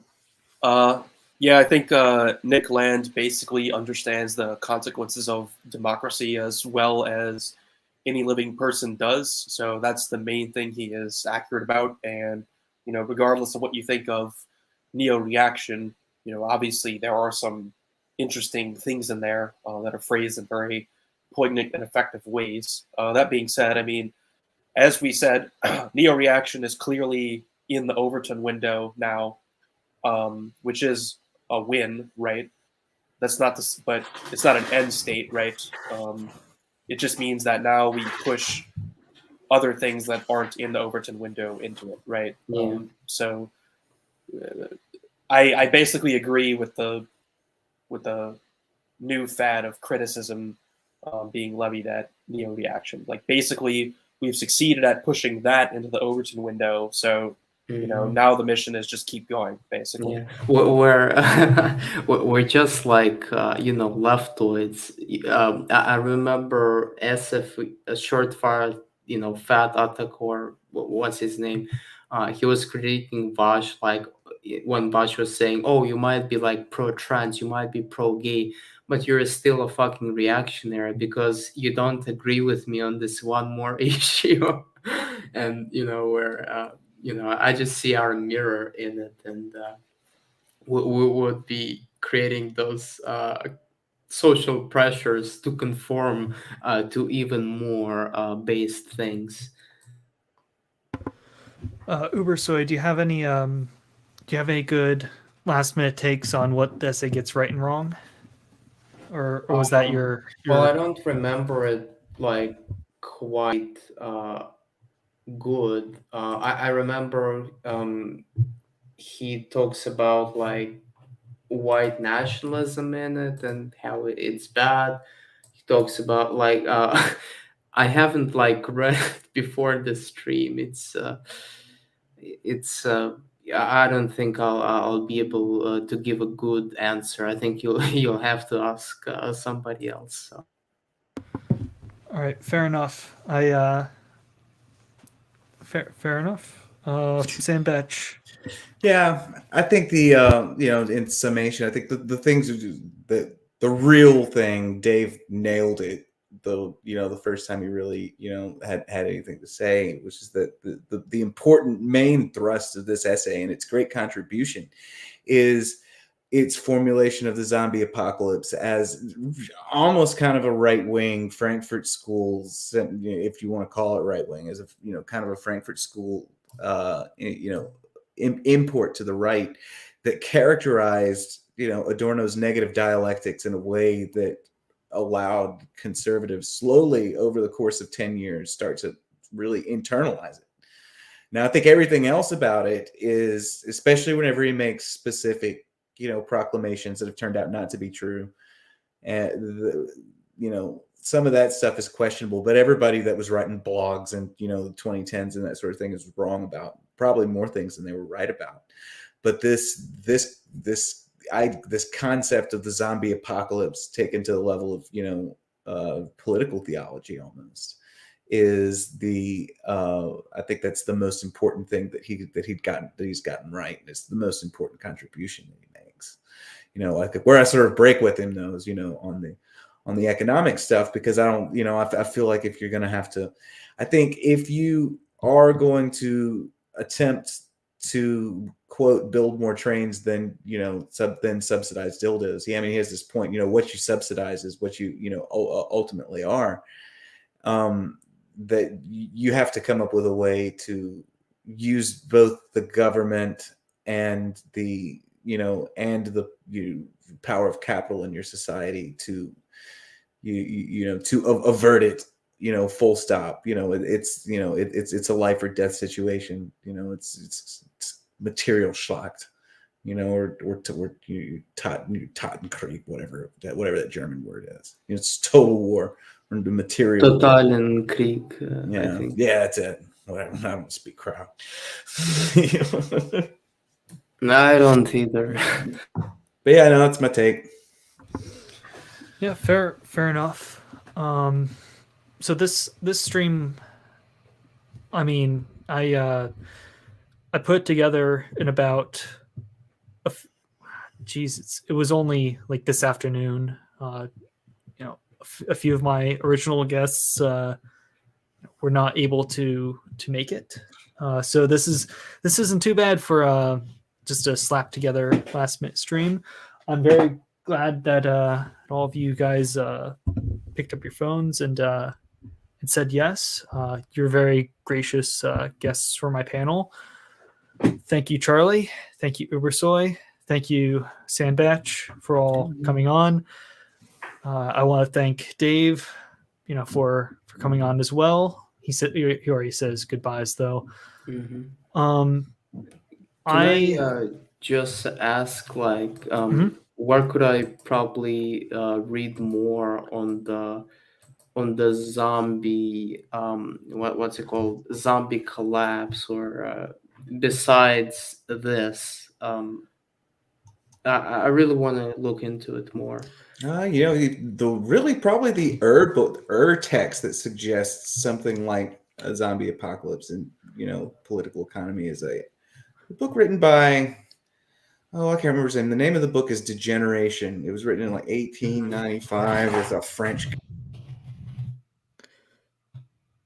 Yeah, I think Nick Land basically understands the consequences of democracy as well as any living person does. So that's the main thing he is accurate about. And, regardless of what you think of neo-reaction, obviously there are some interesting things in there that are phrased in very poignant and effective ways. That being said, I mean, as we said, neo-reaction is clearly in the Overton window now, which is a win, right? That's not this, but it's not an end state, right? It just means that now we push other things that aren't in the Overton window into it, right? Yeah. So I basically agree with the new fad of criticism being levied at neo-reaction. Like basically, we've succeeded at pushing that into the Overton window. So You know, Mhm. now the mission is just keep going, basically. Yeah, we're just like leftoids. I remember SF, a short fire, Fat Attack, or what's his name? He was critiquing Vash, like when Vash was saying, "Oh, you might be like pro-trans, you might be pro-gay, but you're still a fucking reactionary because you don't agree with me on this one more issue." And where I just see our mirror in it, and we would be creating those social pressures to conform to even more based things. Ubersoy, do you have any good last minute takes on what the essay gets right and wrong, or was that your Well, I don't remember it like quite good. I remember he talks about like white nationalism in it and how it's bad. He talks about like I haven't like read it before the stream. It's I don't think I'll be able to give a good answer. I think you'll have to ask somebody else. So. All right, fair enough. Fair enough. Sam Betch. Yeah, I think the in summation, I think the things that the real thing, Dave nailed it. The first time he really had anything to say, which is that the important main thrust of this essay and its great contribution is its formulation of the zombie apocalypse as almost kind of a right-wing Frankfurt School, if you want to call it right-wing, as a kind of a Frankfurt School import to the right that characterized Adorno's negative dialectics in a way that allowed conservatives slowly over the course of 10 years start to really internalize it. Now, I think everything else about it is, especially whenever he makes specific proclamations that have turned out not to be true, and some of that stuff is questionable, but everybody that was writing blogs in the 2010s and that sort of thing is wrong about probably more things than they were right about. But this concept of the zombie apocalypse taken to the level of political theology almost is I think that's the most important thing that he's gotten right. It's the most important contribution that he makes. I think where I sort of break with him though is on the economic stuff, because I don't, I feel like if you're going to have to, I think if you are going to attempt to quote build more trains than than subsidize dildos. Yeah, I mean, he has this point. What you subsidize is what you ultimately are. That you have to come up with a way to use both the government and the power of capital in your society to to avert it. Full stop. It's a life or death situation. It's material schlocked. Or Totenkrieg, whatever that German word is. It's total war. The material. Totalen Krieg. Yeah, I think. yeah, that's it. Whatever. I don't speak crowd. No, I don't either. But yeah, no, that's my take. Yeah, fair enough. So this stream, I mean, I put it together in about it was only like this afternoon. A few of my original guests were not able to make it, so this isn't too bad for just a slap together last minute stream. I'm very glad that all of you guys picked up your phones and said yes. You're very gracious guests for my panel. Thank you, Charlie. Thank you, Ubersoy. Thank you, Sandbatch, for all coming on. I want to thank Dave, for coming on as well. He already says goodbyes though. Mm-hmm. Can I just ask, like, where could I probably read more on the zombie what's it called, zombie collapse, or besides this, I really want to look into it more. Probably the text that suggests something like a zombie apocalypse and political economy is a book written by I can't remember his name. The name of the book is Degeneration. It was written in like 1895 with a French.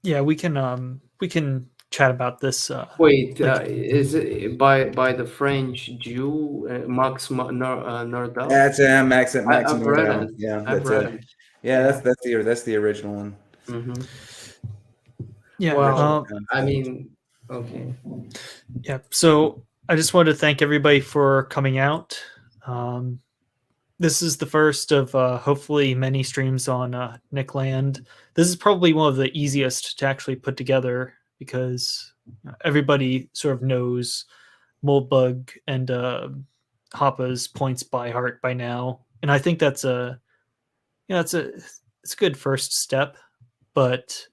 Yeah, we can chat about this. Wait, is it by the French Jew Max Nordau? That's Max I've read Nordau. it. Yeah, I've read it. Yeah, that's the original one. Mm-hmm. Yeah. Well, I mean, okay. Yeah. So I just wanted to thank everybody for coming out. This is the first of hopefully many streams on Nick Land. This is probably one of the easiest to actually put together because everybody sort of knows Moldbug and Hoppa's points by heart by now, and I think that's it's a good first step. But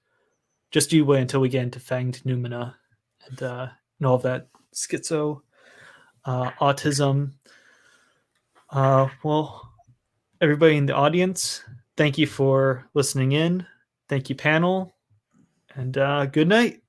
just you wait until we get into Fanged Numina and all of that schizo, autism. Well, everybody in the audience, thank you for listening in. Thank you, panel, and good night.